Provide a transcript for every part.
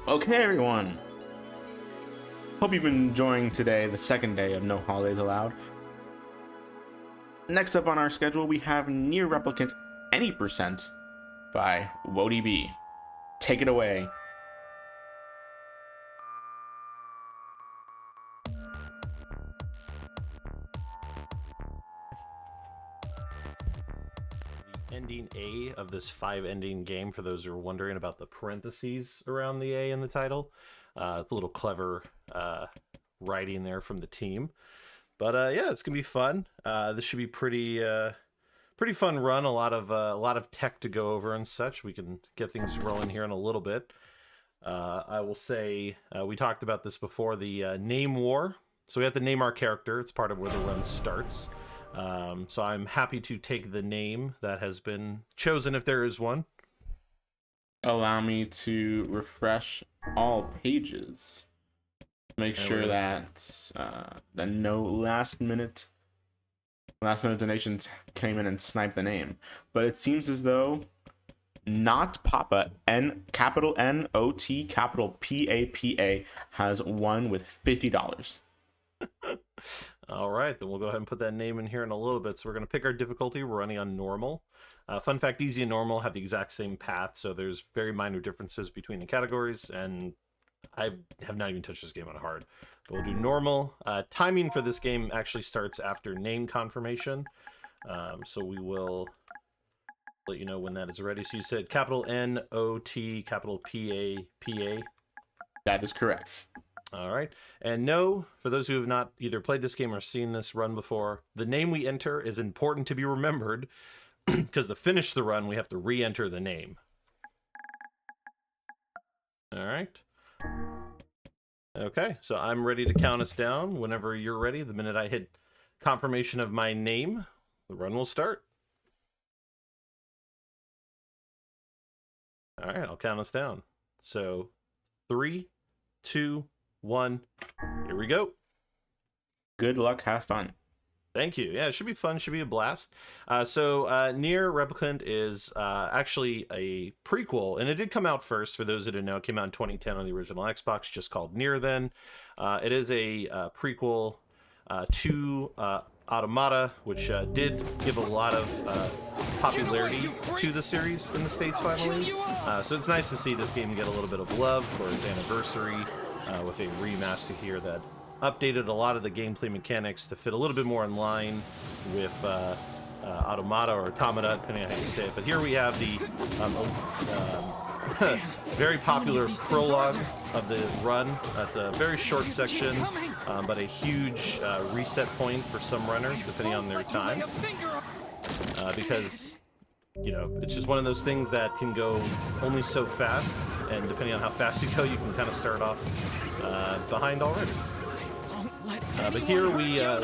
Okay, everyone. Hope you've been enjoying today, the second day of No Holidays Allowed. Next up on our schedule, we have Nier Replicant Any Percent by WODB. Take it away. The ending A of this 5-ending game, for those who are wondering about the parentheses around the A in the title. It's a little clever writing there from the team. But yeah, it's gonna be fun. This should be pretty fun run. A lot of tech to go over and such. We can get things rolling here in a little bit. I will say we talked about this before, the name war. So we have to name our character. It's part of where the run starts. So I'm happy to take the name that has been chosen, if there is one. Allow me to refresh all pages. Make sure that no last minute donations came in and sniped the name. But it seems as though Not Papa, capital N-O-T, capital P-A-P-A, has won with $50. All right, then we'll go ahead and put that name in here in a little bit. So we're going to pick our difficulty. We're running on normal. Fun fact, easy and normal have the exact same path, so there's very minor differences between the categories, and I have not even touched this game on hard. But we'll do normal. Timing for this game actually starts after name confirmation, so we will let you know when that is ready. So you said capital N-O-T, capital P-A-P-A? That is correct. All right. And no, for those who have not either played this game or seen this run before, the name we enter is important to be remembered because to finish the run, we have to re-enter the name. All right. Okay, so I'm ready to count us down. Whenever you're ready, the minute I hit confirmation of my name, the run will start. All right, I'll count us down. So 3, 2, 1, here we go. Good luck, have fun. Thank you. Yeah, it should be fun. Should be a blast. So Nier Replicant is actually a prequel, and it did come out first. For those that didn't know, it came out in 2010 on the original Xbox, just called Nier then. It is a prequel to Automata, which did give a lot of popularity to the series in the States finally. So it's nice to see this game get a little bit of love for its anniversary with a remaster here that updated a lot of the gameplay mechanics to fit a little bit more in line with Automata or Automata, depending on how you say it. But here we have the very popular prologue of the run. It's a very short section, but a huge reset point for some runners, depending on their time. Because, you know, it's just one of those things that can go only so fast, and depending on how fast you go, you can kind of start off behind already. But here we are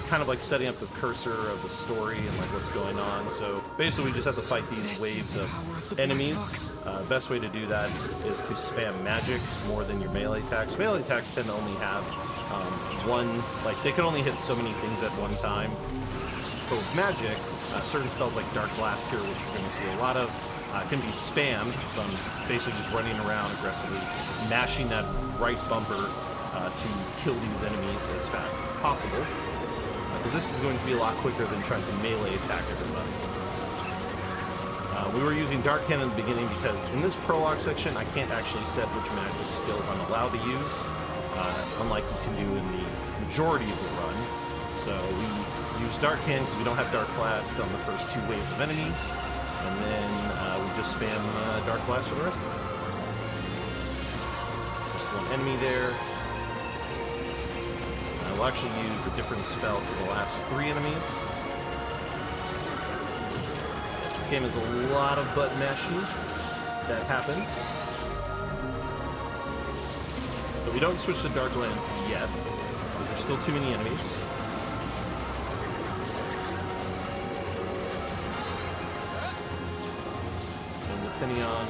kind of like setting up the cursor of the story and like what's going on. So basically we just have to fight these waves of enemies. Best way to do that is to spam magic more than your melee attacks. Melee attacks tend to only have like they can only hit so many things at one time. But with magic, certain spells like Dark Blast here, which you're going to see a lot of, can be spammed. So I'm basically just running around aggressively, mashing that right bumper to kill these enemies as fast as possible. But this is going to be a lot quicker than trying to melee attack everybody. We were using Dark Hand in the beginning because in this prologue section, I can't actually set which magic skills I'm allowed to use, unlike you can do in the majority of the run. So we use Dark Hand because we don't have Dark Blast on the first 2 waves of enemies, and then we just spam Dark Blast for the rest of it. Just one enemy there. We'll actually use a different spell for the last 3 enemies. This game has a lot of button mashing that happens. But we don't switch to Dark Lands yet, because there's still too many enemies. And depending on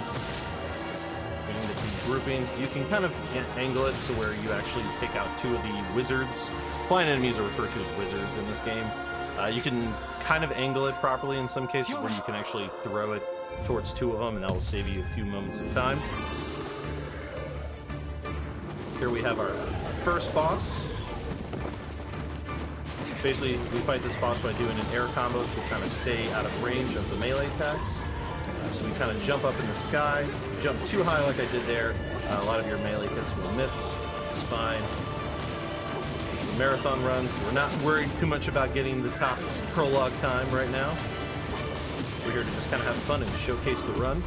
the grouping, you can kind of angle it so where you actually pick out 2 of the wizards. Flying enemies are referred to as wizards in this game. You can kind of angle it properly in some cases where you can actually throw it towards 2 of them, and that will save you a few moments of time. Here we have our first boss. Basically, we fight this boss by doing an air combo to kind of stay out of range of the melee attacks. So we kind of jump up in the sky, jump too high like I did there. A lot of your melee hits will miss. It's fine. This is a marathon run, so we're not worried too much about getting the top prologue time right now. We're here to just kind of have fun and showcase the run.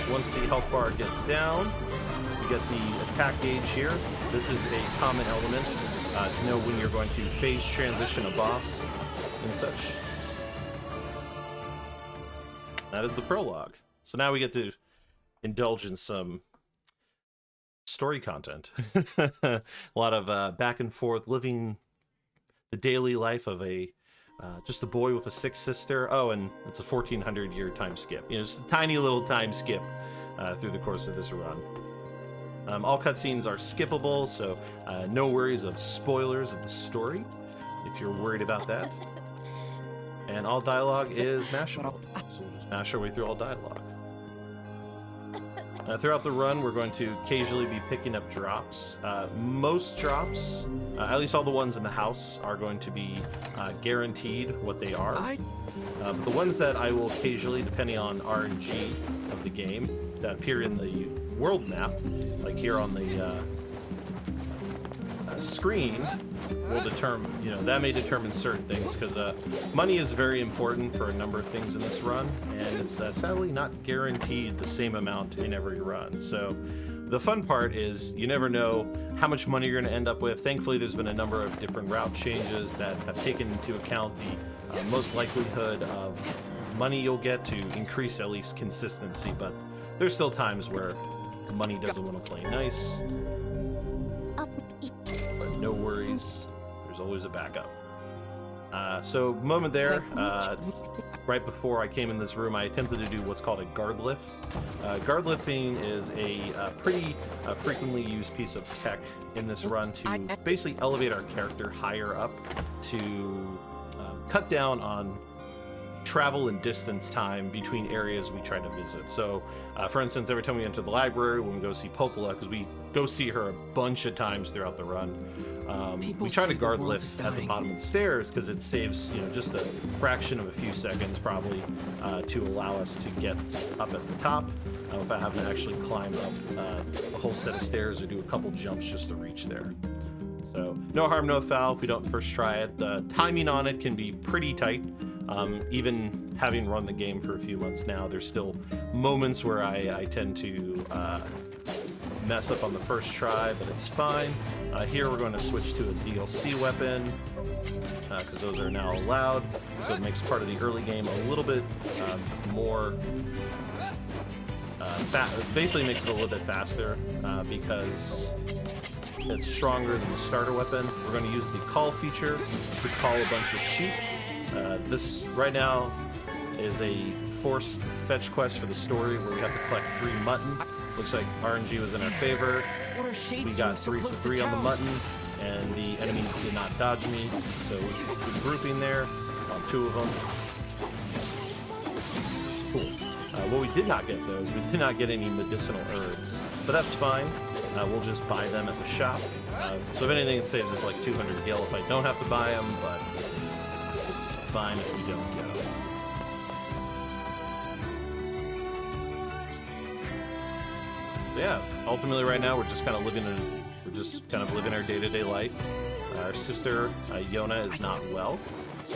Once the health bar gets down, you get the attack gauge here. This is a common element to know when you're going to phase transition a boss and such. That is the prologue. So now we get to indulge in some story content. A lot of back and forth, living the daily life of just a boy with a sick sister. Oh, and it's a 1400-year time skip. You know, just a tiny little time skip through the course of this run. All cutscenes are skippable, so no worries of spoilers of the story, if you're worried about that. And all dialogue is mashable, so we'll just mash our way through all dialogue. Throughout the run, we're going to occasionally be picking up drops. Most drops, at least all the ones in the house, are going to be guaranteed what they are. But the ones that I will occasionally, depending on RNG of the game, that appear in the world map, like here on the screen, will determine, you know, that may determine certain things, because money is very important for a number of things in this run, and it's sadly not guaranteed the same amount in every run. So the fun part is you never know how much money you're going to end up with. Thankfully, there's been a number of different route changes that have taken into account the most likelihood of money you'll get to increase at least consistency, but there's still times where money doesn't want to play nice. But no worries, there's always a backup. So moment there, right before I came in this room, I attempted to do what's called a guard lift. Guard lifting is a pretty frequently used piece of tech in this run to basically elevate our character higher up to cut down on travel and distance time between areas we try to visit. So, for instance, every time we enter the library, when we go see Popola, because we go see her a bunch of times throughout the run, we try to guard lift at the bottom of the stairs because it saves, you know, just a fraction of a few seconds probably to allow us to get up at the top without having to actually climb up a whole set of stairs or do a couple jumps just to reach there. So no harm, no foul if we don't first try it. The timing on it can be pretty tight. Even having run the game for a few months now, there's still moments where I tend to mess up on the first try, but it's fine. Here we're going to switch to a DLC weapon, because those are now allowed, so it makes part of the early game a little bit more... basically makes it a little bit faster, because it's stronger than the starter weapon. We're going to use the call feature to call a bunch of sheep. This right now is a forced fetch quest for the story where we have to collect 3 mutton. Looks like RNG was in our favor. We got 3 for 3 on the mutton, and the enemies did not dodge me, so we're grouping there on 2 of them. Cool. What we did not get, though, is we did not get any medicinal herbs, but that's fine. We'll just buy them at the shop. So if anything, it saves us like 200 gil if I don't have to buy them, but it's fine if we don't get them. Yeah, ultimately right now we're just kind of living our day-to-day life. Our sister Yona is not well,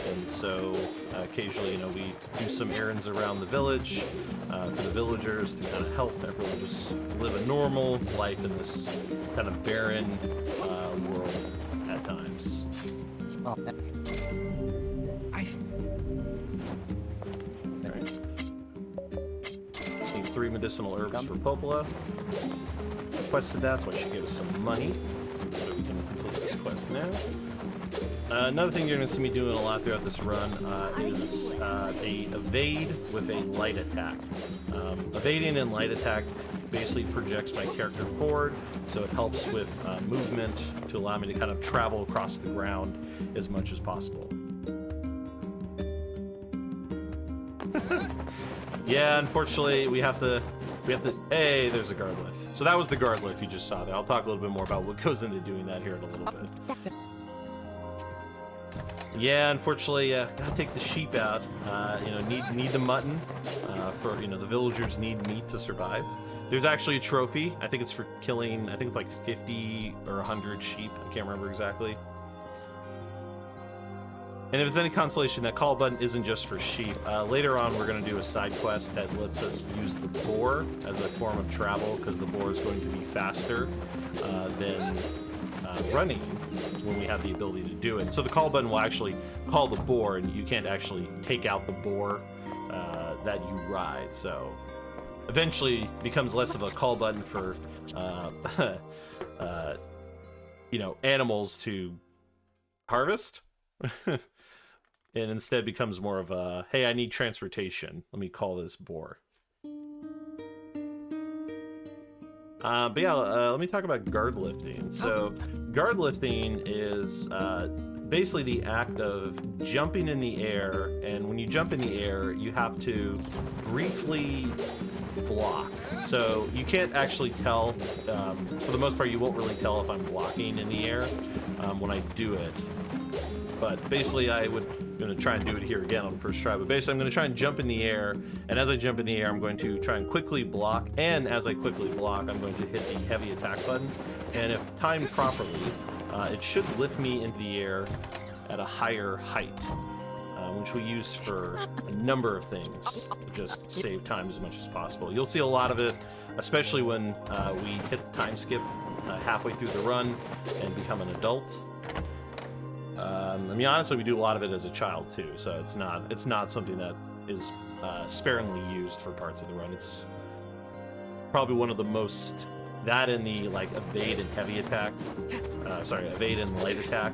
and so occasionally, you know, we do some errands around the village for the villagers to kind of help everyone just live a normal life in this kind of barren world at times. Need 3 medicinal herbs for Popola. Requested that, so she gave us some money, so we can complete this quest now. Another thing you're going to see me doing a lot throughout this run is a evade with a light attack. Evading and light attack basically projects my character forward, so it helps with movement to allow me to kind of travel across the ground as much as possible. Yeah, unfortunately, we have to We have to... Hey, there's a guard lift. So that was the guard lift you just saw there. I'll talk a little bit more about what goes into doing that here in a little bit. Yeah, unfortunately, gotta take the sheep out. You know, need the mutton for, you know, the villagers need meat to survive. There's actually a trophy. I think it's for killing, I think it's like 50 or 100 sheep. I can't remember exactly. And if it's any consolation, that call button isn't just for sheep. Later on, we're going to do a side quest that lets us use the boar as a form of travel, because the boar is going to be faster than running when we have the ability to do it. So the call button will actually call the boar, and you can't actually take out the boar that you ride. So eventually becomes less of a call button for you know, animals to harvest. And instead becomes more of a, hey, I need transportation. Let me call this boar. But yeah, let me talk about guard lifting. So guard lifting is basically the act of jumping in the air. And when you jump in the air, you have to briefly block. So you can't actually tell, for the most part, you won't really tell if I'm blocking in the air when I do it. But basically, I'm going to try and do it here again on the first try. But basically, I'm going to try and jump in the air. And as I jump in the air, I'm going to try and quickly block. And as I quickly block, I'm going to hit the heavy attack button. And if timed properly, it should lift me into the air at a higher height, which we use for a number of things to just save time as much as possible. You'll see a lot of it, especially when we hit the time skip halfway through the run and become an adult. I mean, honestly, we do a lot of it as a child too, so it's not something that is sparingly used for parts of the run. It's probably one of the most, that and the like evade and heavy attack, evade and light attack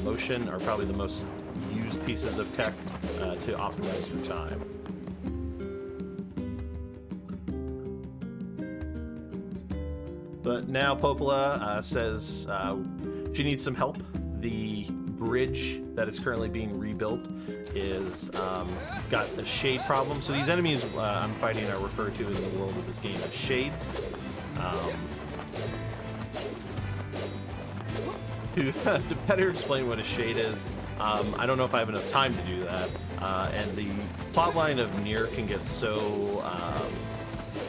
motion are probably the most used pieces of tech to optimize your time. But now Popola says she needs some help. The bridge that is currently being rebuilt is got a shade problem. So these enemies I'm fighting are referred to in the world of this game as shades. To better explain what a shade is, I don't know if I have enough time to do that. And the plotline of Nier can get so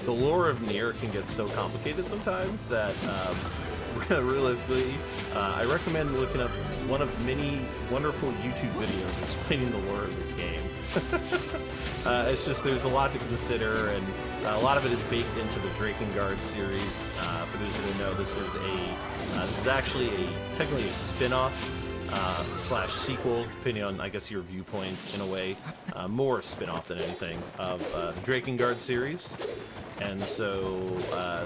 the lore of Nier can get so complicated sometimes that realistically, I recommend looking up one of many wonderful YouTube videos explaining the lore of this game. It's just, there's a lot to consider, and a lot of it is baked into the Drakengard series. For those who don't know, this is actually technically a spin-off slash sequel, depending on, I guess, your viewpoint in a way. More spin-off than anything of the Drakengard series. And so,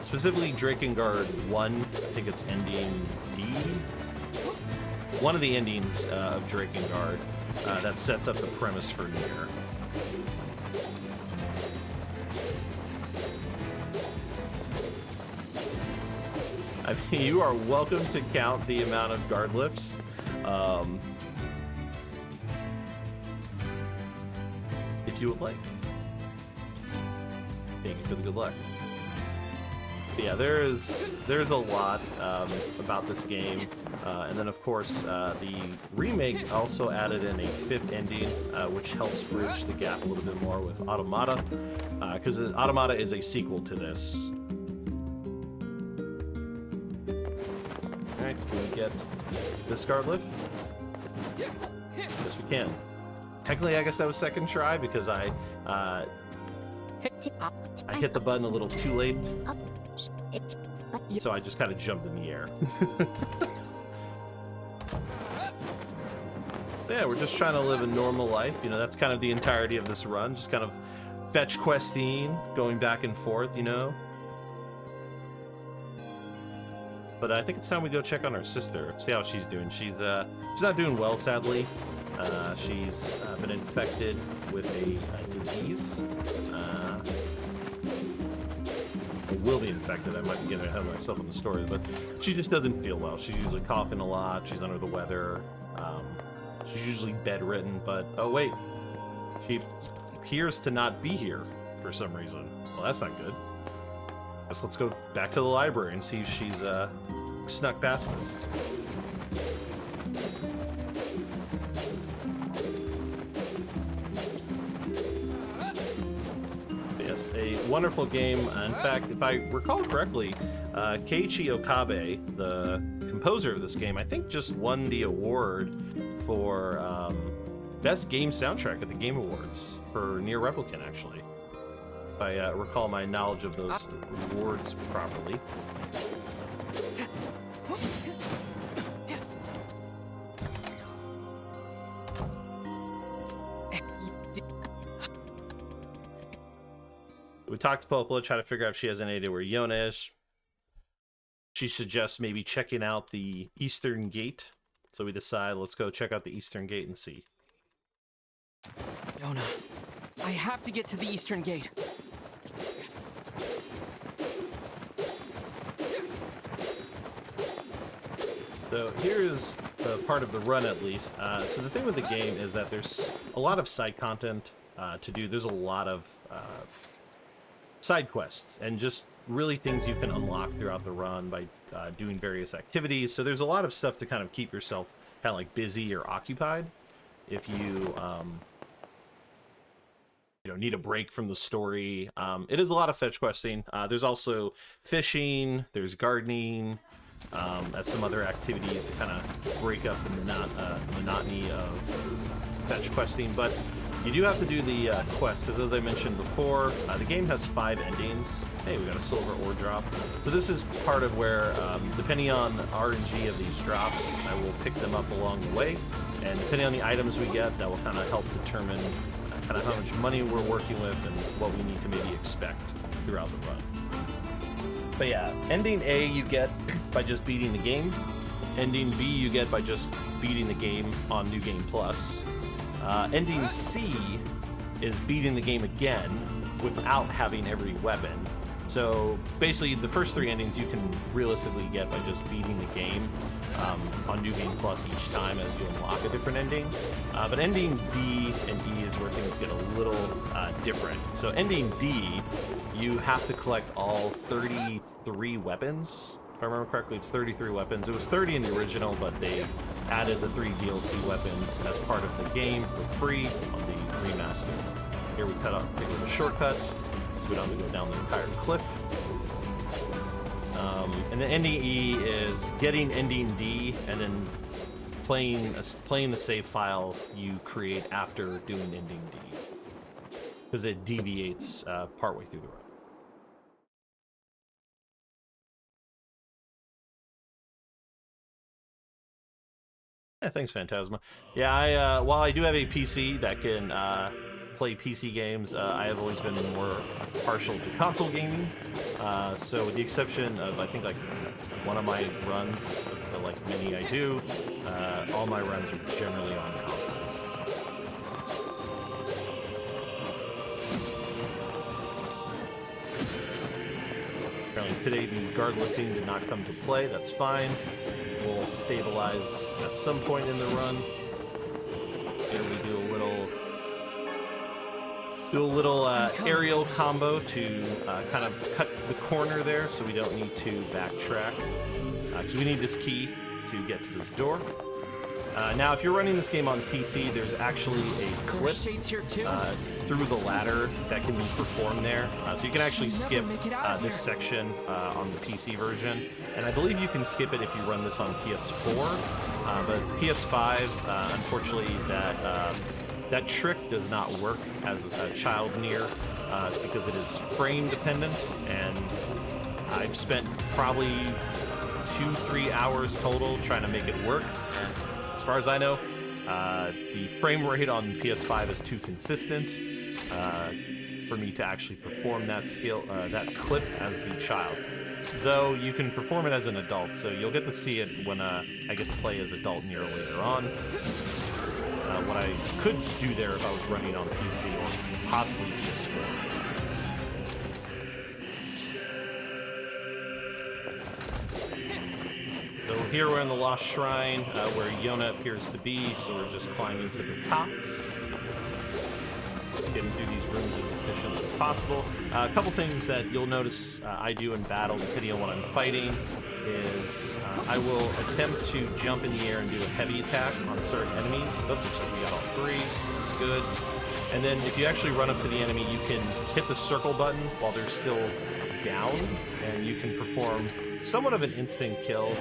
specifically Drakengard 1, I think it's ending D. One of the endings of Drakengard that sets up the premise for Nier. I mean, you are welcome to count the amount of guard lifts. If you would like. Thank you for the good luck. But yeah, there's a lot about this game, and then of course the remake also added in a 5th ending, which helps bridge the gap a little bit more with Automata, because Automata is a sequel to this. All right, can we get this guard lift? Yes, we can. Technically, I guess that was second try because I hit the button a little too late, so I just kind of jumped in the air. Yeah, we're just trying to live a normal life. You know, that's kind of the entirety of this run. Just kind of fetch questing, going back and forth, you know. But I think it's time we go check on our sister, see how she's doing. She's not doing well, sadly. She's been infected with a disease. Will be infected. I might be getting ahead of myself in the story, but she just doesn't feel well. She's usually coughing a lot. She's under the weather. She's usually bedridden, but oh wait, she appears to not be here for some reason. Well, that's not good. guess let's go back to the library and see if she's snuck past us. Yes, a wonderful game. In fact, if I recall correctly, Keiichi Okabe, the composer of this game, I think just won the award for Best Game Soundtrack at the Game Awards for Nier Replicant, actually. If I recall my knowledge of those awards properly. We talked to Popola, try to figure out if she has any idea where Yona is. She suggests maybe checking out the Eastern Gate. So we decide, let's go check out the Eastern Gate and see. Yona, I have to get to the Eastern Gate. So here's the part of the run, at least. So the thing with the game is that there's a lot of side content to do. There's a lot of side quests and just really things you can unlock throughout the run by doing various activities. So there's a lot of stuff to kind of keep yourself kind of like busy or occupied if you need a break from the story. It is a lot of fetch questing. There's also fishing, there's gardening, that's some other activities to kind of break up the monotony of fetch questing. But you do have to do the quest, because as I mentioned before, the game has 5 endings. Hey, we got a silver ore drop. So this is part of where, depending on RNG of these drops, I will pick them up along the way. And depending on the items we get, that will kind of help determine kind of how much money we're working with and what we need to maybe expect throughout the run. But yeah, ending A you get by just beating the game. Ending B you get by just beating the game on New Game Plus. Ending C is beating the game again without having every weapon. So basically the first 3 endings you can realistically get by just beating the game on New Game Plus each time as you unlock a different ending. But ending D and E is where things get a little different. So ending D, you have to collect all 33 weapons. If I remember correctly, it's 33 weapons. It was 30 in the original, but they added the 3 DLC weapons as part of the game for free on the remaster. Here we take a shortcut, so we don't have to go down the entire cliff. And the ending E is getting ending D and then playing the save file you create after doing ending D, because it deviates partway through the run. Yeah, thanks, Phantasma. Yeah, while I do have a PC that can play PC games, I have always been more partial to console gaming. So with the exception of, I think, like one of my runs, like many I do, all my runs are generally on consoles. Apparently today the guard lifting did not come to play, that's fine. We'll stabilize at some point in the run. Here we do a little aerial combo to kind of cut the corner there, so we don't need to backtrack, because we need this key to get to this door. Now, if you're running this game on PC, there's actually a clip through the ladder that can be performed there. So you can actually skip this section on the PC version. And I believe you can skip it if you run this on PS4. But PS5, unfortunately, that trick does not work as a child Nier because it is frame dependent. And I've spent probably 2-3 hours total trying to make it work. As far as I know, the frame rate on PS5 is too consistent for me to actually perform that that clip as the child. Though you can perform it as an adult, so you'll get to see it when I get to play as adult Nier later on. What I could do there if I was running on PC or possibly PS4. So here we're in the Lost Shrine, where Yona appears to be, so we're just climbing to the top. Get getting through these rooms as efficiently as possible. A couple things that you'll notice I do in battle, depending on what I'm fighting, is I will attempt to jump in the air and do a heavy attack on certain enemies. Oh, looks like we got all three. That's good. And then if you actually run up to the enemy, you can hit the circle button while they're still down, and you can perform somewhat of an instant kill.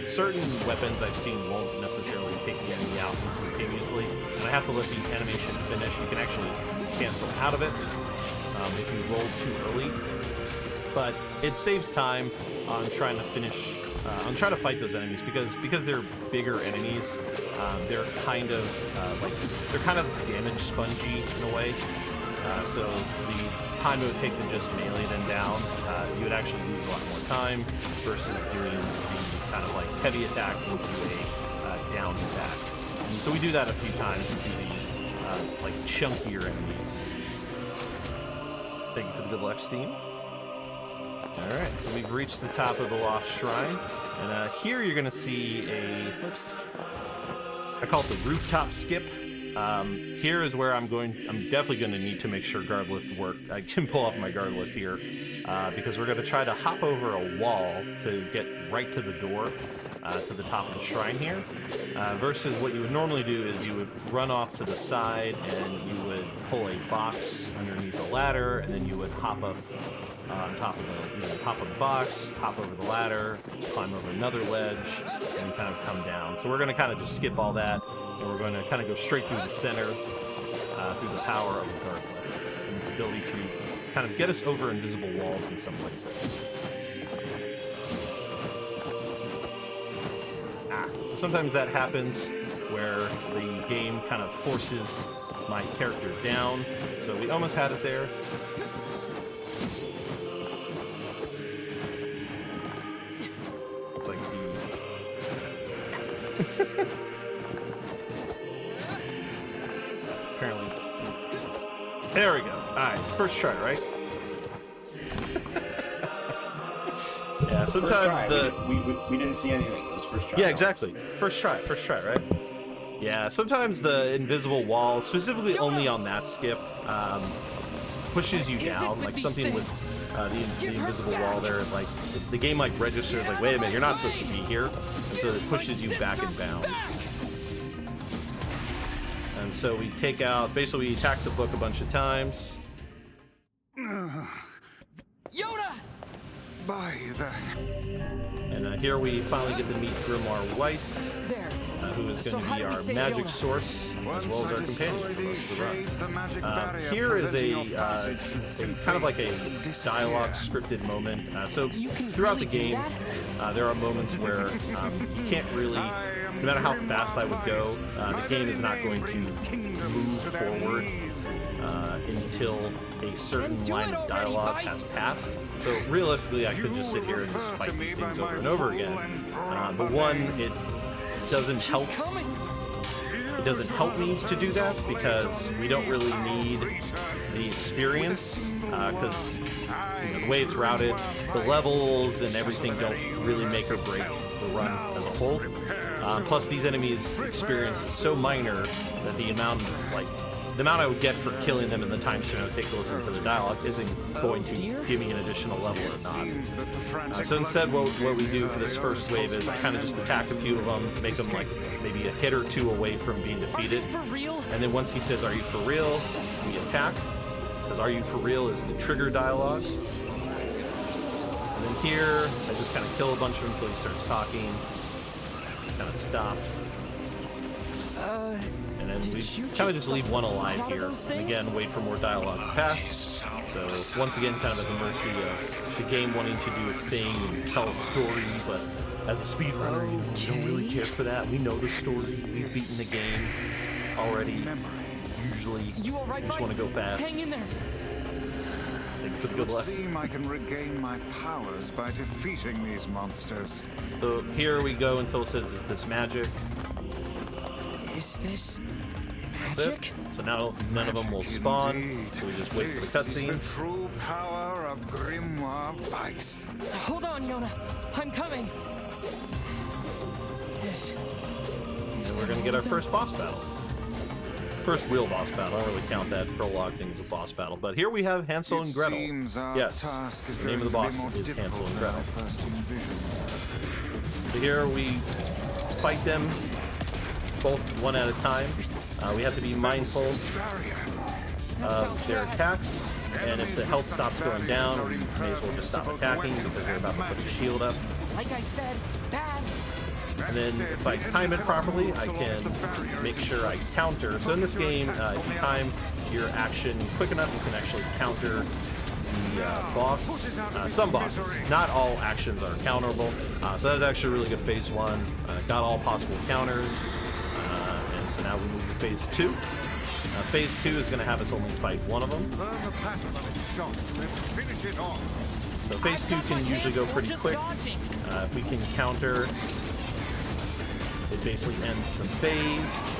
Certain weapons I've seen won't necessarily take the enemy out instantaneously, and I have to let the animation finish. You can actually cancel out of it if you roll too early, but it saves time on trying to finish, on trying to fight those enemies, because they're bigger enemies. They're kind of damage spongy in a way. So the time it would take to just melee them down, you would actually lose a lot more time versus doing the kind of like heavy attack into a down attack. And so we do that a few times to the like chunkier enemies. Thank you for the good luck, Steam. Alright, so we've reached the top of the Lost Shrine, and here you're gonna see I call it the rooftop skip. Here is where I'm definitely going to need to make sure guard lift work. I can pull off my guard lift here because we're going to try to hop over a wall to get right to the door to the top of the shrine here. Versus what you would normally do is you would run off to the side and you would pull a box underneath a ladder, and then you would hop up on top of the box, hop over the ladder, climb over another ledge, and kind of come down. So we're going to kind of just skip all that, and we're going to kind of go straight through the center, through the power of the guard lift and its ability to kind of get us over invisible walls in some places. So sometimes that happens where the game kind of forces my character down. So we almost had it there. It's like apparently. There we go. Alright, first try, right? Yeah, sometimes we didn't see anything. It was first try. Yeah, exactly. First try, right? Yeah, sometimes the invisible wall, specifically only on that skip, pushes you down. Like something with the invisible wall there, like the game like registers like, wait a minute, you're not supposed to be here, and so it pushes you back in bounds. And so we take out, basically we attack the book a bunch of times. Yoda! By the... And here we finally get to meet Grimoire Weiss, There. who is going to be our magic source, as well as our companion for most of the run. Here is a kind of like a dialogue scripted moment. So throughout the game, there are moments where you can't really, no matter how fast I would go, the game is not going to move forward until a certain line of dialogue has passed. So realistically, I could just sit here and just fight these things over and over again. But one, it doesn't help. It doesn't help me to do that because we don't really need the experience because the way it's routed, the levels and everything don't really make or break the run as a whole. Plus, these enemies' experience is so minor that the amount I would get for killing them and the time spent it would take to listen to the dialogue isn't going to give me an additional level or not. So instead, what we do for this first wave is I kind of just attack a few of them, make them like maybe a hit or two away from being defeated. And then once he says, "Are you for real?" we attack. Because "Are you for real?" is the trigger dialogue. And then here, I just kind of kill a bunch of them until he starts talking. Kind of stop. And then we kind of just leave one alive here. And again, wait for more dialogue to pass. So once again, kind of at the mercy of the game wanting to do its thing and tell a story, but as a speedrunner, you don't really care for that. We know the story. We've beaten the game already. Usually, you just want to go fast. Hang in there. Thank you for the good luck. It would seem I can regain my powers by defeating these monsters. So here we go until it says, "Is this magic?" Is this That's magic? it. So now none of them will spawn. Indeed. So we just wait for the This is cutscene. the true power of Grimoire Weiss. Hold on, Yona. I'm coming. Yes. And we're gonna get our first boss battle. first real boss battle. I don't really count that prologue thing as a boss battle. But here we have Hansel and Gretel. Yes, the name of the boss is Hansel and Gretel. So here we fight them both one at a time. We have to be mindful of their attacks, and if the health stops going down, we may as well just stop attacking because they're about to put the shield up. Like I said, bad. And then if I time it properly, I can make sure I counter. So in this game, if you time your action quick enough, you can actually counter the boss. Some bosses, not all actions are counterable. So that's actually a really good phase 1. Got all possible counters. And so now we move to phase 2. Phase 2 is going to have us only fight one of them. So phase 2 can usually go pretty quick. If we can counter, it basically ends the phase.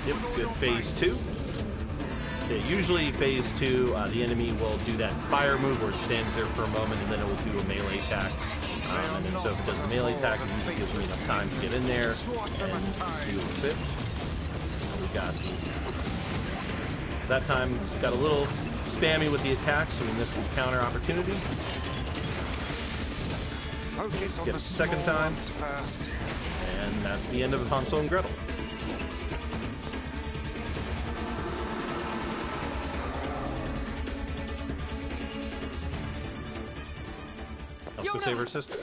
Yep, good phase 2. Yeah, usually phase 2, the enemy will do that fire move where it stands there for a moment and then it will do a melee attack. And then so if it does a melee attack, it usually gives me enough time to get in there and do it. We got that time got a little spammy with the attack, so we missed the counter opportunity. Get a second time, and that's the end of Hansel and Gretel. Let's go save her sister.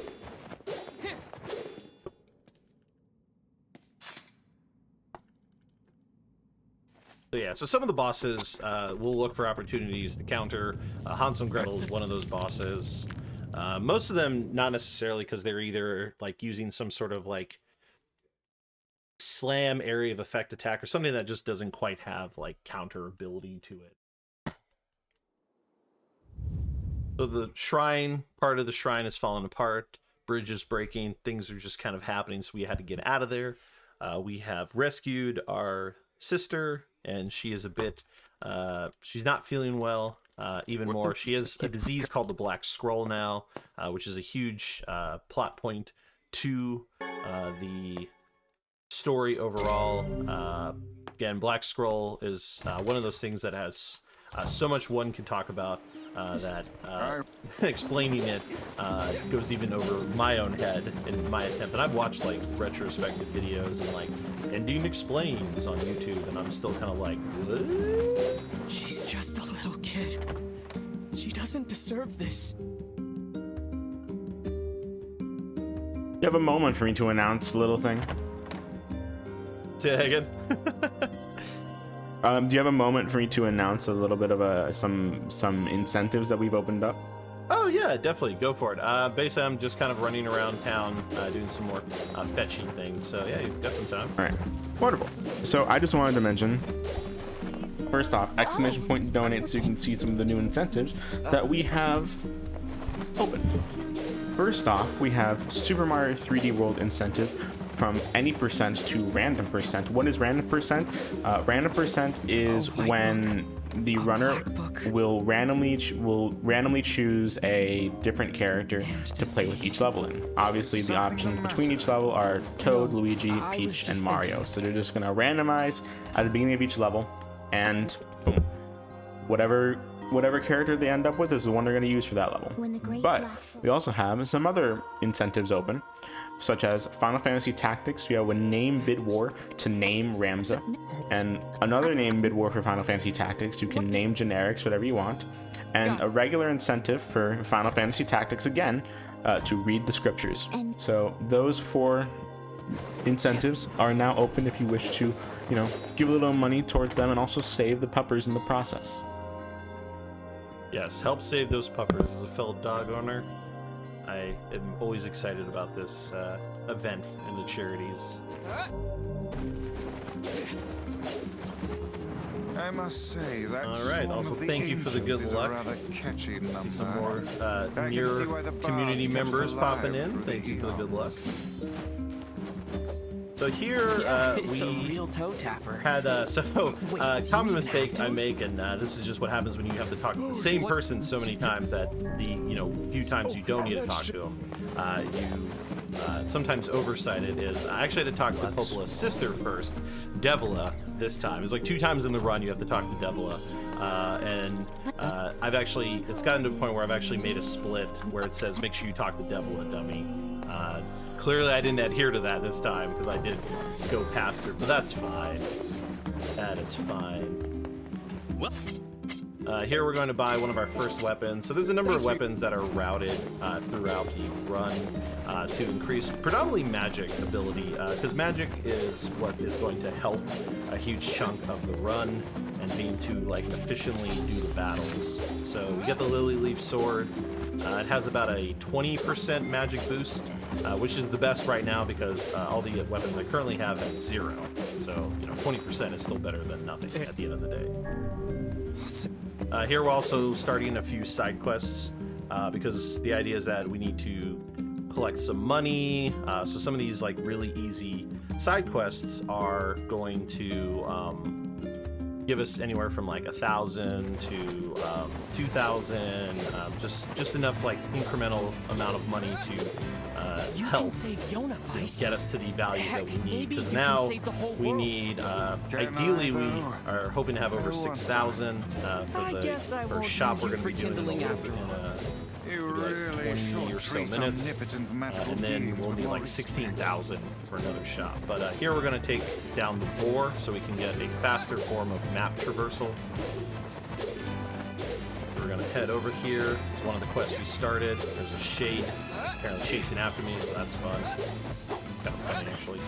So yeah, so some of the bosses will look for opportunities to counter. Hansel and Gretel is one of those bosses. Most of them not necessarily, because they're either like using some sort of like slam area of effect attack or something that just doesn't quite have like counter ability to it. So the shrine, part of the shrine has fallen apart, bridge is breaking, things are just kind of happening, so we had to get out of there. We have rescued our sister, and she is a bit, she's not feeling well, even more. She has a disease called the Black Scroll now, which is a huge plot point to the story overall. Again, Black Scroll is one of those things that has so much one can talk about that explaining it goes even over my own head in my attempt. And I've watched like retrospective videos and like ending explains on YouTube, and I'm still kind of like, what? She's just a little kid. She doesn't deserve this. You have a moment for me to announce a little thing? Say that again. Do you have a moment for me to announce a little bit of some incentives that we've opened up? Oh yeah, definitely, go for it. Basically, I'm just kind of running around town doing some more fetching things. So yeah, you've got some time. All right, wonderful. So I just wanted to mention, first off, exclamation point to donate, so you can see some of the new incentives that we have opened. First off, we have Super Mario 3D World incentive from any percent to random percent. What is random percent? Random percent is when the runner will randomly choose a different character to play with each level in. Obviously, the options between each level are Toad, Luigi, Peach, and Mario. So they're just gonna randomize at the beginning of each level, and boom, whatever character they end up with is the one they're going to use for that level. But we also have some other incentives open, such as Final Fantasy Tactics. We have a name bid war to name Ramza, and another name bid war for Final Fantasy Tactics. You can name generics, whatever you want, and a regular incentive for Final Fantasy Tactics again to read the scriptures. So those 4 incentives are now open if you wish to, give a little money towards them and also save the puppers in the process. Yes, help save those puppers. As a fellow dog owner, I am always excited about this event in the charities. I must say that. All right. Also, thank you for the good luck. See some more Nier community members popping in. Thank you for the good luck. So here it's we a real toe tapper. had common mistake I make, and this is just what happens when you have to talk to the same person so many times that the few times you don't need to talk to them, you sometimes oversighted, is I actually had to talk to Popola's sister first, Devila, this time. It's like 2 times in the run you have to talk to Devila. I've actually, it's gotten to a point where I've actually made a split where it says, make sure you talk to Devila, dummy. Clearly I didn't adhere to that this time because I did go past her, but that's fine. That is fine. Here we're going to buy one of our first weapons. So there's a number of weapons that are routed throughout the run to increase predominantly magic ability, because magic is what is going to help a huge chunk of the run and being to like efficiently do the battles. So we get the Lily Leaf Sword. It has about a 20% magic boost, which is the best right now because all the weapons I currently have at 0. So, you know, 20% is still better than nothing at the end of the day. Here we're also starting a few side quests because the idea is that we need to collect some money. So some of these like really easy side quests are going to give us anywhere from like 1,000 to 2,000, just enough like incremental amount of money to help get us to the values that we need. Because now we need, ideally we are hoping to have over 6,000 for the first shop we're going to be doing in a little bit, like 20 or so minutes, and then we'll need like 16,000 for another shop. But here we're going to take down the boar so we can get a faster form of map traversal. We're going to head over here. It's one of the quests we started. There's a shade apparently chasing after me, so that's fun. Kind of funny, actually.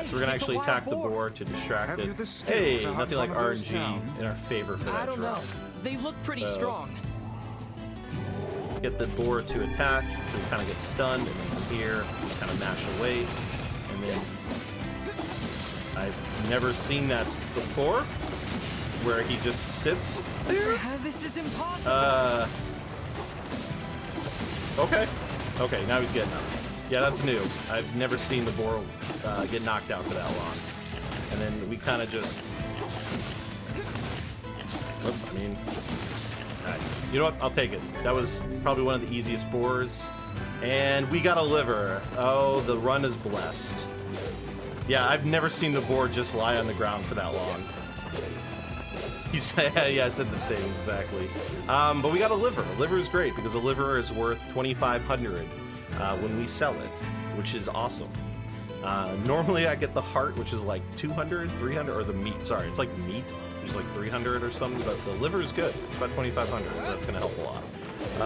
So we're going to actually attack the boar to distract it. Hey, nothing like RNG in our favor for that drop. They look pretty strong. Get the boar to attack, so we kind of get stunned, and then from here, just kind of mash away. And then I've never seen that before, where he just sits there. This is impossible. Okay, now he's getting up. Yeah, that's new. I've never seen the boar get knocked out for that long. And then we kind of just... Oops, I mean... Alright, you know what? I'll take it. That was probably one of the easiest boars. And we got a liver. Oh, the run is blessed. Yeah, I've never seen the boar just lie on the ground for that long. Yeah, I said the thing, exactly. But we got a liver. A liver is great because a liver is worth 2,500 when we sell it, which is awesome. Normally I get the heart, which is like 200, 300, or the meat, sorry, it's like meat, which is like 300 or something, but the liver is good. It's about 2,500, so that's going to help a lot.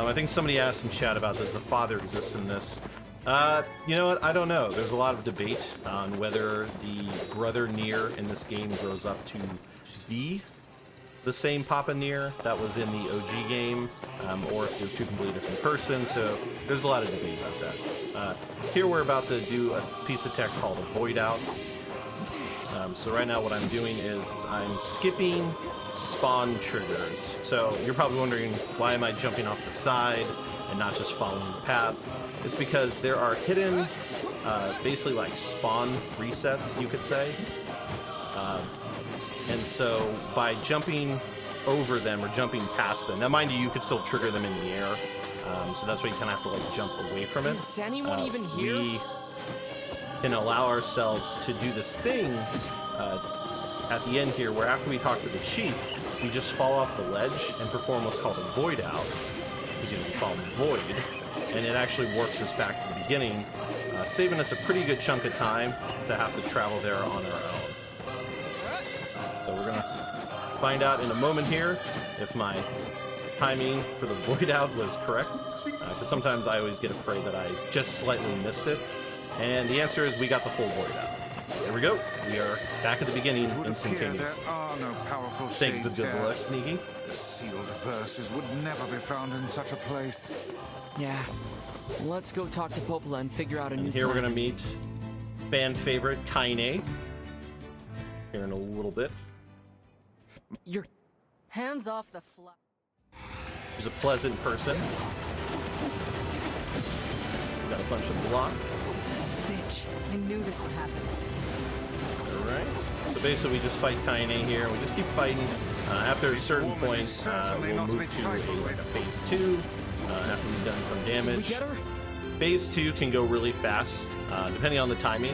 I think somebody asked in chat about does the father exist in this. You know what? I don't know. There's a lot of debate on whether the brother Nier in this game grows up to be the same Papa Nier that was in the OG game, or if they're two completely different persons, so there's a lot of debate about that. Here we're about to do a piece of tech called a void out. So right now what I'm doing is I'm skipping spawn triggers. So you're probably wondering, why am I jumping off the side and not just following the path? It's because there are hidden, basically like spawn resets, you could say. And so by jumping over them or jumping past them, now mind you, you could still trigger them in the air. So that's why you kind of have to like jump away from it. Is anyone even here? We can allow ourselves to do this thing at the end here, where after we talk to the chief, we just fall off the ledge and perform what's called a void out, because you know, we follow the void, and it actually warps us back to the beginning, saving us a pretty good chunk of time to have to travel there on our own. So we're gonna find out in a moment here if my timing for the void out was correct, because sometimes I always get afraid that I just slightly missed it, and the answer is we got the full void out. So there we go. We are back at the beginning instantaneously. There are no powerful Thanks, shades the good here. left, Sneaky. The sealed verses would never be found in such a place. Yeah. Let's go talk to Popola and figure out a new Here we're plan. gonna meet fan favorite Kaine here in a little bit. Your Hands off the fly. She's a pleasant person. We got a bunch of block. Bitch. I knew this would happen. Alright. So basically we just fight Kaine here. We just keep fighting. After a certain point, we'll move to a phase 2 after we've done some Did we damage. get her? phase 2 can go really fast, depending on the timing.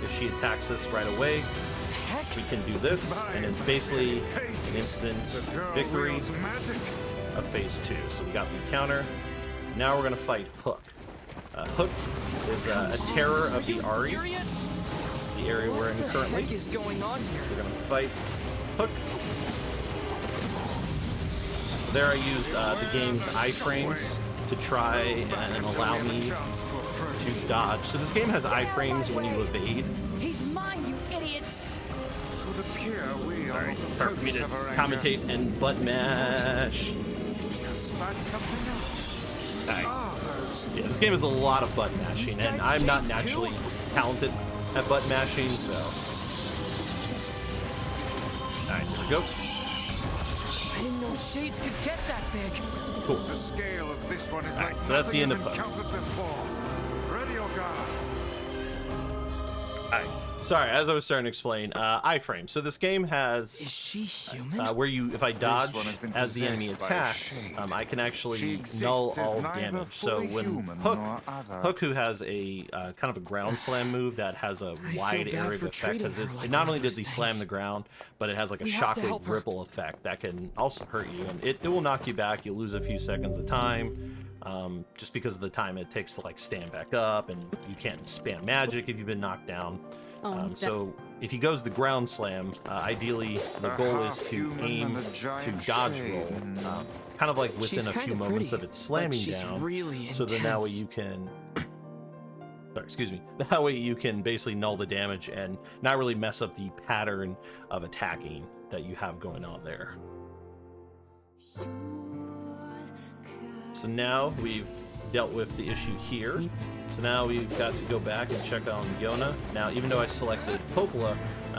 If she attacks us right away, we can do this, and it's basically an instant victory of phase 2. So we got the counter. Now we're gonna fight Hook. Hook is a terror of the Ari, the area we're in currently. What is going on here? We're gonna fight Hook. So there I used the game's iframes to try and allow me to dodge. So this game has iframes when you evade. He's mine, you idiots! Alright, it's hard for me to commentate and butt mash. Alright. Yeah, this game is a lot of butt mashing, and I'm not naturally talented at butt mashing, so. Alright, here we go. I didn't know shades could get that big. Cool. The scale of this one is Alright, like so that's the end of nothing Hook. I've encountered before. Ready your guard. Alright. Sorry, as I was starting to explain, iframe. So this game Is has she human? where you, if I dodge one has been as the enemy possessed by a attacks, shade. I can She actually exists null as all neither damage. So fully when human Hook, nor other. Hook, who has a kind of a ground slam move that has a feel wide bad area of for effect, because treating her like it not one of only does he those slam things. the ground, but it has like a We have to help shockwave her. ripple effect that can also hurt you, and it will knock you back. You'll lose a few seconds of time. Just because of the time it takes to like stand back up, and you can't spam magic if you've been knocked down. So if he goes the ground slam, ideally the goal is to half-human and and a giant dodge shade. roll, kind of like within She's a few kinda moments pretty, of it slamming but she's down. really So then that way intense. you can, sorry, excuse me, that way you can basically null the damage and not really mess up the pattern of attacking that you have going on there. So now we've dealt with the issue here. So now we've got to go back and check on Yona. Now, even though I selected Popola,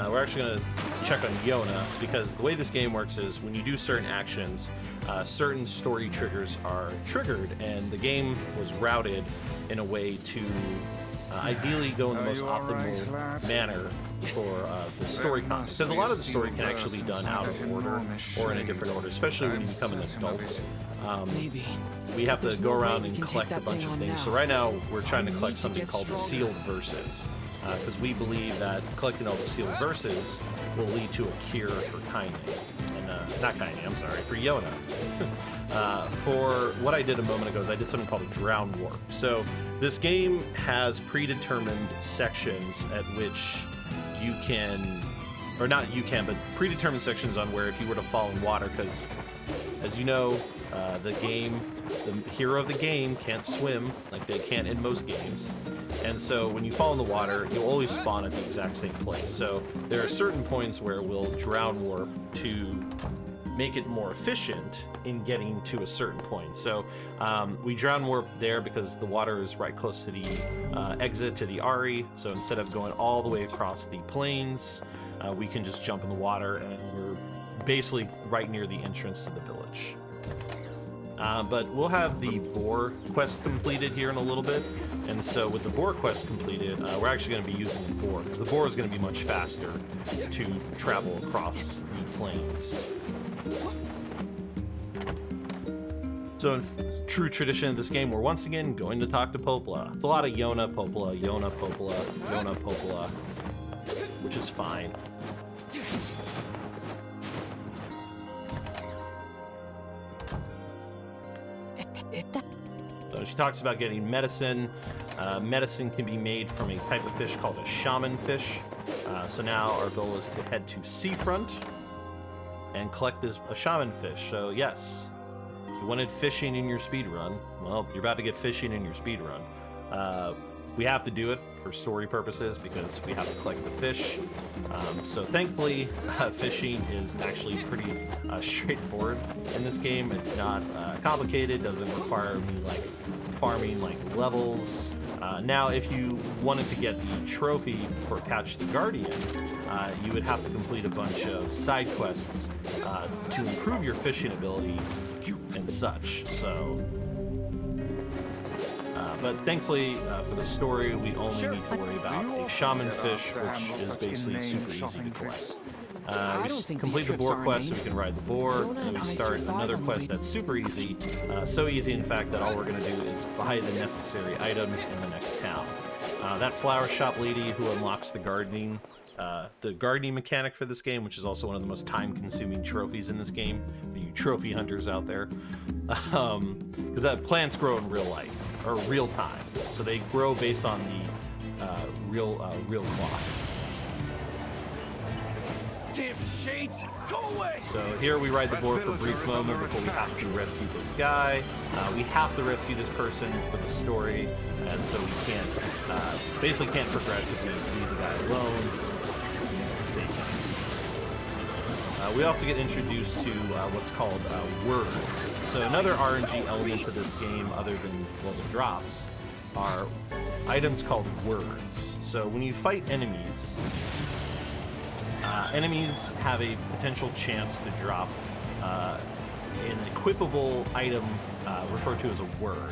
we're actually going to check on Yona, because the way this game works is when you do certain actions, certain story triggers are triggered, and the game was routed in a way to ideally go in the Are most you all right, optimal lad? manner for the story content. Because a lot of the story can actually be done out of order or in a different order, especially when you become an adult. Maybe. We have to There's go no way around we and can take collect a that bunch thing of on things. now. So right now we're trying to I collect need to something get called the stronger. sealed verses, because we believe that collecting all the sealed verses will lead to a cure for Kaine, and not Kaine, I'm sorry, for Yona. For what I did a moment ago is I did something called a drown warp. So this game has predetermined sections at which you can, or not you can, but predetermined sections on where if you were to fall in water, because as you know, the hero of the game can't swim like they can in most games. And so when you fall in the water, you'll always spawn at the exact same place. So there are certain points where we'll drown warp to make it more efficient in getting to a certain point. So we drown warp there because the water is right close to the exit to the Ari. So instead of going all the way across the plains, we can just jump in the water, and we're basically right near the entrance to the village. But we'll have the boar quest completed here in a little bit, and so with the boar quest completed, we're actually going to be using the boar, because the boar is going to be much faster to travel across the plains. So in true tradition of this game, we're once again going to talk to Popola. It's a lot of Yona, Popola, Yona, Popola, Yona, Popola, which is fine. So she talks about getting medicine. Medicine can be made from a type of fish called a shaman fish. So now our goal is to head to Seafront and collect a shaman fish. So yes, if you wanted fishing in your speedrun, well, you're about to get fishing in your speedrun. We have to do it for story purposes because we have to collect the fish. So thankfully, fishing is actually pretty straightforward in this game. It's not complicated, doesn't require me like farming like levels. Now, if you wanted to get the trophy for Catch the Guardian, you would have to complete a bunch of side quests to improve your fishing ability and such. So. But thankfully, for the story, we only need to worry about a shaman fish, which is basically super easy to collect. I don't think complete these the trips boar are quest so innate. we can ride the boar, Jonah and we and I start survive another on the quest way. that's super easy. So easy, in fact, that all we're going to do is buy the necessary items in the next town. That flower shop lady who unlocks the gardening mechanic for this game, which is also one of the most time-consuming trophies in this game for you trophy hunters out there. Because plants grow in real life, or real time. So they grow based on the real clock. Damn shades! Go away! So here we ride the boar for a brief moment before we have to rescue this guy. We have to rescue this person for the story, and so we can't, basically can't progress if we leave the guy alone. Save him. We also get introduced to what's called words. So another RNG element to this game, other than, well, the drops, are items called words. So when you fight enemies, enemies have a potential chance to drop an equipable item referred to as a word.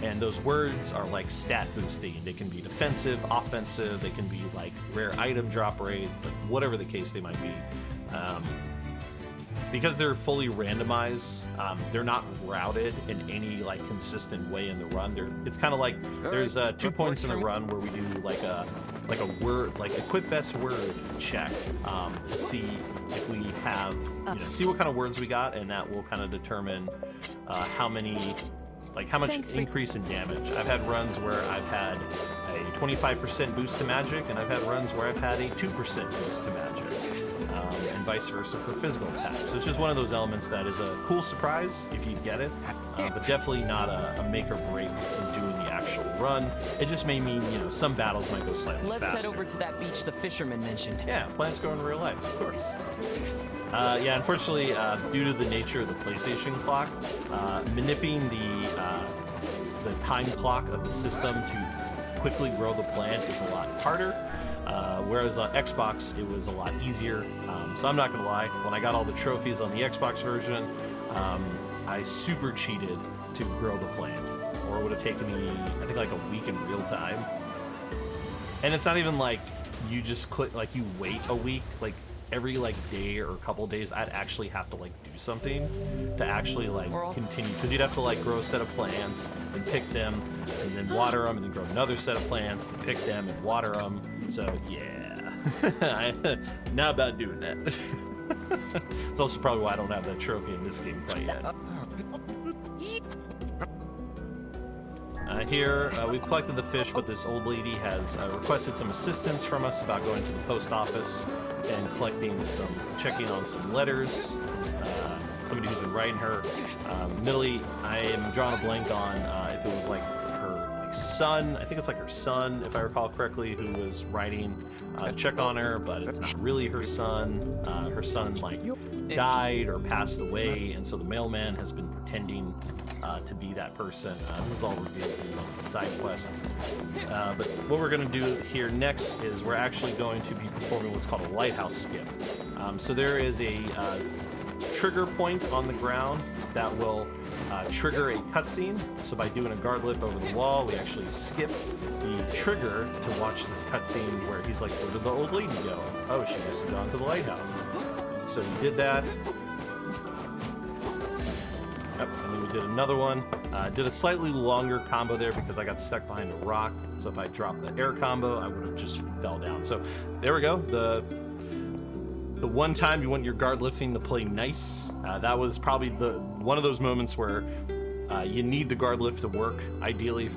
And those words are like stat boosting. They can be defensive, offensive, they can be like rare item drop rate, like whatever the case they might be. Because they're fully randomized, they're not routed in any like consistent way in the run. It's kind of like there's 2 points in the run where we do like a word, like equip best word check to see if we have, see what kind of words we got, and that will kind of determine how much increase in damage. I've had runs where I've had a 25% boost to magic, and I've had runs where I've had a 2% boost to magic. And vice versa for physical attacks. So it's just one of those elements that is a cool surprise if you get it, but definitely not a make or break in doing the actual run. It just may mean, some battles might go slightly Let's faster. head over to that beach the fisherman mentioned. Yeah, plants grow in real life, of course. Yeah, unfortunately, due to the nature of the PlayStation clock, manipulating the time clock of the system to quickly grow the plant is a lot harder. Whereas on Xbox, it was a lot easier. So I'm not gonna lie, when I got all the trophies on the Xbox version, I super cheated to grow the plant, or it would have taken me, I think, like a week in real time. And it's not even like you just click, like you wait a week, like every day or a couple days, I'd actually have to do something to actually continue, because you'd have to grow a set of plants and pick them and then water them and then grow another set of plants and pick them and water them. So yeah, not about doing that. It's also probably why I don't have that trophy in this game quite yet. Here, we've collected the fish, but this old lady has requested some assistance from us about going to the post office and checking on some letters from somebody who's been writing her. Admittedly, I am drawing a blank on if it was her son. I think it's her son, if I recall correctly, who was writing check on her, but it's not really her son. Her son died or passed away, and so the mailman has been pretending to be that person. This is all revealed in one of the side quests. But what we're going to do here next is we're actually going to be performing what's called a lighthouse skip. So there is a trigger point on the ground that will trigger a cutscene. So by doing a guard lift over the wall, we actually skip the trigger to watch this cutscene where he's like, where did the old lady go? Oh, she must have gone to the lighthouse. So we did that. Yep, and then we did another one. Did a slightly longer combo there because I got stuck behind a rock. So if I dropped the air combo, I would have just fell down. So there we go. The one time you want your guard lifting to play nice, that was probably one of those moments where you need the guard lift to work, ideally,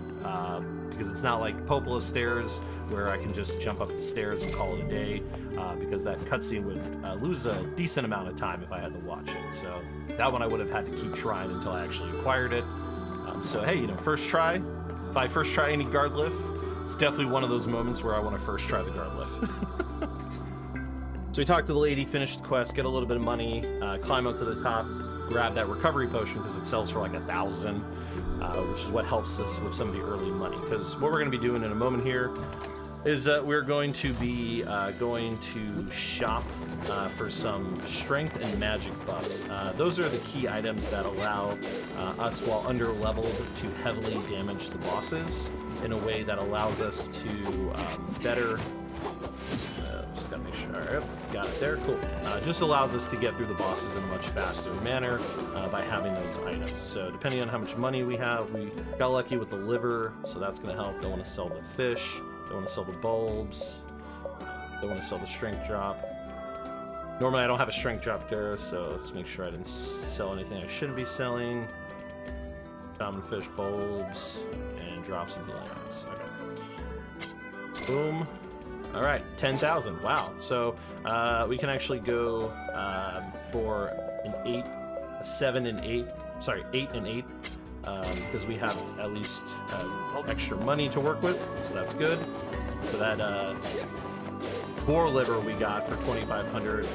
because it's not like Popola stairs where I can just jump up the stairs and call it a day, because that cutscene would lose a decent amount of time if I had to watch it. So that one I would have had to keep trying until I actually acquired it. So hey, first try. If I first try any guard lift, it's definitely one of those moments where I want to first try the guard lift. So we talked to the lady, finish the quest, get a little bit of money, climb up to the top, grab that recovery potion because it sells for 1,000, which is what helps us with some of the early money. Because what we're going to be doing in a moment here is we're going to be going to shop for some strength and magic buffs. Those are the key items that allow us, while under leveled, to heavily damage the bosses in a way that allows us to better. Just gotta make sure. Alright, got it there. Cool. Just allows us to get through the bosses in a much faster manner by having those items. So depending on how much money we have, we got lucky with the liver, so that's going to help. Don't want to sell the fish. Don't want to sell the bulbs. Don't want to sell the strength drop. Normally I don't have a strength drop there, so let's make sure I didn't sell anything I shouldn't be selling. Common fish, bulbs, and drops and healing items. Okay. Boom. All right, 10,000. Wow. So we can actually go for an 8, a 7 and 8. Sorry, 8 and 8, because we have at least extra money to work with, so that's good. So that boar liver we got for 2,500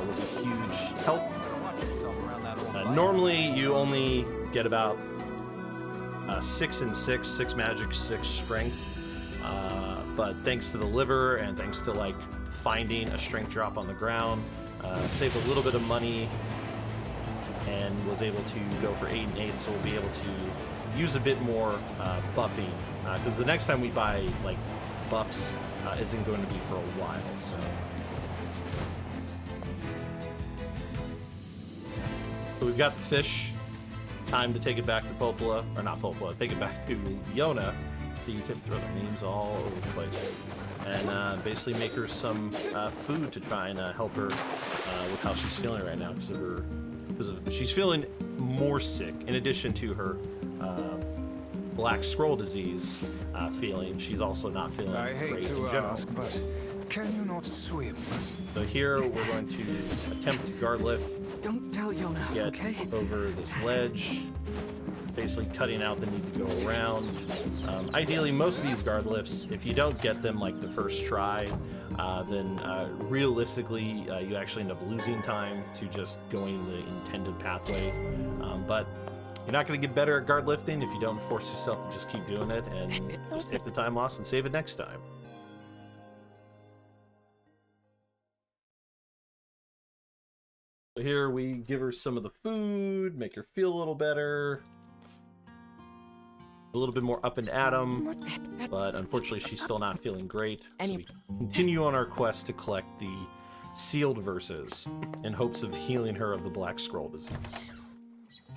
was a huge help. Normally, you only get about 6 and 6, 6 magic, 6 strength. But thanks to the liver and thanks to like finding a strength drop on the ground, saved a little bit of money and was able to go for 8 and 8. So we'll be able to use a bit more buffing because the next time we buy like buffs isn't going to be for a while. So. So we've got the fish. It's time to take it back to Popola, or not Popola, take it back to Yona. So you can throw the names all over the place. And basically make her some food to try and help her with how she's feeling right now. Because she's feeling more sick. In addition to her black scroll disease feeling, she's also not feeling I hate great to in general. ask, but can you not swim? So here we're going to attempt to guard lift. Don't tell Yona, Get okay? over this ledge, basically cutting out the need to go around. Ideally, most of these guard lifts, if you don't get them like the first try, then realistically, you actually end up losing time to just going the intended pathway. But you're not going to get better at guard lifting if you don't force yourself to just keep doing it and just take the time lost and save it next time. So here we give her some of the food, make her feel a little better. A little bit more up and at 'em, but unfortunately she's still not feeling great. So we continue on our quest to collect the sealed verses in hopes of healing her of the Black Scroll disease.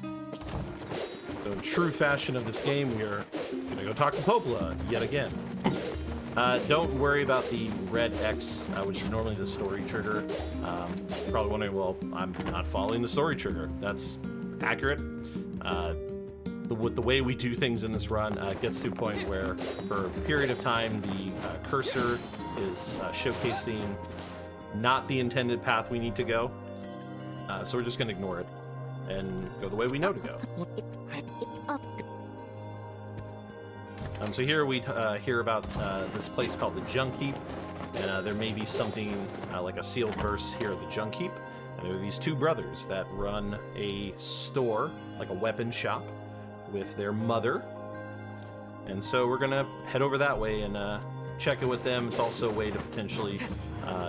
So in true fashion of this game, we are gonna go talk to Popola yet again. Don't worry about the red X, which is normally the story trigger. Probably wondering, well, I'm not following the story trigger. That's accurate. With the way we do things in this run, it gets to a point where, for a period of time, the cursor is showcasing not the intended path we need to go. So we're just going to ignore it and go the way we know to go. So here we hear about this place called the Junk Heap, and there may be something like a sealed verse here at the Junk Heap. And there are these two brothers that run a store, like a weapon shop, with their mother. And so we're gonna head over that way and check it with them. It's also a way to potentially,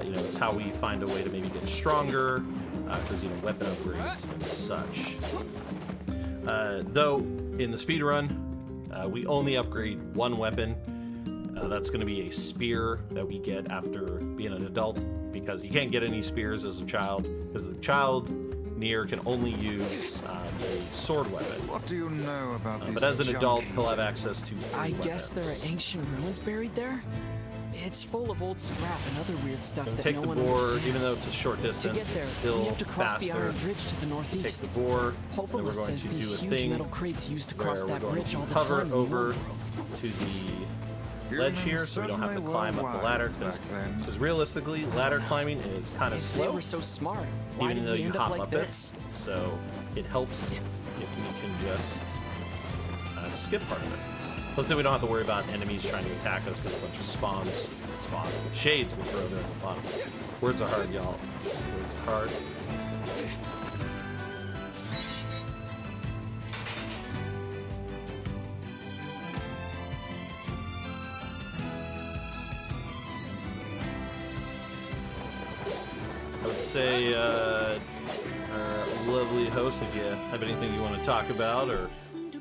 it's how we find a way to maybe get stronger, because, weapon upgrades and such. Though, in the speedrun, we only upgrade one weapon. That's going to be a spear that we get after being an adult, because you can't get any spears as a child, because the child Nier can only use a sword weapon. What do you know about these but as an junk adult, heap? he'll have access to 3 I weapons. guess there are ancient ruins buried there? It's full of old scrap and other weird stuff So that take no the one boar, understands. even though it's a short To get distance, there, it's still we have to cross the faster. iron bridge to the Take northeast. the boar, and then Popola we're going says to do these a huge thing metal crates used to where cross we're that going bridge to all the hover time. over to the ledge here, so we don't have to climb up the ladder, because realistically, ladder climbing is kind of If they slow, were so smart, why even did though we you end hop up like up this? it. So it helps if we can just skip part of it. Plus, then we don't have to worry about enemies trying to attack us, because a bunch of spawns, shades will throw there at the bottom. Words are hard, y'all. Words are hard. I would say, lovely host, if you have anything you want to talk about or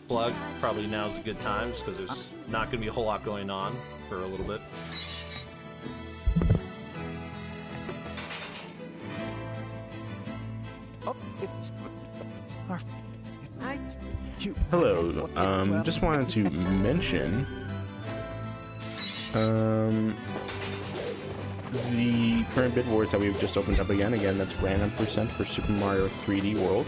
plug, probably now's a good time, just because there's not going to be a whole lot going on for a little bit. Hello. Just wanted to mention the current bid wars that we've just opened up again. That's random percent for Super Mario 3D World.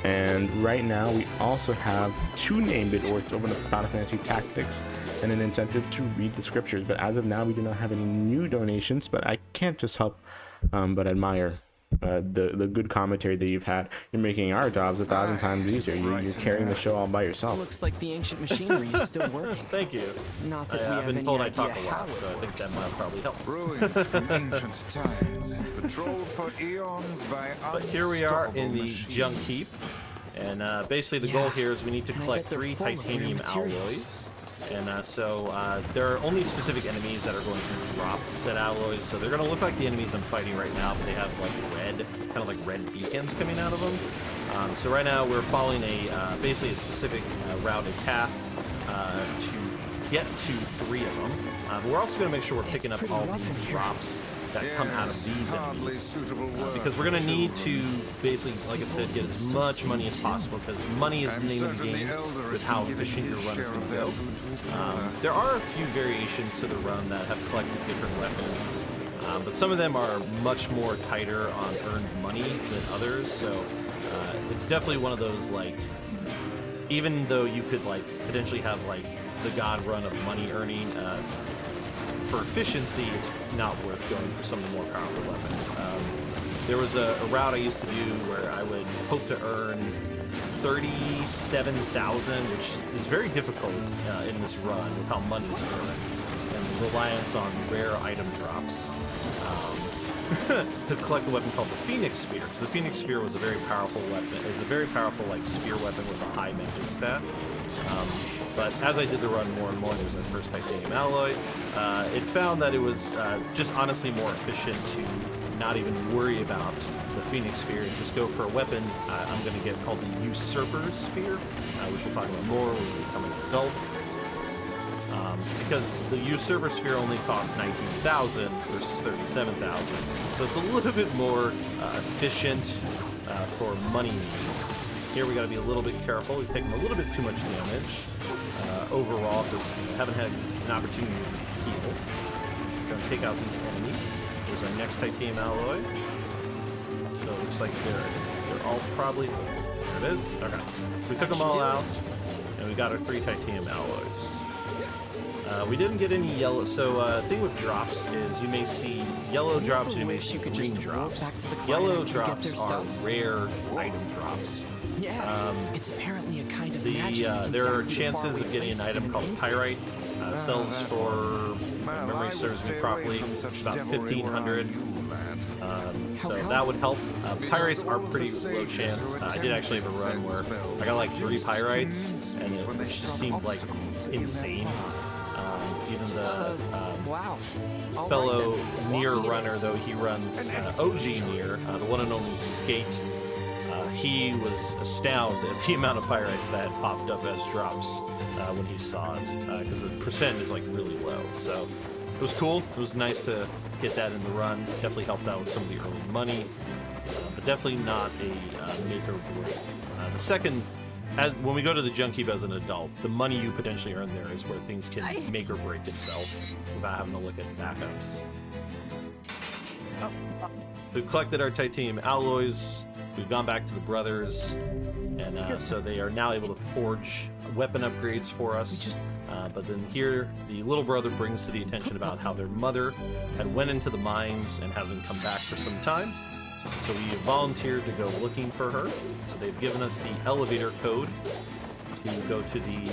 And right now we also have 2 name bid wars to open up Final Fantasy Tactics and an incentive to read the scriptures. But as of now, we do not have any new donations, but I can't just help but admire the good commentary that you've had. You're making our jobs 1,000 times easier. You're carrying the show all by yourself. Looks like the ancient machinery is still working. Thank you. Not that we I've have been any told I idea talk a how lot, it so I think that works. probably helps. Ruins from ancient times, patrolled for eons by But here we are in unstoppable the machines. junk heap, and basically the goal here is we need to And I collect bet they're 3 full of rare titanium materials. alloys. And so there are only specific enemies that are going to drop said alloys, so they're going to look like the enemies I'm fighting right now, but they have like red, kind of like red beacons coming out of them. So right now we're following a basically a specific routed path to get to 3 of them. But we're also going to make sure we're picking up pretty all rough in the here. drops that come out of these hardly enemies. suitable word Because we're going to for need children. to basically, like I said, get as much money as possible, because money is the I'm name of the certain game the Elder with has how been giving efficient your his run is share going of to their go. food to his brother. There are a few variations to the run that have collected different weapons, but some of them are much more tighter on earned money than others, so it's definitely one of those, like, even though you could, like, potentially have, like, the god run of money earning, for efficiency, it's not worth going for some of the more powerful weapons. There was a route I used to do where I would hope to earn 37,000, which is very difficult in this run with how money's earned and reliance on rare item drops to collect a weapon called the Phoenix Sphere. Because the Phoenix Sphere was a very powerful weapon. It's a very powerful like spear weapon with a high magic stat. But as I did the run more and more, there was that first titanium alloy. It found that it was just honestly more efficient to not even worry about the Phoenix Sphere and just go for a weapon I'm going to get called the Usurper Sphere, which we'll talk about more when we become an adult. Because the Usurper Sphere only costs 19,000 versus 37,000, so it's a little bit more efficient for money needs. Here we got to be a little bit careful. We've taken a little bit too much damage overall because we haven't had an opportunity to heal. We're going to take out these enemies. Here's our next titanium alloy. So it looks like they're all probably... There it is. Okay. We took them all out, and we got our 3 titanium alloys. We didn't get any yellow, so thing with drops is you may see yellow drops and you may see green drops. Yellow drops are rare item drops. Yeah, it's apparently a kind of magic. There are chances of getting an item called pyrite. Sells for, if my memory serves me properly, about 1,500. So that would help. Pyrites are pretty low chance. I did actually have a run where I got like 3 pyrites, and it just seemed like insane. Even the Wow. All fellow right, then. Nier Walking it runner, is. though he runs OG Nier, the one and only Skate, he was astounded at the amount of pyrites that had popped up as drops when he saw it, because the percent is like really low. So it was cool. It was nice to get that in the run. Definitely helped out with some of the early money, but definitely not a make or break. The second. When we go to the junk heap as an adult, the money you potentially earn there is where things can make or break itself without having to look at backups. We've collected our titanium alloys, we've gone back to the brothers, and so they are now able to forge weapon upgrades for us. But then here, the little brother brings to the attention about how their mother had went into the mines and hasn't come back for some time. So we volunteered to go looking for her. So they've given us the elevator code to go to the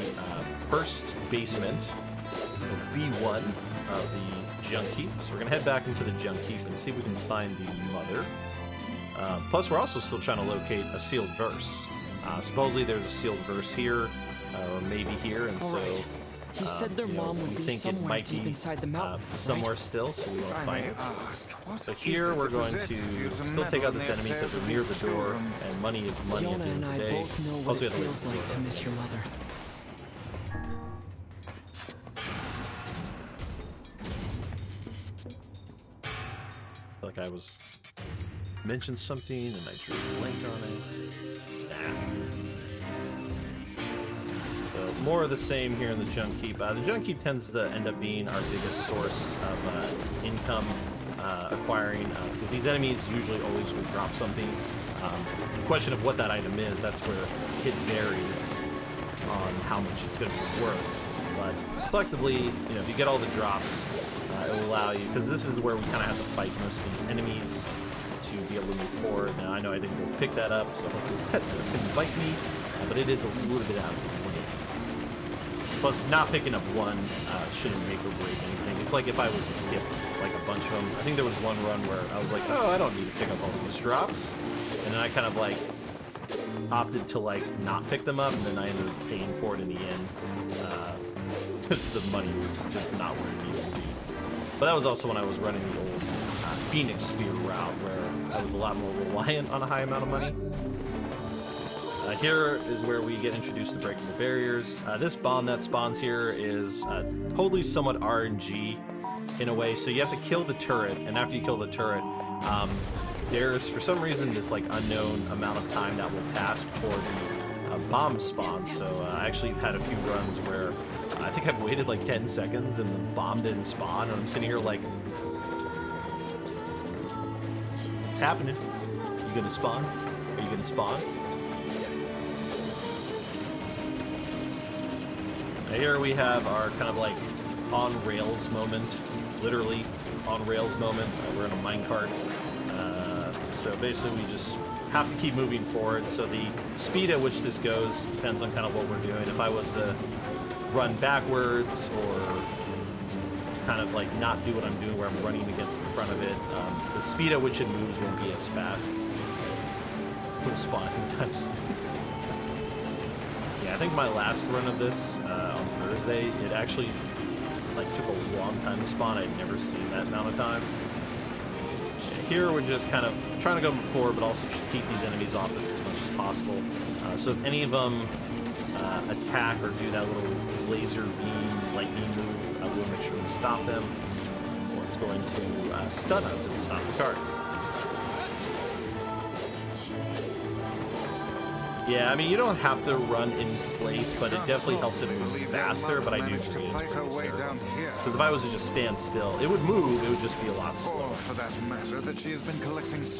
first basement, B1 of the junk heap. So we're going to head back into the junk heap and see if we can find the mother. Plus, we're also still trying to locate a sealed verse. Supposedly there's a sealed verse here, or maybe here, and so... He said their mom would we be think it somewhere might deep be inside the mountain. somewhere still, so we won't If I find may it. ask, what So is here it we're that going to possesses you still take meddle out this in the enemy because affairs we're of near these the door, children? and money is money at Fiona the end and of I the day. both know Plus, what we it have to wait feels for like the to miss your mother. I feel like I was mentioned something and I drew a blank on it. So more of the same here in the junk heap. The junk heap tends to end up being our biggest source of income acquiring, because these enemies usually always will drop something. The question of what that item is, that's where it varies on how much it's going to be worth. But collectively, you know, if you get all the drops, it will allow you, because this is where we kind of have to fight most of these enemies to be able to move forward. Now, I know I didn't go pick that up, so hopefully that doesn't bite me, but it is a little bit out of the way. Plus, not picking up one shouldn't make or break anything. It's like if I was to skip like a bunch of them. I think there was one run where I was like, oh, I don't need to pick up all these drops. And then I kind of like opted to like not pick them up, and then I ended up paying for it in the end. Because the money was just not where it needed to be. But that was also when I was running the old Phoenix Sphere route, where I was a lot more reliant on a high amount of money. Here is where we get introduced to breaking the barriers. This bomb that spawns here is totally somewhat RNG in a way. So you have to kill the turret, and after you kill the turret, there's for some reason this like unknown amount of time that will pass before the bomb spawns. So I actually had a few runs where I think I've waited like 10 seconds and the bomb didn't spawn, and I'm sitting here like, what's happening? Are you gonna spawn? Are you gonna spawn? Here we have our kind of like on rails moment, literally on rails moment. We're in a minecart, so basically we just have to keep moving forward. So the speed at which this goes depends on kind of what we're doing. If I was to run backwards or kind of like not do what I'm doing where I'm running against the front of it, the speed at which it moves won't be as fast. It'll spawn anytime soon. Yeah, I think my last run of this on Thursday, it actually like took a long time to spawn. I'd never seen that amount of time. Here we're just kind of trying to go forward, but also keep these enemies off us as much as possible. So if any of them attack or do that little laser beam, lightning move, we'll make sure we stop them, or it's going to stun us and stop the cart. Yeah, I mean, you don't have to run in place, but it definitely helps it move faster, but I do think it's pretty terrible. Because if I was to just stand still, it would move, it would just be a lot slower.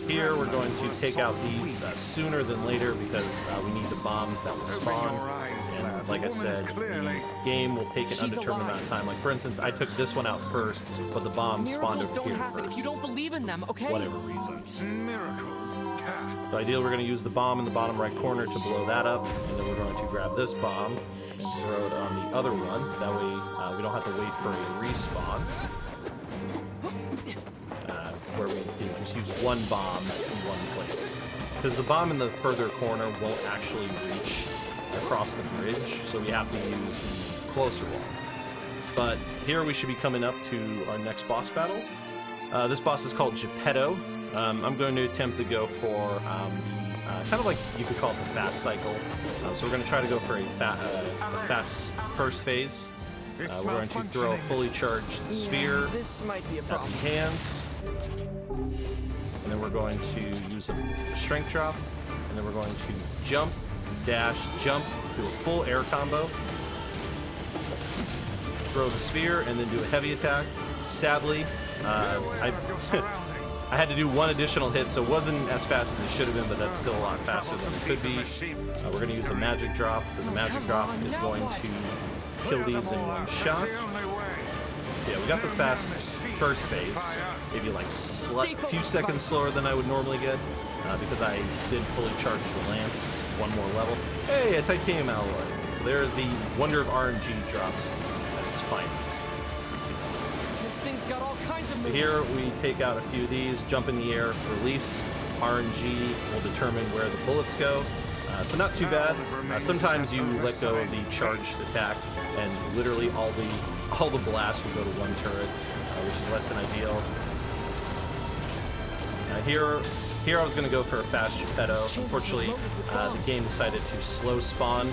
Here, we're going to take out these sooner than later, because we need the bombs that will spawn. And like I said, the game will take an undetermined amount of time. Like, for instance, I took this one out first, but the bomb spawned over here first. If you don't believe in them, okay? Whatever reason. Miracles. So ideally, we're going to use the bomb in the bottom right corner to blow that up, and then we're going to grab this bomb and throw it on the other one. That way, we don't have to wait for a respawn, where we can just use one bomb in one place. Because the bomb in the further corner won't actually reach across the bridge, so we have to use the closer one. But here we should be coming up to our next boss battle. This boss is called Geppetto. I'm going to attempt to go for the kind of like you could call it the fast cycle. So we're going to try to go for a fast first phase. We're going to throw a fully charged sphere This might be a at problem. the hands, and then we're going to use a strength drop, and then we're going to jump, dash, jump, do a full air combo, throw the sphere, and then do a heavy attack. Sadly, I had to do one additional hit, so it wasn't as fast as it should have been, but that's still a lot faster than it could be. We're going to use a magic drop, because the magic drop is going to kill these in one shot. Yeah, we got the fast first phase, maybe like a few seconds slower than I would normally get, because I did fully charge the lance one more level. Hey, a titanium alloy. So there's the wonder of RNG drops at its finest. This thing's got all kinds of moves. Here we take out a few of these, jump in the air, release. RNG will determine where the bullets go. So not too bad. Sometimes you let go of the charged attack, and literally all the blasts will go to one turret, which is less than ideal. Here I was going to go for a fast Geppetto. Unfortunately, the game decided to slow spawn.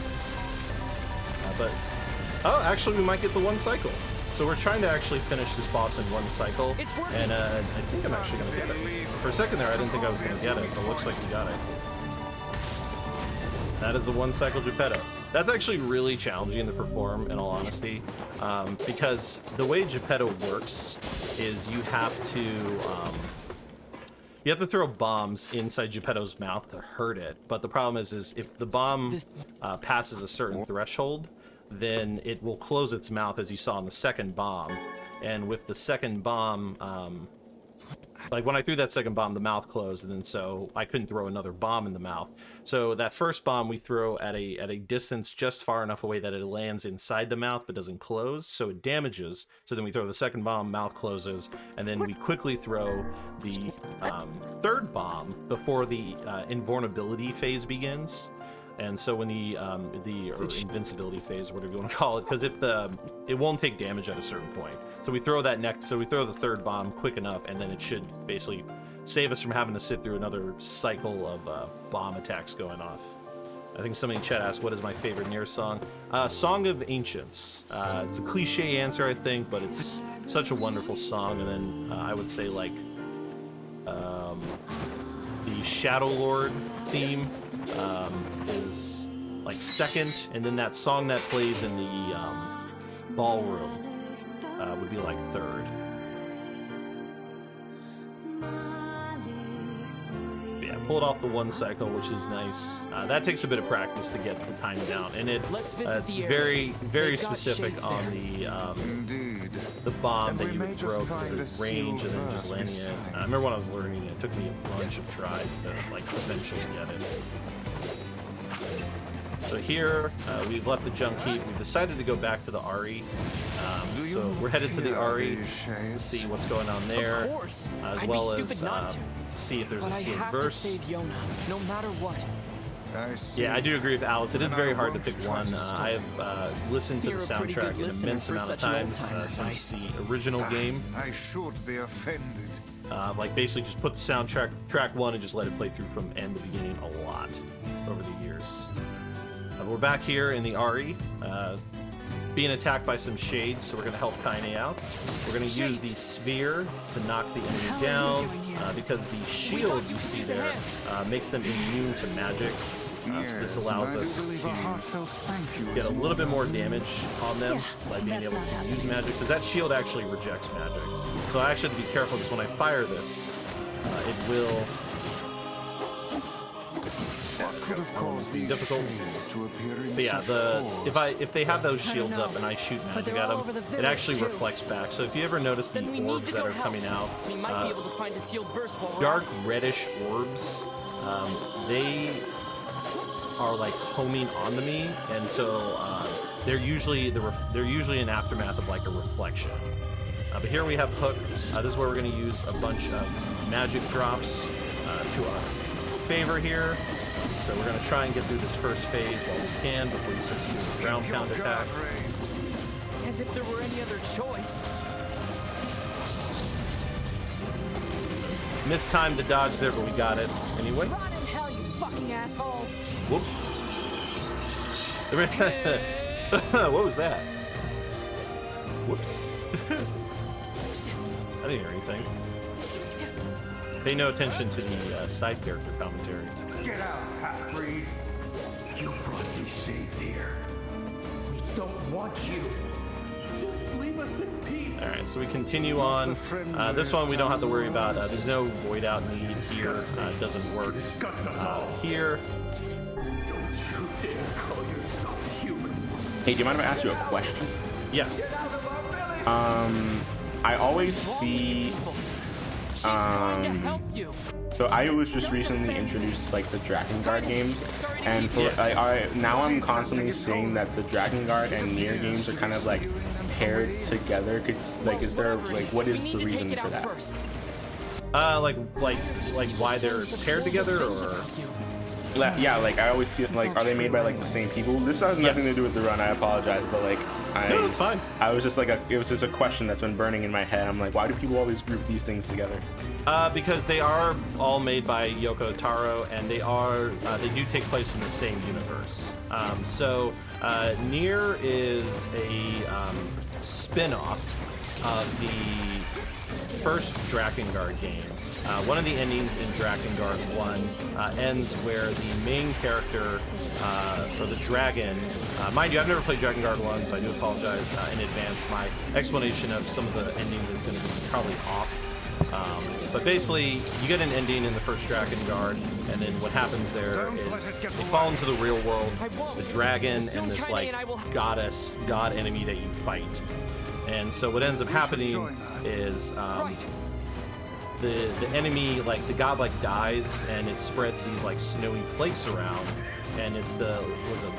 But oh, actually, we might get the one cycle. So we're trying to actually finish this boss in one cycle, It's working. and I think I'm actually gonna get it. For a second there, I didn't think I was gonna get it, but it looks like we got it. That is the one cycle Geppetto. That's actually really challenging to perform, in all honesty, because the way Geppetto works is you have to throw bombs inside Geppetto's mouth to hurt it. But the problem is if the bomb passes a certain threshold, then it will close its mouth, as you saw in the second bomb. And with the second bomb, like when I threw that second bomb, the mouth closed, and then so I couldn't throw another bomb in the mouth. So that first bomb we throw at a distance just far enough away that it lands inside the mouth but doesn't close, so it damages. So then we throw the second bomb, mouth closes, and then we quickly throw the third bomb before the invulnerability phase begins. And so when the invincibility phase, whatever you want to call it, because it won't take damage at a certain point. So we throw we throw the third bomb quick enough, and then it should basically save us from having to sit through another cycle of bomb attacks going off. I think somebody in chat asked, what is my favorite Nier song? Song of Ancients. It's a cliche answer, I think, but it's such a wonderful song. And then I would say like the Shadow Lord theme is like second, and then that song that plays in the ballroom would be like third. Yeah, pull it off the one cycle, which is nice. That takes a bit of practice to get the time down, and it's very specific on the bomb that you would throw because of its range and then just landing it. I remember when I was learning it, it took me a bunch of tries to like eventually get it. So here, we've left the junk heap. We've decided to go back to the Ari. So we're headed to the Ari to see what's going on there, as well as see if there's a sealed verse. Save Yona, no matter what. Yeah, I do agree with Alice. It is very hard to pick one. I've listened to the soundtrack an immense amount of times since the original game. I should be offended. Like basically just put the soundtrack track one and just let it play through from end to beginning a lot over the years. We're back here in the Ari, being attacked by some shades, so we're going to help Kaine out. We're going to use the sphere to knock the enemy down, because the shield you see there makes them immune to magic. So this allows us to get a little bit more damage on them by being able to use magic, because that shield actually rejects magic. So I actually have to be careful, because when I fire this, it will... Could have caused these shades to appear in but yeah, such if they have those shields up and I shoot magic at them, it actually reflects back. So if you ever notice the orbs that are coming out, We might be able to find a sealed verse while we're dark out. reddish orbs, they are like homing onto me, and so they're usually an aftermath of like a reflection. But here we have Hook. This is where we're going to use a bunch of magic drops to our favor here. So we're going to try and get through this first phase while we can before we start seeing the ground pound attack. As if there were any other choice. Missed time to dodge there, but we got it anyway. Rot in hell, you fucking asshole. Whoops. What was that? Whoops. I didn't hear anything. Pay no attention to the side character commentary. Get out, half-breed. You brought these shades here. We don't want you. Just leave us in peace. Alright, so we continue on. This one we don't have to worry about. There's no void out need here. It doesn't work. Here. Don't you dare call yourself human. Hey, do you mind if I ask you a question? Yes. I always see. She's trying to help you. So I was just recently introduced like the Drakengard games, and for now I'm constantly seeing that the Drakengard and Nier games are kind of like paired together. Is there like what is the reason for that? Like why they're paired together, or Yeah, like I always see it. Like, are they made by like the same people? This has nothing to do with the run. I apologize, but like, No, it's fine. I was just like, it was just a question that's been burning in my head. I'm like, why do people always group these things together? Because they are all made by Yoko Taro, and they do take place in the same universe. Nier is a spin-off of the first Drakengard game. One of the endings in Drakengard 1 ends where the main character, or the dragon, mind you, I've never played Drakengard 1, so I do apologize in advance. My explanation of some of the ending is going to be probably off. But basically, you get an ending in the first Drakengard, and then what happens there is you fall into the real world, the dragon, and this like god enemy that you fight. And so what ends up happening is the enemy, like the god, like dies, and it spreads these like snowy flakes around, and it's the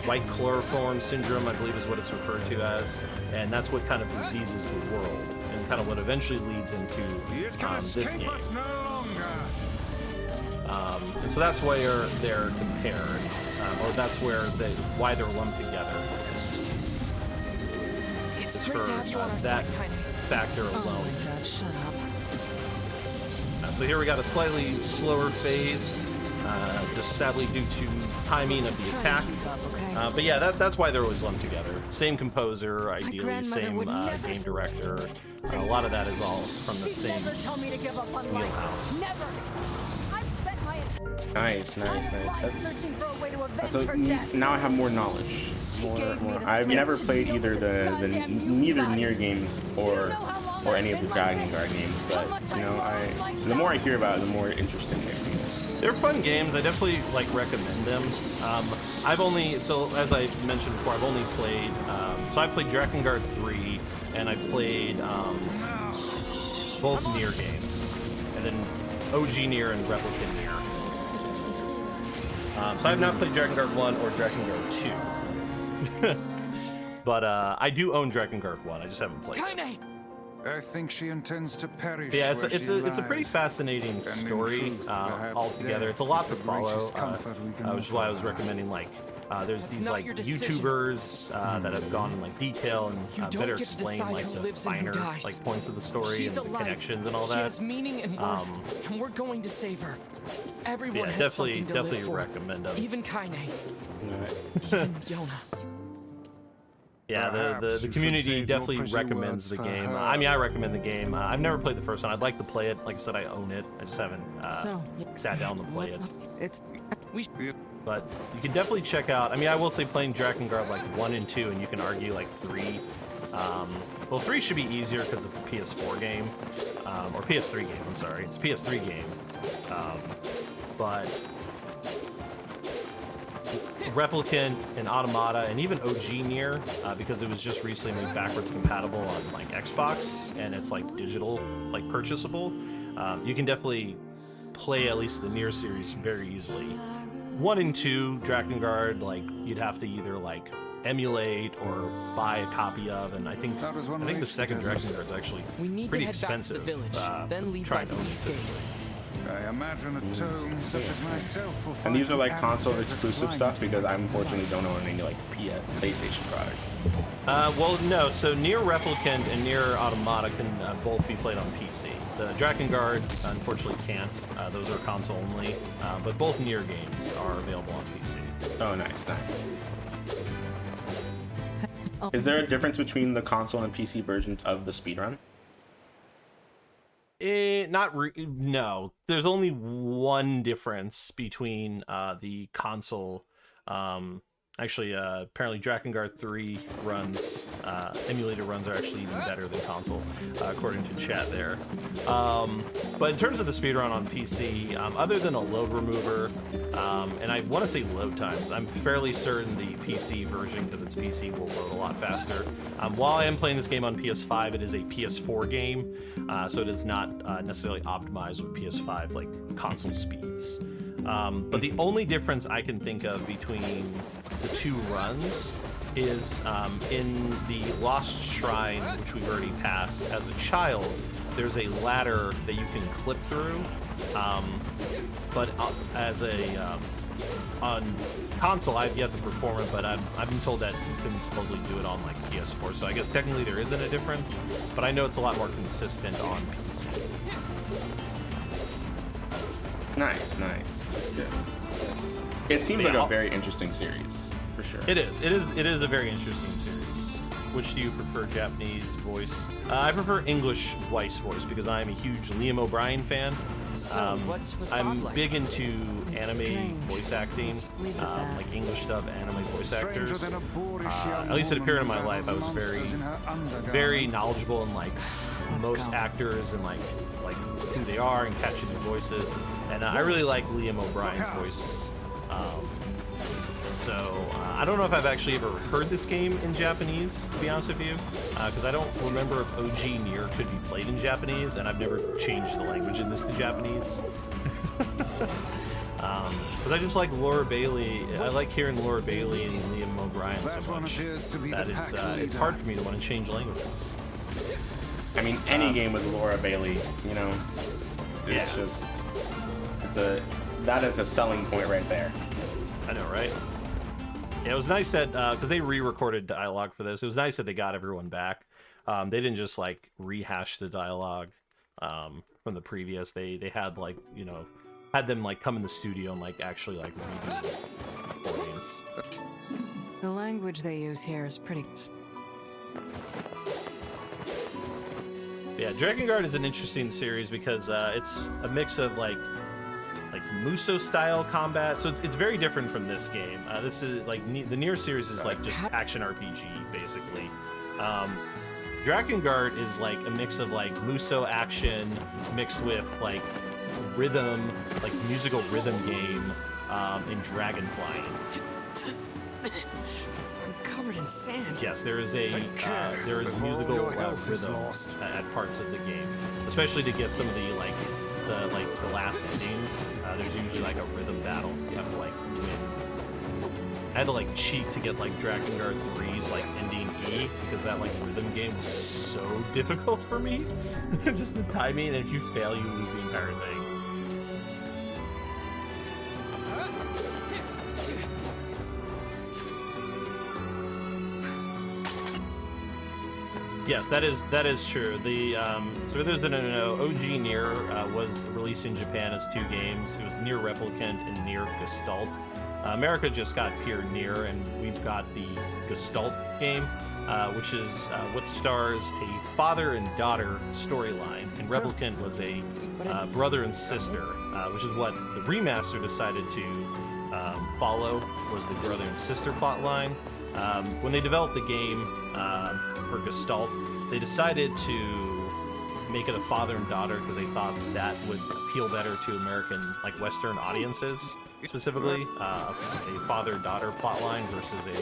white chloroform syndrome, I believe is what it's referred to as, and that's what kind of diseases the world, and kind of what eventually leads into this game. And so that's where they're compared, or that's why they're lumped together. It's Just great for to have you on our that side, Kaine. factor Oh alone. my god, shut up. So here we got a slightly slower phase, just sadly due to timing of the attack. But yeah, that's why they're always lumped together. Same composer, ideally, same game director. A lot of that is all from the same wheelhouse. Never. I've spent my Nice. life searching for a way to avenge So her death. now I have more knowledge. I've never played either neither Nier games or any of the Drakengard games, but you know, the more I hear about it, the more interesting they are. They're fun games. I definitely like recommend them. I've only, so as I mentioned before, I've only played, so I played Drakengard 3, and I played both Nier games, and then OG Nier and Replicant Nier. So I have not played Drakengard 1 or Drakengard 2. But I do own Drakengard 1, I just haven't played it. Kaine! I think she intends to perish. Yeah, it's where she a pretty lies. fascinating in story truth, perhaps altogether. death It's a lot is to the follow, greatest comfort we can which is why I was offer. recommending like there's these not like your decision. YouTubers that have gone in like detail You and don't better get to explain decide like who the lives and who finer dies. like points of the story She's and the alive. connections and all She that. has meaning and worth, and we're going to save her. Everyone Yeah, has definitely something to live for. recommend them. Even Kaine. Right. Even Yona. Yeah, Perhaps the you should community save your definitely pretty recommends the words for game. her. I mean, I recommend the game. I've never played the first one. I'd like to play it. Like I said, I own it. I just haven't sat down to play it. It's But you can definitely check out. I mean, I will say playing Drakengard like 1 and 2, and you can argue like 3. Well, 3 should be easier because it's a PS4 game, or PS3 game. I'm sorry, it's a PS3 game. But Replicant and Automata and even OG Nier, because it was just recently made backwards compatible on like Xbox and it's like digital, like purchasable. You can definitely play at least the Nier series very easily. 1 and 2 Drakengard, like you'd have to either like emulate or buy a copy of, and I think That was one the way second to do it. Drakengard is actually We need to pretty head back to the expensive. village, then leave trying by to the own it east gate. physically. I imagine a tome such as myself will find And these are like an console desert exclusive climate stuff because I to unfortunately don't own any like PlayStation products. Well, no. So Nier Replicant and Nier Automata can both be played on PC. The Drakengard, unfortunately, can't. Those are console only. But both Nier games are available on PC. Oh, nice. Is there a difference between the console and PC versions of the speedrun? No. There's only one difference between the console. Apparently Drakengard 3 runs, emulator runs are actually even better than console, according to chat there. But in terms of the speedrun on PC, other than a load remover, and I want to say load times, I'm fairly certain the PC version, because it's PC, will load a lot faster. While I am playing this game on PS5, it is a PS4 game, so it is not necessarily optimized with PS5 like console speeds. But the only difference I can think of between the two runs is in the Lost Shrine, which we've already passed as a child, there's a ladder that you can clip through, but as a on console, I've yet to perform it, but I've been told that you can supposedly do it on like PS4. So I guess technically there isn't a difference, but I know it's a lot more consistent on PC. Nice. That's good. It seems like a very interesting series, for sure. It is a very interesting series. Which do you prefer, Japanese voice? I prefer English voice because I am a huge Liam O'Brien fan. So, what's facade I'm like? big into It's anime strange. voice acting, Let's just leave it at that. like English dub anime voice actors. Stranger than a boorish young At least at a period in my woman life, I was monsters in her very undergarments. knowledgeable in like Let's most go. actors and like who they are and catching their voices. And I really like Liam O'Brien's voice. I don't know if I've actually ever heard this game in Japanese, to be honest with you, because I don't remember if OG Nier could be played in Japanese, and I've never changed the language in this to Japanese. But I just like Laura Bailey. I like hearing Laura Bailey and Liam O'Brien so That one much appears to be that the pack it's leader. hard for me to want to change languages. I mean, any game with Laura Bailey, you know, it's Yeah. just, that is a selling point right there. I know, right? Yeah, it was nice that because they re-recorded dialogue for this. It was nice that they got everyone back. They didn't just like rehash the dialogue from the previous. They had like had them like come in the studio and like actually like redo the recordings. The language they use here is pretty. Yeah, Dragon Guard is an interesting series because it's a mix of like Muso style combat, so it's very different from this game. This is like the Nier series is like just action RPG basically. Dragon Guard is like a mix of like Muso action mixed with like rhythm, like musical rhythm game, and dragon flying. I'm covered in sand. Yes, there is a care there is before musical your health is rhythm lost. at parts of the game, especially to get some of the the last endings. There's usually like a rhythm battle. You have to like win. I had to like cheat to get like Dragon Guard 3's like ending E because that like rhythm game was so difficult for me. Just the timing, and if you fail, you lose the entire thing. Yes, that is true. The so for those that don't know, OG Nier was released in Japan as 2 games. It was Nier Replicant and Nier Gestalt. America just got pure Nier, and we've got the Gestalt game, which is what stars a father and daughter storyline. And Replicant was a brother and sister, which is what the remaster decided to follow, was the brother and sister plotline. When they developed the game for Gestalt, they decided to make it a father and daughter because they thought that would appeal better to American, like Western audiences, specifically. A father-daughter plotline versus a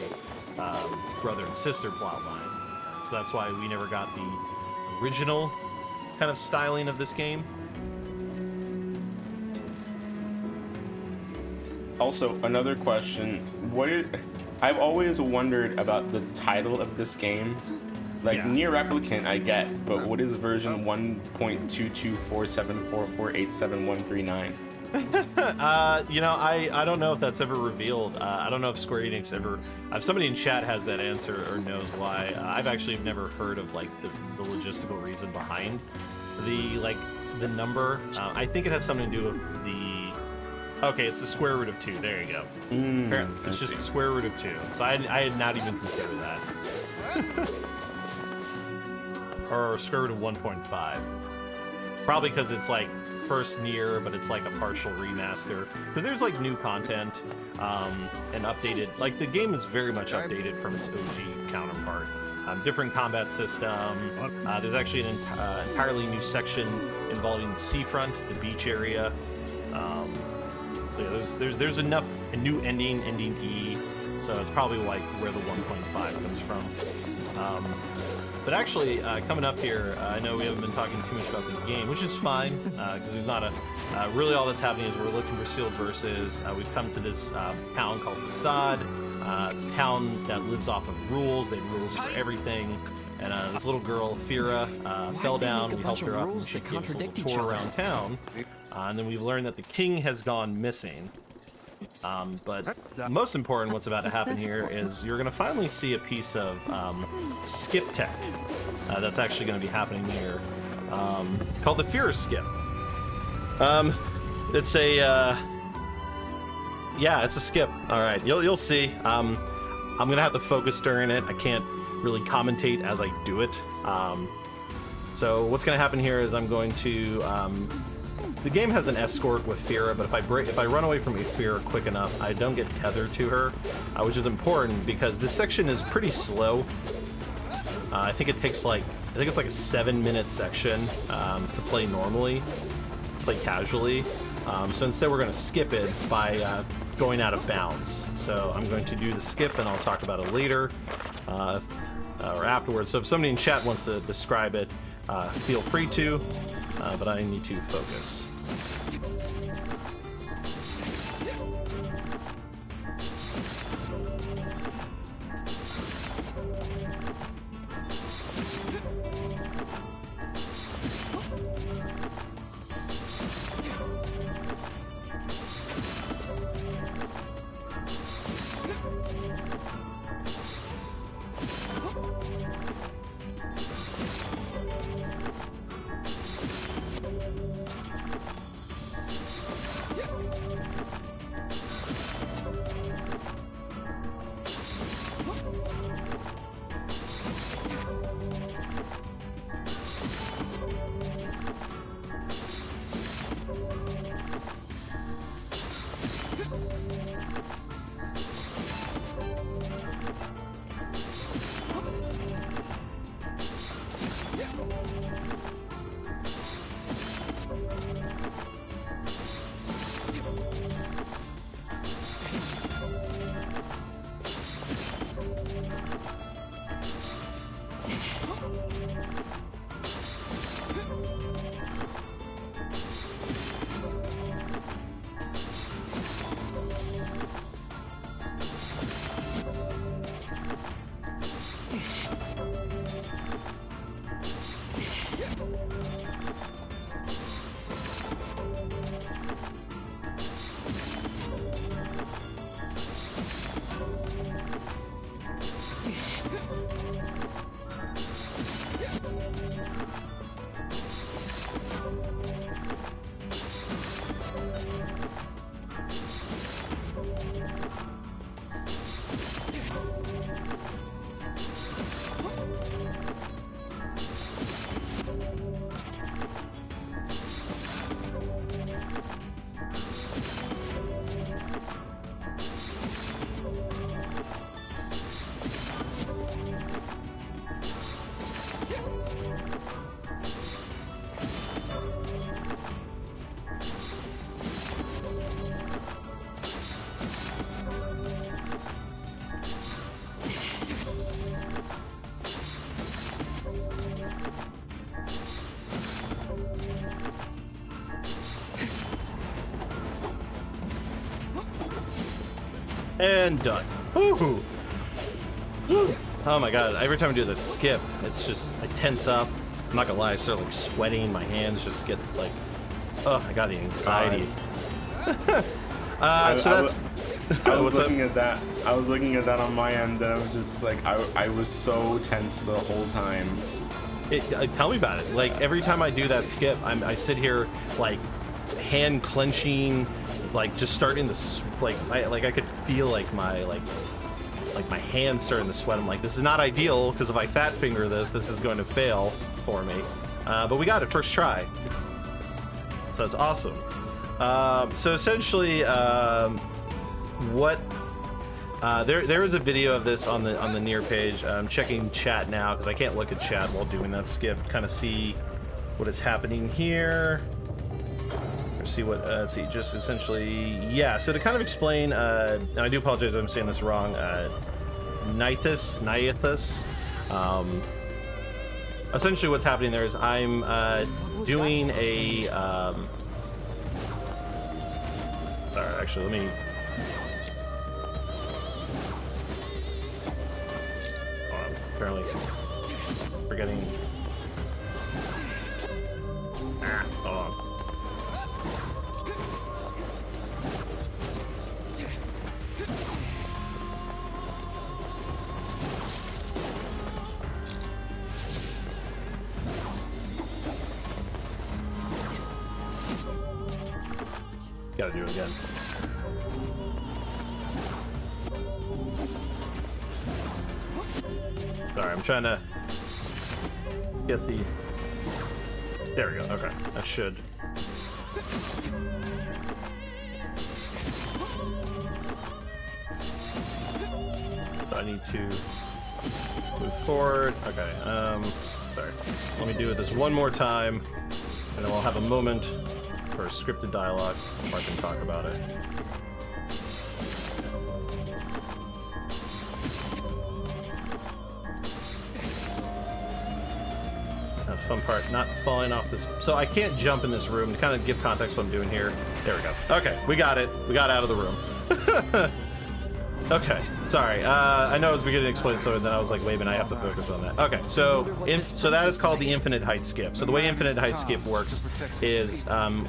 brother and sister plotline. So that's why we never got the original kind of styling of this game. Also, another question: I've always wondered about the title of this game. Like, Yeah. Nier Replicant, I get, but what is version 1.22474487139? I don't know if that's ever revealed. I don't know if Square Enix ever. If somebody in chat has that answer or knows why, I've actually never heard of like the logistical reason behind the number. I think it has something to do with the. Okay, it's the square root of 2. There you go. Apparently, it's just the square root of 2. So I had not even considered that. Or square root of 1.5. Probably because it's like first Nier, but it's like a partial remaster. Because there's like new content and updated. Like the game is very much updated from its OG counterpart. Different combat system. There's actually an entirely new section involving the seafront, the beach area. There's enough a new ending E, so it's probably like where the 1.5 comes from. But actually, coming up here, I know we haven't been talking too much about the game, which is fine, because there's not really all that's happening is we're looking for sealed verses. We've come to this town called Facade. It's a town that lives off of rules. They have rules for everything. And this little girl, Fira, fell down. We helped her up, and she gave us a little tour around town. And then we've learned that the king has gone missing. But most important, what's about to happen here is you're going to finally see a piece of skip tech that's actually going to be happening here, called the Fear Skip. It's a yeah, it's a skip. All right, you'll see. I'm gonna have to focus during it. I can't really commentate as I do it. So what's gonna happen here is I'm going to. The game has an escort with Fira, but if I run away from Fira quick enough, I don't get tethered to her, which is important because this section is pretty slow. I think it's like a 7-minute section to play normally, play casually. So instead we're going to skip it by going out of bounds. So I'm going to do the skip and I'll talk about it later or afterwards. So if somebody in chat wants to describe it, feel free to, but I need to focus. And done. Woohoo! Oh my god, every time I do this skip, it's just, I tense up. I'm not gonna lie, I start like sweating, my hands just get like, oh, I got the anxiety. I was looking at that. I was looking at that on my end, and I was just like, I was so tense the whole time. Tell me about it. Like every time I do that skip, I sit here like hand clenching, like just starting to I could feel like my hands starting to sweat. I'm like, this is not ideal because if I fat finger this is going to fail for me. But we got it first try, so that's awesome. So essentially, there is a video of this on the Nier page. I'm checking chat now because I can't look at chat while doing that skip. Kind of see what is happening here. Or see what let's see. Just essentially, yeah. So to kind of explain, and I do apologize if I'm saying this wrong. Niathus. Essentially, what's happening there is I'm doing a. Alright, actually, let me. Oh, I'm apparently forgetting. Hold on. Gotta do it again. Sorry, I'm trying to get the... There we go, okay. That should... So I need to move forward. Okay, sorry. Let me do this one more time, and then we'll have a moment for a scripted dialogue where I can talk about it. Fun part, not falling off this. So I can't jump in this room. To kind of give context what I'm doing here. There we go. Okay, we got it. We got out of the room. Okay, sorry. I know I was beginning to explain, so then I was like, wait a minute, I have to focus on that. Okay, so that is called the infinite height skip. So the way infinite height skip works is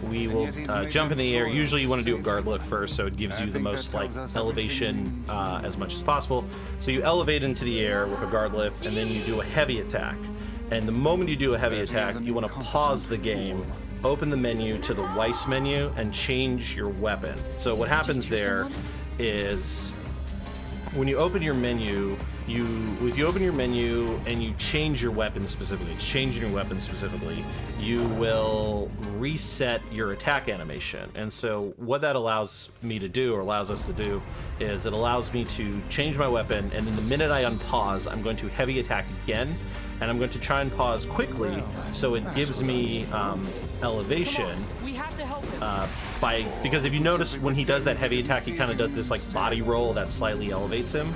we will jump in the air. Usually you want to do a guard lift first, so it gives you the most like elevation as much as possible. So you elevate into the air with a guard lift, and then you do a heavy attack. And the moment you do a heavy attack, you want to pause the game, open the menu to the Weiss menu, and change your weapon. So what happens there is when you open your menu, if you open your menu and you change your weapon specifically, it's changing your weapon specifically, you will reset your attack animation. And so what that allows me to do, or allows us to do, is it allows me to change my weapon, and then the minute I unpause, I'm going to heavy attack again, and I'm going to try and pause quickly so it gives me elevation. Because if you notice when he does that heavy attack, he kind of does this like body roll that slightly elevates him.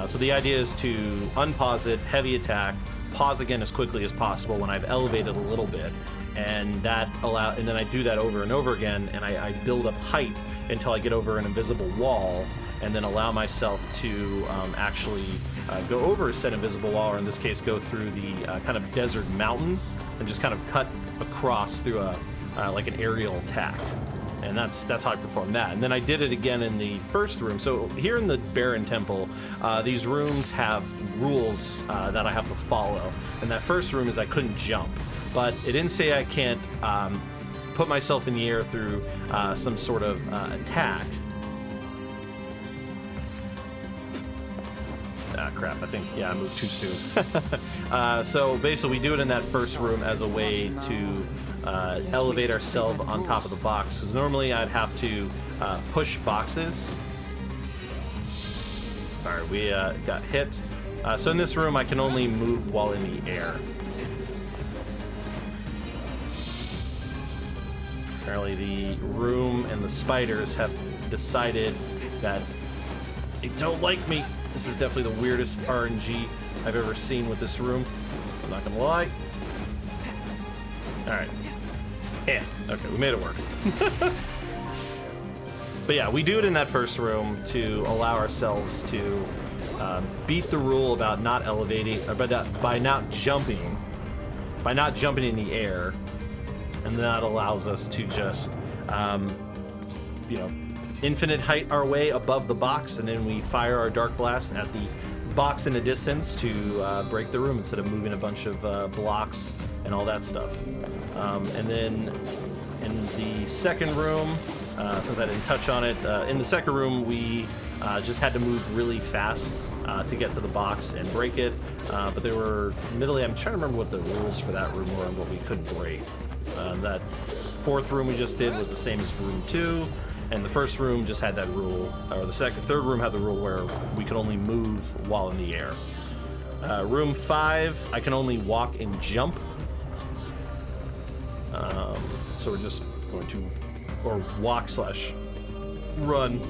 So the idea is to unpause it, heavy attack, pause again as quickly as possible when I've elevated a little bit, and then I do that over and over again, and I build up height until I get over an invisible wall, and then allow myself to actually go over said invisible wall, or in this case go through the kind of desert mountain and just kind of cut across through a like an aerial attack. And that's how I performed that. And then I did it again in the first room. So here in the Baron Temple, these rooms have rules that I have to follow. And that first room is I couldn't jump, but it didn't say I can't put myself in the air through some sort of attack. Ah, crap, I think, yeah, I moved too soon. So basically we do it in that first room as a way to elevate ourselves on top of the box, because normally I'd have to push boxes. Alright, we got hit. So in this room I can only move while in the air. Apparently the room and the spiders have decided that they don't like me. This is definitely the weirdest RNG I've ever seen with this room. I'm not gonna lie. Alright. Yeah, okay, we made it work. But yeah, we do it in that first room to allow ourselves to beat the rule about not elevating, by not jumping in the air, and that allows us to just, you know, infinite height our way above the box, and then we fire our Dark Blast at the box in the distance to break the room instead of moving a bunch of blocks and all that stuff. And then in the second room, since I didn't touch on it, in the second room we just had to move really fast to get to the box and break it. But they were, admittedly, I'm trying to remember what the rules for that room were and what we couldn't break. That fourth room we just did was the same as room 2. And the first room just had that rule, or the third room had the rule where we could only move while in the air. Room 5, I can only walk and jump. So we're just going to, or walk / run.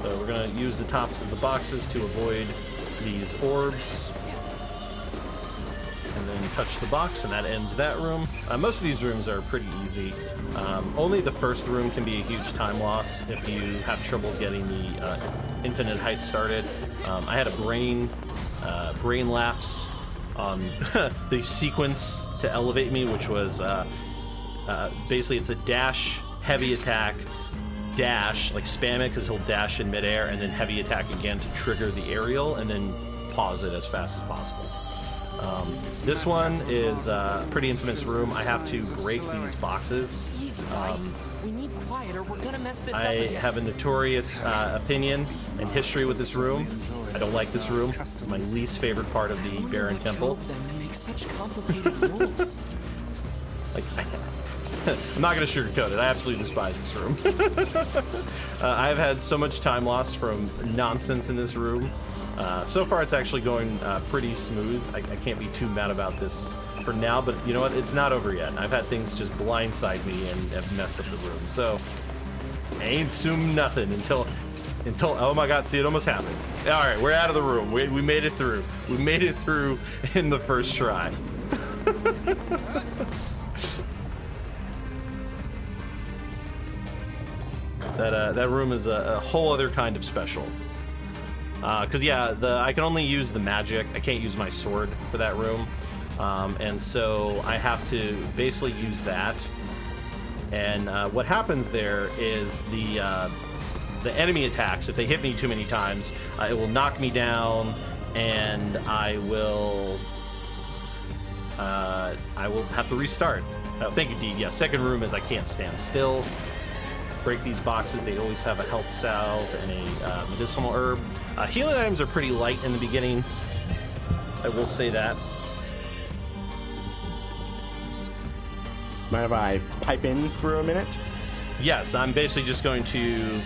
So we're gonna use the tops of the boxes to avoid these orbs. And then touch the box, and that ends that room. Most of these rooms are pretty easy. Only the first room can be a huge time loss if you have trouble getting the infinite height started. I had a brain lapse on the sequence to elevate me, which was basically it's a dash, heavy attack, dash, like spam it because he'll dash in midair, and then heavy attack again to trigger the aerial, and then pause it as fast as possible. This one is a pretty infamous room. I have to break these boxes. Easy, guys. We need quiet or we're gonna mess this up I again. have a notorious opinion and history with this room. I don't like this room. It's my least favorite part of the Baron Temple. Drove them to make such complicated rules. Like, I'm not going to sugarcoat it. I absolutely despise this room. I've had so much time lost from nonsense in this room. So far, it's actually going pretty smooth. I can't be too mad about this for now, but you know what? It's not over yet. I've had things just blindside me and have messed up the room. So, I ain't assume nothing until, oh my god, see, it almost happened. All right, we're out of the room. We made it through. We made it through in the first try. That room is a whole other kind of special. Cause yeah, I can only use the magic. I can't use my sword for that room, and so I have to basically use that. And what happens there is the enemy attacks. If they hit me too many times, it will knock me down, and I will have to restart. Thank you, Deed. Yeah, second room is I can't stand still. Break these boxes. They always have a health salve and a medicinal herb. Healing items are pretty light in the beginning. I will say that. Mind if I pipe in for a minute? Yes, I'm basically just going to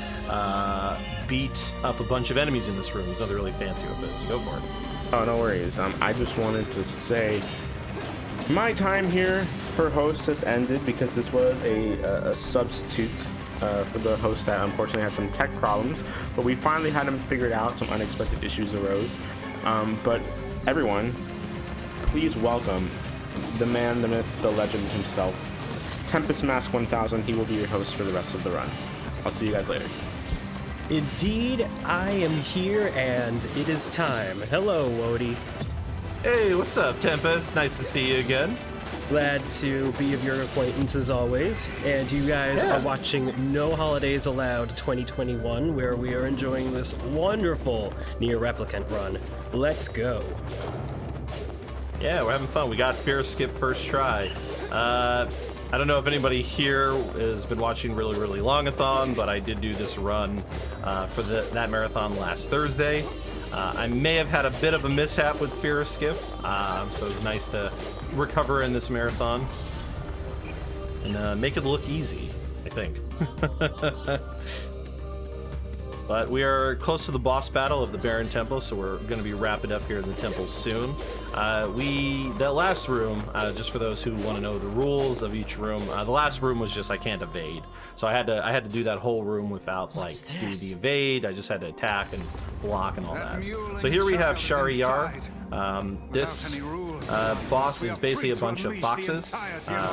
beat up a bunch of enemies in this room. There's nothing really fancy with it, so go for it. Oh, no worries. I just wanted to say my time here for host has ended because this was a substitute for the host that unfortunately had some tech problems, but we finally had him figured out. Some unexpected issues arose. But everyone, please welcome the man, the myth, the legend himself, Tempest Mask 1000. He will be your host for the rest of the run. I'll see you guys later. Indeed, I am here, and it is time. Hello, Wody. Hey, what's up, Tempest? Nice to see you again. Glad to be of your acquaintance as always. And you guys are watching No Holidays Allowed 2021, where we are enjoying this wonderful Nier Replicant run. Let's go. Yeah, we're having fun. We got Fear Skip first try. I don't know if anybody here has been watching Really Longathon, but I did do this run for that marathon last Thursday. I may have had a bit of a mishap with Fear Skip, so it's nice to recover in this marathon and make it look easy, I think. But we are close to the boss battle of the Baron Temple, so we're going to be wrapping up here in the temple soon. That last room, just for those who want to know the rules of each room, the last room was just I can't evade, so I had to do that whole room without like do the evade. I just had to attack and block and all that. So here we have Shariar. This boss is basically a bunch of boxes.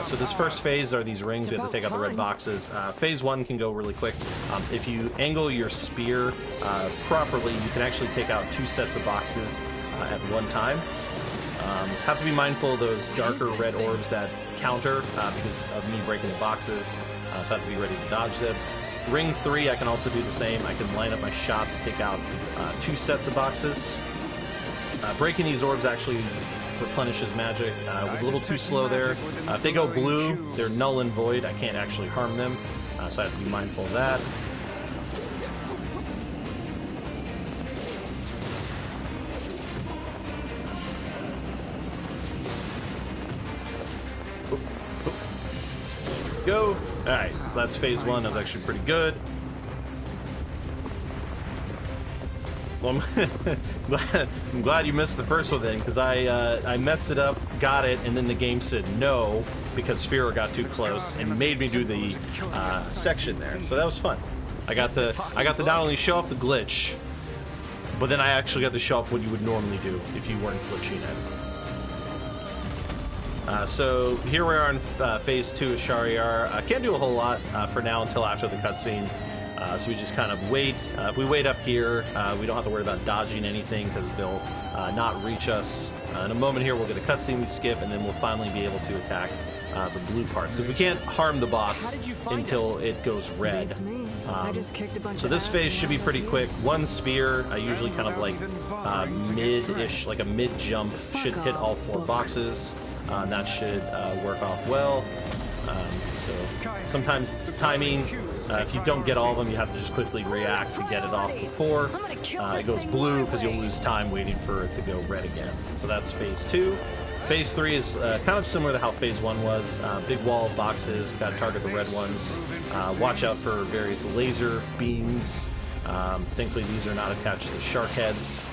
So this first phase are these rings. We have to take out the red boxes. Phase 1 can go really quick. If you angle your spear properly, you can actually take out 2 sets of boxes at one time. Have to be mindful of those darker red orbs that counter because of me breaking the boxes. So I have to be ready to dodge them. Ring 3, I can also do the same. I can line up my shot to take out 2 sets of boxes. Breaking these orbs actually replenishes magic. It was a little too slow there. If they go blue, they're null and void. I can't actually harm them, so I have to be mindful of that. Go. All right, so that's phase 1. That was actually pretty good. Well, I'm glad you missed the first one then, because I messed it up, got it, and then the game said no because Fear got too close and made me do the section there. So that was fun. I got to not only show off the glitch, but then I actually got to show off what you would normally do if you weren't glitching it. So here we are in phase 2 of Shariar. I can't do a whole lot for now until after the cutscene. So we just kind of wait. If we wait up here, we don't have to worry about dodging anything because they'll not reach us. In a moment here, we'll get a cutscene we skip, and then we'll finally be able to attack the blue parts, because we can't harm the boss until it goes red. Beats me. I just kicked a bunch So of this ass phase and should be pretty quick. One spear, usually kind of like to get mid-ish, dressed. like a mid-jump, should hit all 4 boxes. And that should work off well. So sometimes timing, if you don't get all of them, you have to just quickly react to get it off before it goes blue, because you'll lose time waiting for it to go red again. So that's phase 2. Phase 3 is kind of similar to how phase 1 was. Big wall of boxes, got to target the red ones. Watch out for various laser beams. Thankfully these are not attached to shark heads.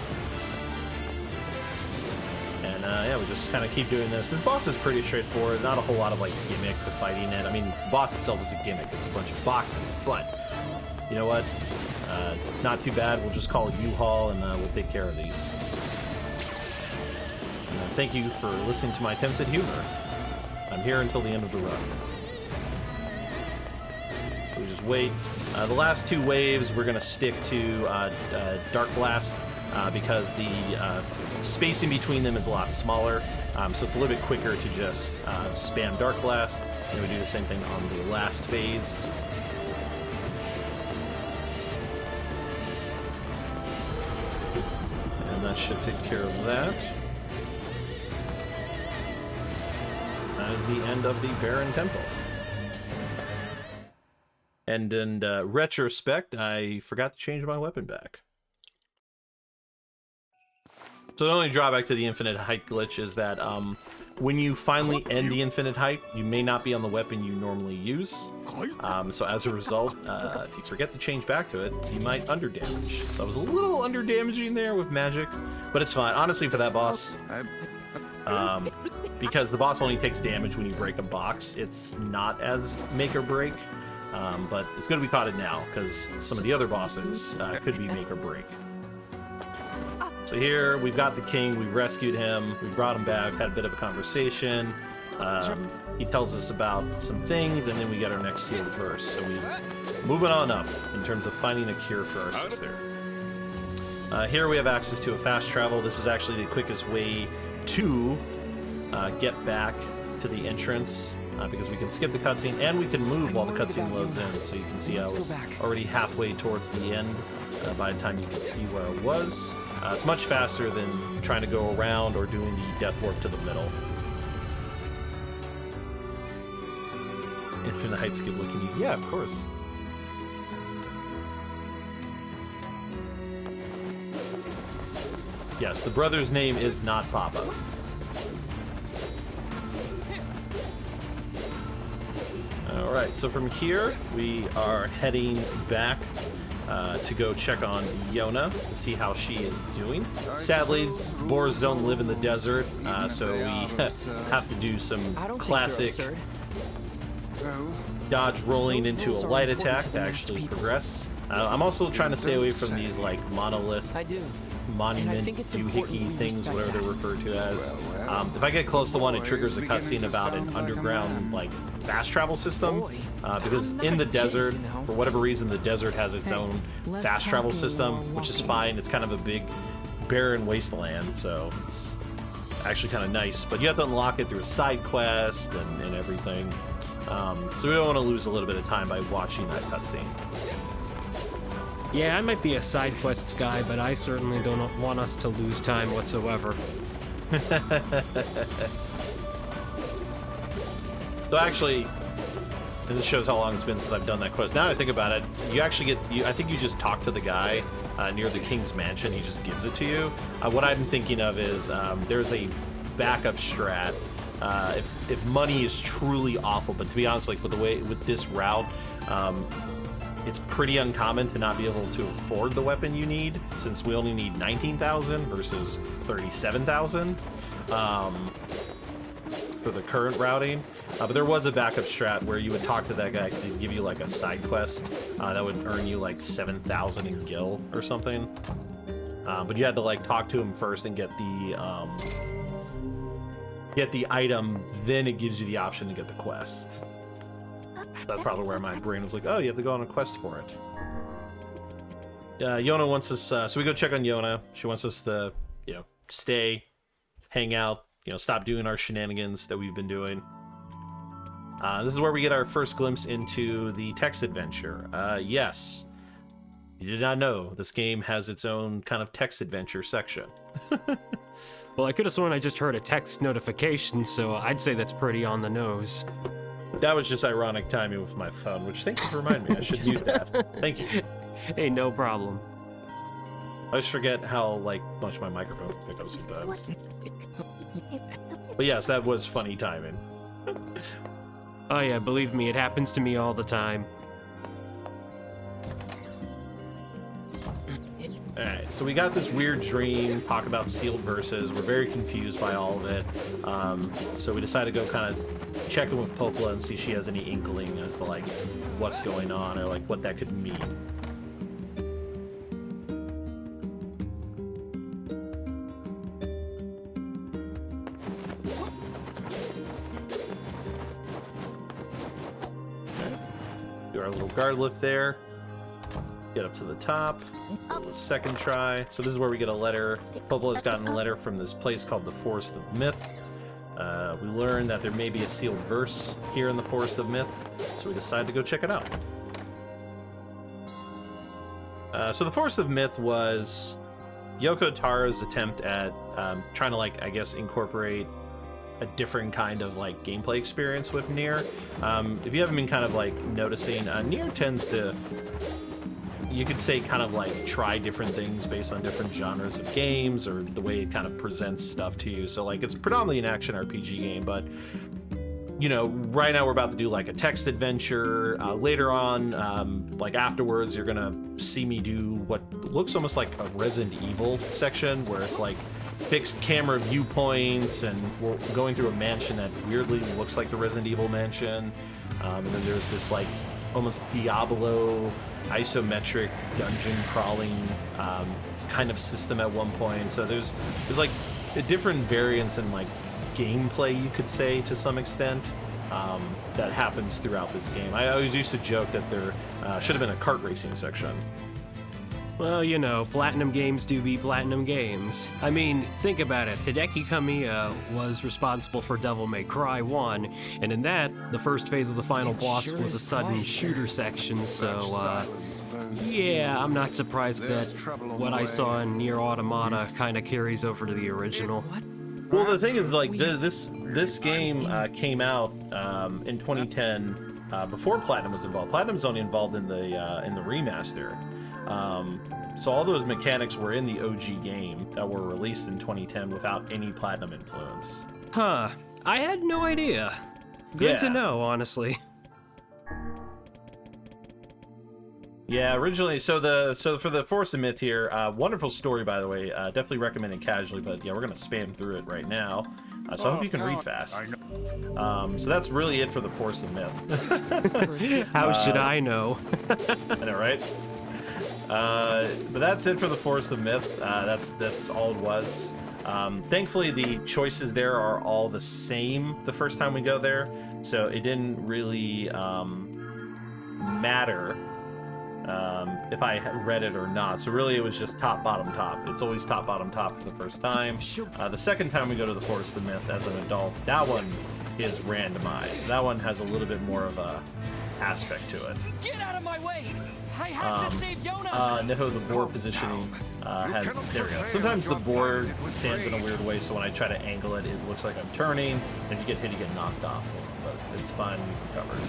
And yeah, we just kind of keep doing this. The boss is pretty straightforward. Not a whole lot of like gimmick to fighting it. I mean, the boss itself is a gimmick. It's a bunch of boxes. But you know what? Not too bad. We'll just call it U-Haul and we'll take care of these. And, thank you for listening to my attempts at humor. I'm here until the end of the run. We just wait. The last 2 waves, we're going to stick to Dark Blast. Because the spacing between them is a lot smaller, so it's a little bit quicker to just spam Dark Blast, and we do the same thing on the last phase. And that should take care of that. That is the end of the Baron Temple. And in retrospect, I forgot to change my weapon back. So the only drawback to the infinite height glitch is that when you finally end the infinite height, you may not be on the weapon you normally use. So as a result, if you forget to change back to it, you might underdamage. So I was a little underdamaging there with magic, but it's fine. Honestly, for that boss, because the boss only takes damage when you break a box, it's not as make or break. But it's going to be caught in now, because some of the other bosses could be make or break. So here, we've got the king, we've rescued him, we brought him back, had a bit of a conversation. He tells us about some things, and then we get our next sealed verse. So we're moving on up in terms of finding a cure for our sister. Here we have access to a fast travel. This is actually the quickest way to get back to the entrance, because we can skip the cutscene, and we can move while the cutscene loads in. So you can see I was already halfway towards the end by the time you can see where I was. It's much faster than trying to go around or doing the death warp to the middle. Infinite height skip looking easy. Yeah, of course. Yes, the brother's name is not Papa. Alright, so from here, we are heading back to go check on Yona to see how she is doing. Sadly, boars don't live in the desert, so we have to do some classic dodge rolling into a light attack to actually progress. I'm also trying to stay away from these like monolith monument doohickey things, whatever they're referred to as. If I get close to one, it triggers a cutscene about an underground like fast travel system, because in the desert, for whatever reason, the desert has its own fast travel system, which is fine. It's kind of a big barren wasteland, so it's actually kind of nice, but you have to unlock it through a side quest and everything. So we don't want to lose a little bit of time by watching that cutscene. Yeah, I might be a side quests guy, but I certainly don't want us to lose time whatsoever. So actually, and this shows how long it's been since I've done that quest. Now that I think about it, you actually get, I think you just talk to the guy near the king's mansion. He just gives it to you. What I'm thinking of is there's a backup strat. If money is truly awful, but to be honest, like with this route, it's pretty uncommon to not be able to afford the weapon you need, since we only need 19,000 versus 37,000 for the current routing. But there was a backup strat where you would talk to that guy because he'd give you like a side quest that would earn you like 7,000 in gil or something. But you had to like talk to him first and get the item, then it gives you the option to get the quest. That's probably where my brain was like, oh, you have to go on a quest for it. Yona wants us, so we go check on Yona. She wants us to, stay, hang out, stop doing our shenanigans that we've been doing. This is where we get our first glimpse into the text adventure. Yes, you did not know this game has its own kind of text adventure section. Well, I could have sworn I just heard a text notification, so I'd say that's pretty on the nose. That was just ironic timing with my phone, which thank you for reminding me. I should use that. Thank you. Hey, no problem. I always forget how much my microphone picks up sometimes. But yes, that was funny timing. Oh yeah, believe me, it happens to me all the time. Alright, so we got this weird dream, talk about sealed verses. We're very confused by all of it. So we decided to go kind of check in with Popola and see if she has any inkling as to what's going on or what that could mean. Do our little guard lift there. Get up to the top. The second try. So this is where we get a letter. Popola's gotten a letter from this place called the Forest of Myth. We learn that there may be a sealed verse here in the Forest of Myth, so we decide to go check it out. So the Forest of Myth was Yoko Tara's attempt at trying to, I guess, incorporate a different kind of gameplay experience with Nier. If you haven't been kind of noticing, Nier tends to, you could say, kind of try different things based on different genres of games or the way it kind of presents stuff to you. So it's predominantly an action RPG game, but right now we're about to do a text adventure. Later on, afterwards, you're gonna see me do what looks almost like a Resident Evil section where it's fixed camera viewpoints, and we're going through a mansion that weirdly looks like the Resident Evil mansion. And then there's this almost Diablo isometric dungeon crawling kind of system at one point. So there's a different variance in gameplay, you could say, to some extent, that happens throughout this game. I always used to joke that there should have been a kart racing section. Well, Platinum games do be Platinum games. I mean, think about it. Hideki Kamiya was responsible for Devil May Cry 1, and in that, the first phase of the final boss was a sudden shooter section, so, yeah, I'm not surprised that what I saw in Nier Automata kind of carries over to the original. Well, the thing is, this game came out in 2010 before Platinum was involved. Platinum's only involved in the remaster. So all those mechanics were in the OG game that were released in 2010 without any Platinum influence. Huh. I had no idea. Good to know, honestly. Yeah, originally, so for the Forest of Myth here, wonderful story, by the way. Definitely recommend it casually, but yeah, we're gonna spam through it right now. So I hope you can read fast. So that's really it for the Forest of Myth. How should I know? I know, right? But that's it for the Forest of Myth. That's all it was. Thankfully, the choices there are all the same the first time we go there, so it didn't really matter if I read it or not. So really, it was just top, bottom, top. It's always top, bottom, top for the first time. The second time we go to the Forest of Myth as an adult, that one is randomized. So that one has a little bit more of a aspect to it. Get out of my way! I have to save Yona! Neho, the board positioning has, there we go. Sometimes the board stands in a weird way, so when I try to angle it, it looks like I'm turning, and if you get hit, you get knocked off. But it's fine, we recovered.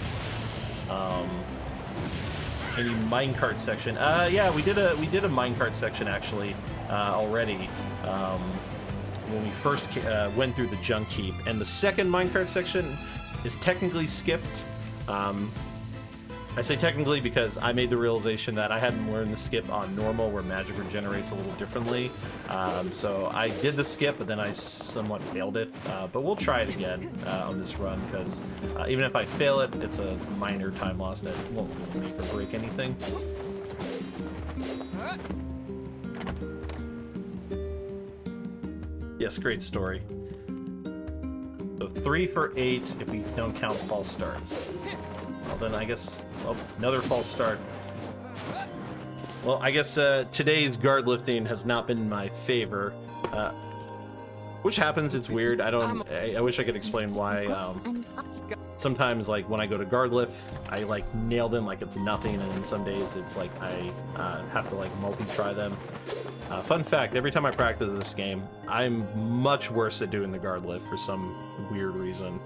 Any minecart section? Yeah, we did a minecart section actually already when we first went through the junk heap, and the second minecart section is technically skipped. I say technically because I made the realization that I hadn't learned the skip on normal, where magic regenerates a little differently. So I did the skip, but then I somewhat failed it. But we'll try it again on this run, because even if I fail it, it's a minor time loss that won't really make or break anything. Yes, great story. So 3 for 8 if we don't count false starts. Well, then I guess, well, another false start. Well, I guess today's guard lifting has not been in my favor. Which happens, it's weird. I wish I could explain why sometimes, like, when I go to guard lift, I, like, nail them like it's nothing, and then some days it's like I have to, like, multi-try them. Fun fact, every time I practice this game, I'm much worse at doing the guard lift for some weird reason.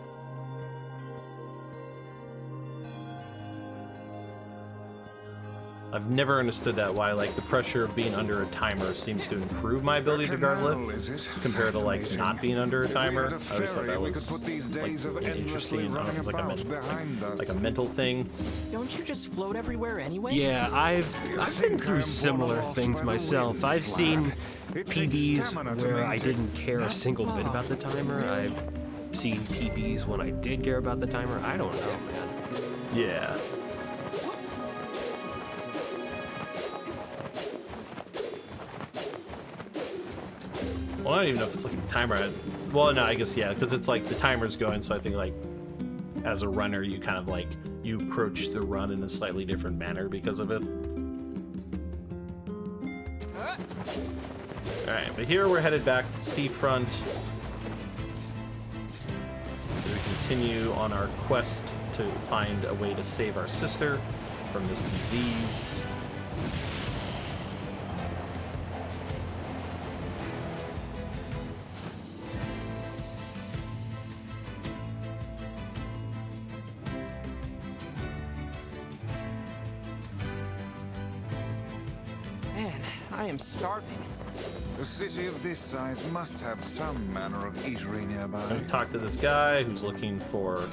I've never understood that, why, like, the pressure of being under a timer seems to improve my ability to guard lift compared to, like, not being under a timer. I always thought that was, like, interesting. I don't know if it's like a mental thing. Don't you just float everywhere anyway? Yeah, I've been through similar things myself. I've seen PBs where I didn't care a single bit about the timer. I've seen PBs when I did care about the timer. I don't know, man. Yeah. Well, I don't even know if it's like a timer. Well, no, I guess, yeah, because it's like the timer's going, so I think, like, as a runner, you kind of, like, you approach the run in a slightly different manner because of it. Alright, but here we're headed back to Seafront. We continue on our quest to find a way to save our sister from this disease. I am starving. A city of this size must have some manner of eatery nearby. I talked to this guy who's looking for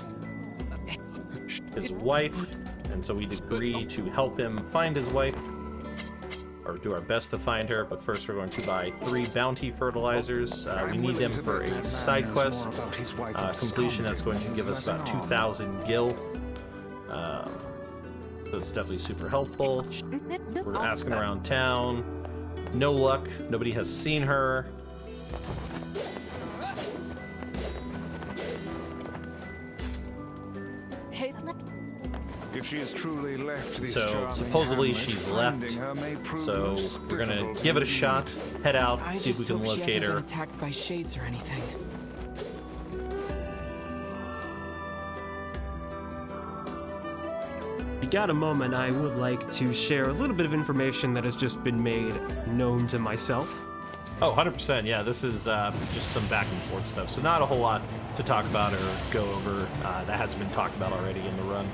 his wife, and so we agree to help him find his wife, or do our best to find her. But first, we're going to buy 3 bounty fertilizers. We need them for a side quest completion that's going to give us about 2,000 gil. So it's definitely super helpful. We're asking around town. No luck. Nobody has seen her. If she is truly left this So supposedly she's left. So we're gonna give it a shot. Head out. I See if we just can hope she locate hasn't her. been attacked by shades or anything. If you got a moment, I would like to share a little bit of information that has just been made known to myself. Oh, 100%. Yeah, this is just some back and forth stuff. So not a whole lot to talk about or go over that hasn't been talked about already in the run.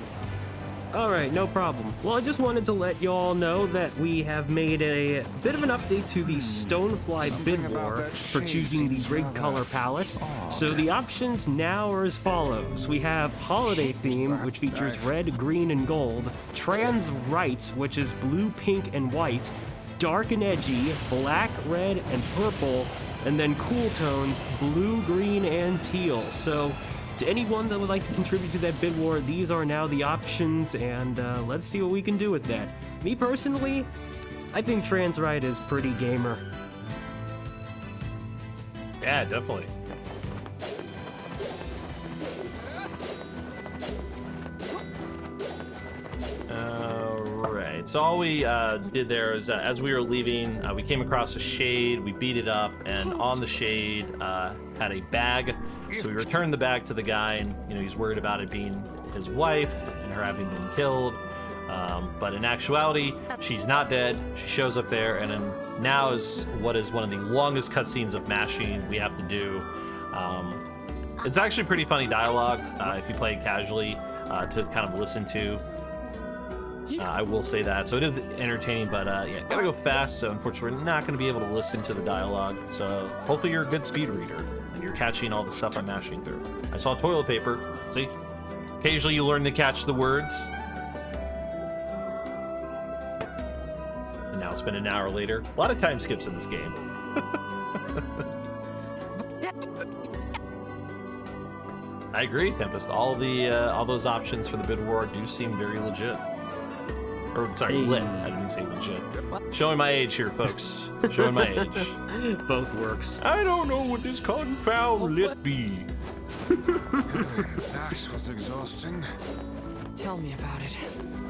All right, no problem. Well, I just wanted to let you all know that we have made a bit of an update to the Stonefly bid war for choosing the rig color palette. So the options now are as follows. We have Holiday Theme, which features red, green, and gold. Trans Rights, which is blue, pink, and white. Dark and Edgy, black, red, and purple. And then Cool Tones, blue, green, and teal. So to anyone that would like to contribute to that bid war, these are now the options, and let's see what we can do with that. Me personally, I think Trans Right is pretty gamer. Yeah, definitely. Alright, so all we did there is as we were leaving, we came across a shade, we beat it up, and on the shade had a bag. So we returned the bag to the guy, and he's worried about it being his wife and her having been killed. But in actuality, she's not dead. She shows up there, and then now is what is one of the longest cutscenes of mashing we have to do. It's actually pretty funny dialogue if you play it casually to kind of listen to. I will say that. So it is entertaining, but yeah, gotta go fast. So unfortunately, we're not going to be able to listen to the dialogue. So hopefully you're a good speed reader and you're catching all the stuff I'm mashing through. I saw toilet paper. See? Occasionally you learn to catch the words. And now it's been an hour later. A lot of time skips in this game. I agree, Tempest. All those options for the bid war do seem very legit. Or, sorry, lit. I didn't say legit. Showing my age here, folks. Showing my age. Both works. I don't know what this confound lit be. That was exhausting. Tell me about it.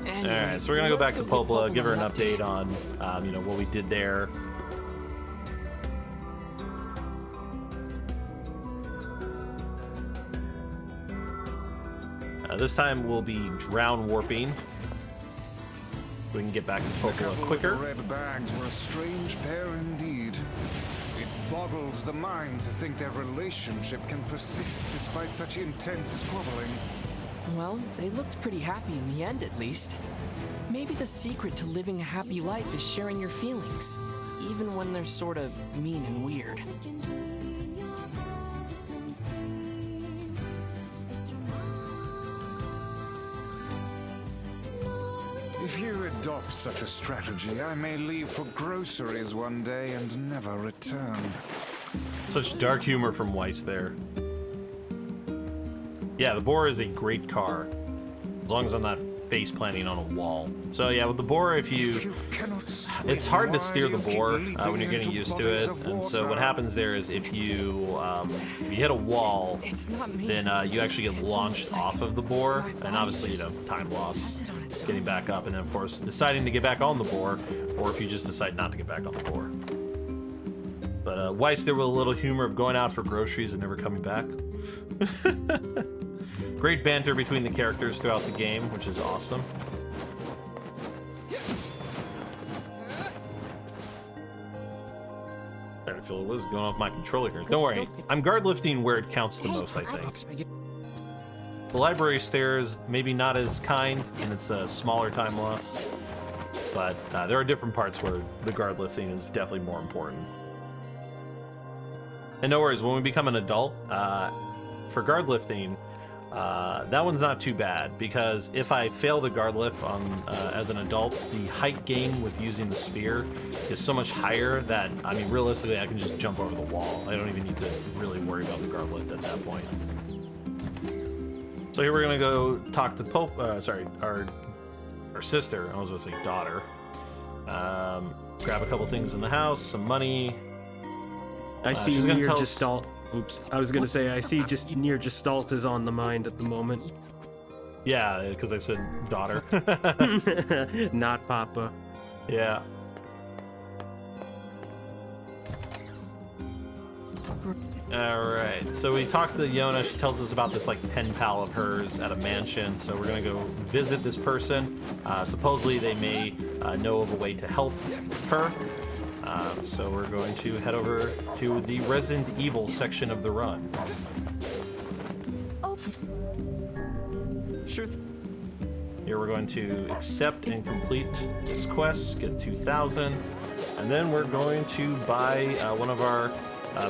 Anyway, Alright, so we're gonna go back to let's Popola, get give her an Pokemon update on, what we did there. This time we'll be drown warping. We can get back to Pocola quicker. The red bags were a strange pair indeed. It boggles the mind to think their relationship can persist despite such intense squabbling. Well, they looked pretty happy in the end, at least. Maybe the secret to living a happy life is sharing your feelings, even when they're sort of mean and weird. If you adopt such a strategy, I may leave for groceries one day and never return. Such dark humor from Weiss there. Yeah, the Boar is a great car, as long as I'm not face planting on a wall. So yeah, with the Boar, if you it's hard to steer the Boar when you're getting used to it, and so what happens there is if you hit a wall, then you actually get launched off of the Boar, and obviously, you know, time loss, getting back up, and then of course deciding to get back on the Boar, or if you just decide not to get back on the Boar. But Weiss there with a little humor of going out for groceries and never coming back. Great banter between the characters throughout the game, which is awesome. I feel it was going off my controller here. Don't worry, I'm guard lifting where it counts the most, I think. The library stairs, maybe not as kind, and it's a smaller time loss, but there are different parts where the guard lifting is definitely more important. And no worries, when we become an adult, for guard lifting, that one's not too bad, because if I fail the guard lift on as an adult, the height gain with using the spear is so much higher that, I mean, realistically, I can just jump over the wall. I don't even need to really worry about the guard lift at that point. So here we're gonna go talk to Pope. Sorry, our sister. I was gonna say daughter. Grab a couple things in the house, some money. I see Nier Gestalt. Oops. I was gonna say I see just Nier Gestalt is on the mind at the moment. Yeah, because I said daughter. Not Papa. Yeah. Alright, so we talked to Yona. She tells us about this like pen pal of hers at a mansion, so we're gonna go visit this person. Supposedly they may know of a way to help her. So we're going to head over to the Resident Evil section of the run. Oh. Sure. Here we're going to accept and complete this quest, get 2,000, and then we're going to buy one of our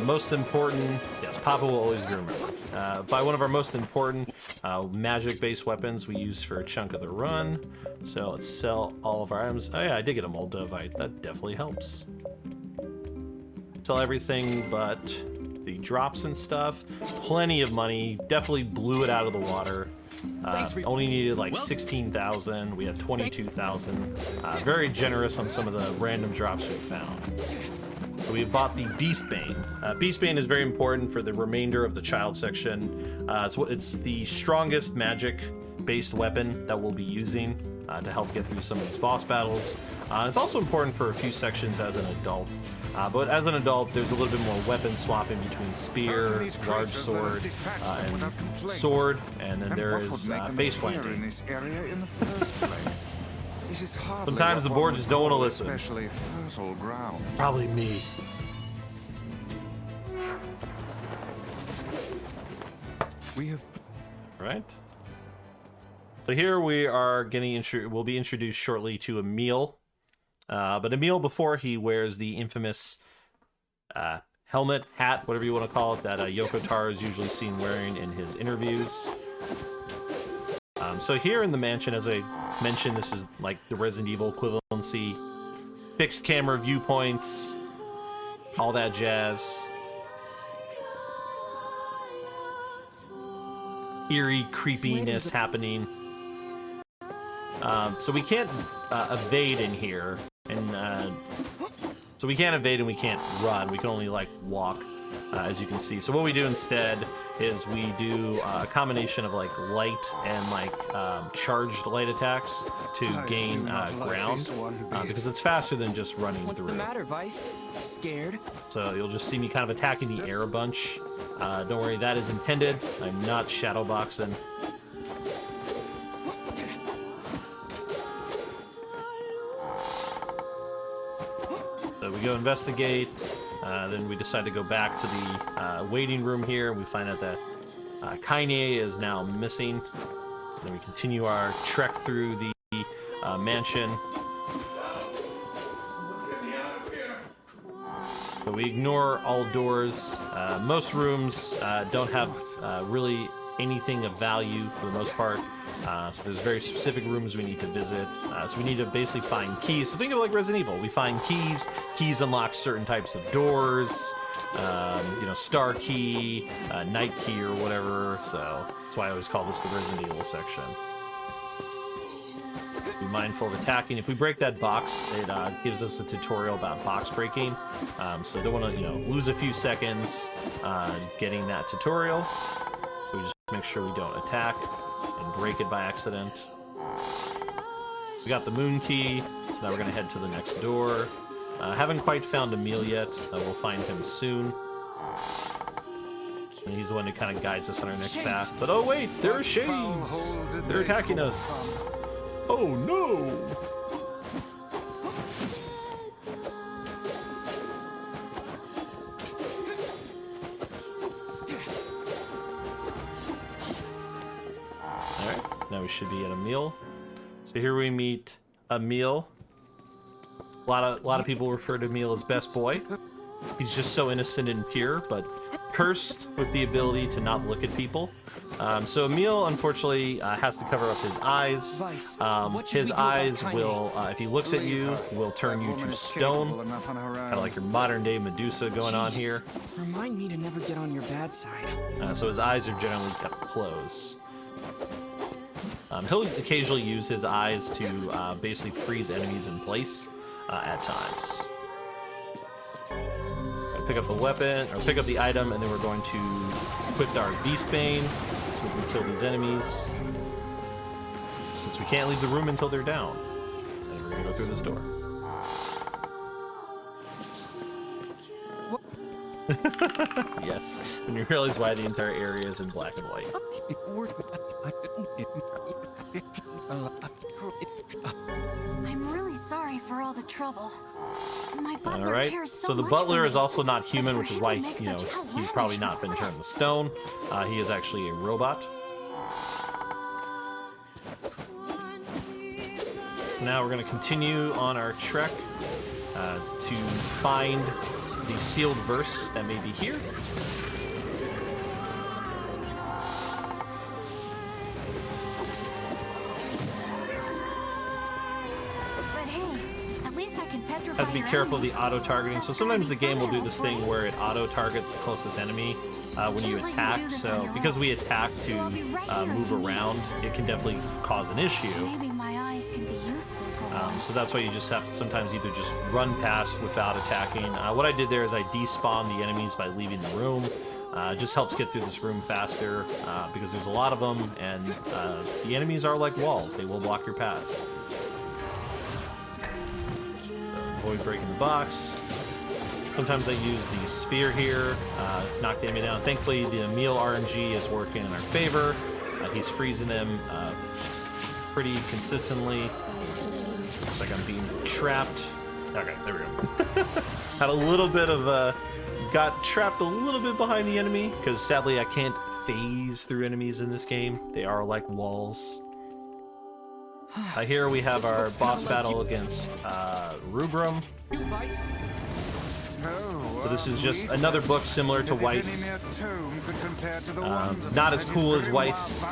most important, yes, Papa will always be remembered, buy one of our most important magic-based weapons we use for a chunk of the run. So let's sell all of our items. Oh yeah, I did get a Moldavite. That definitely helps. Sell everything but the drops and stuff. Plenty of money. Definitely blew it out of the water. Only needed like 16,000. We had 22,000. Very generous on some of the random drops we found. So we bought the Beastbane. Beastbane is very important for the remainder of the child section. It's the strongest magic-based weapon that we'll be using to help get through some of these boss battles. It's also important for a few sections as an adult. But as an adult, there's a little bit more weapon swapping between spear, large sword, and sword, and then there is face planting. Sometimes the board just don't want to listen. Especially fertile ground. Probably me. We have. Right. So here we are getting we'll be introduced shortly to Emil. But Emil, before he wears the infamous helmet, hat, whatever you want to call it, that Yoko Taro is usually seen wearing in his interviews. So here in the mansion, as I mentioned, this is like the Resident Evil equivalency. Fixed camera viewpoints, all that jazz. Eerie creepiness happening. So we can't evade in here, and so we can't evade and we can't run. We can only like walk, as you can see. So what we do instead is we do a combination of like light and like charged light attacks to gain ground, because it's faster than just running What's through. the matter, Vice? Scared? So you'll just see me kind of attacking the air a bunch. Don't worry, that is intended. I'm not shadowboxing. So we go investigate. Then we decide to go back to the waiting room here. We find out that Kaine is now missing. So then we continue our trek through the mansion. So we ignore all doors. Most rooms don't have really anything of value for the most part. So there's very specific rooms we need to visit. So we need to basically find keys. So think of it like Resident Evil. We find keys. Keys unlock certain types of doors. You know, star key, night key, or whatever. So that's why I always call this the Resident Evil section. Be mindful of attacking. If we break that box, it gives us a tutorial about box breaking. So don't want to, you know, lose a few seconds getting that tutorial. So we just make sure we don't attack and break it by accident. We got the moon key, so now we're gonna head to the next door. Haven't quite found Emil yet. We'll find him soon. And he's the one who kind of guides us on our next path. But oh wait, there are shades! They're attacking us! Oh no! Alright, now we should be at Emil. So here we meet Emil. A lot of people refer to Emil as best boy. He's just so innocent and pure, but cursed with the ability to not look at people. So Emil, unfortunately, has to cover up his eyes. His eyes will, if he looks at you, will turn you to stone. Kind of like your modern-day Medusa going on here. Remind me to never get on your bad side. So his eyes are generally kept closed. He'll occasionally use his eyes to basically freeze enemies in place at times. Pick up the weapon, or pick up the item, and then we're going to equip our Beastbane so we can kill these enemies. Since we can't leave the room until they're down. And we're gonna go through this door. Yes, when you realize why the entire area is in black and white. I'm really sorry for all the trouble. My butler Alright, cares so so the much butler for is me. also not human, But which for is him why, to make you know, such he's probably outlandish not been turned to requests. stone. He is actually a robot. So now we're going to continue on our trek to find the sealed verse that may be here. But hey, at least I can petrify Have to be your careful of the enemies. auto-targeting. So That's sometimes gotta the be game will do some this help, thing right? where it auto-targets the closest enemy when you Can't let you attack. do this So on your because own. we attack to So I'll be right here move if you need around, it can definitely cause an issue. Maybe my eyes can be useful for once. So that's why you just have to sometimes either just run past without attacking. What I did there is I despawned the enemies by leaving the room. It just helps get through this room faster because there's a lot of them, and the enemies are like walls. They will block your path. So avoid breaking the box. Sometimes I use the sphere here, knock the enemy down. Thankfully, the Emil RNG is working in our favor. He's freezing them pretty consistently. Looks like I'm being trapped. Okay, there we go. Had a little bit of got trapped a little bit behind the enemy because sadly I can't phase through enemies in this game. They are like walls. Here we have our boss battle against Rubrum. So this is just another book similar to Weiss. Not as cool as Weiss.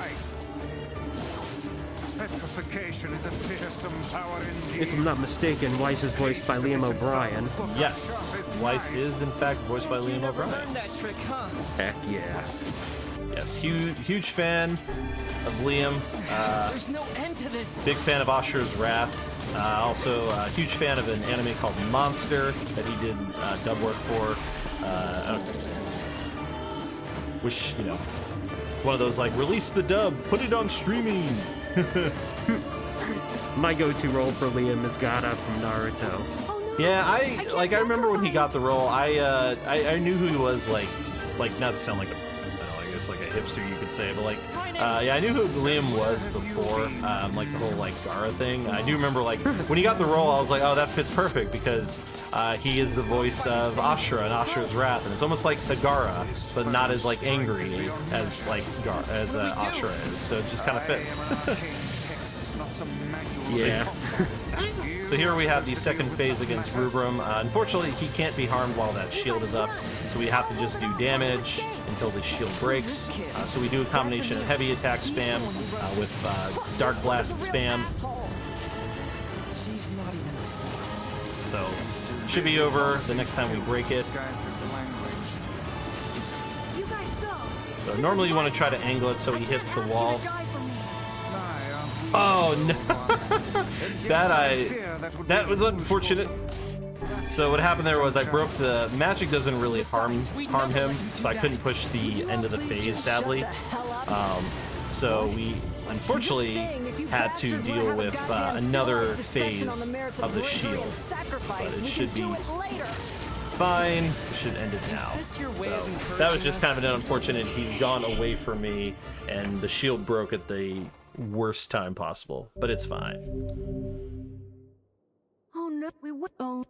Petrification is a fearsome power indeed. If I'm not mistaken, Weiss is voiced by Liam O'Brien. Yes, Weiss is in fact voiced by Liam O'Brien. Learn that trick, huh? Heck yeah. Yes, huge fan of Liam. There's no end to this. Big fan of Asher's Wrath. Also a huge fan of an anime called Monster that he did dub work for. Which, you know, one of those like, release the dub, put it on streaming. My go-to role for Liam is Gaara from Naruto. Yeah, I remember when he got the role. I knew who he was. Like not to sound like a, I don't know, I guess like a hipster you could say, but like Yeah, I knew who Liam was before, like the whole like Gara thing. I do remember like when he got the role, I was like, oh, that fits perfect because he is the voice of Ashura and Ashura's Wrath, and it's almost like the Gara, but not as like angry as like Ashura is. So it just kind of fits. Yeah. So here we have the second phase against Rubrum. Unfortunately, he can't be harmed while that shield is up, so we have to just do damage until the shield breaks. So we do a combination of heavy attack spam with dark blast spam. So should be over the next time we break it. So normally you want to try to angle it so he hits the wall. Oh no! That was unfortunate. So what happened there was I broke the magic. Doesn't really harm him, so I couldn't push the end of the phase, sadly. So we unfortunately had to deal with another phase of the shield, but it should be fine. It should end it now. So that was just kind of an unfortunate. He's gone away from me, and the shield broke at the worst time possible, but it's fine. Oh no, we will.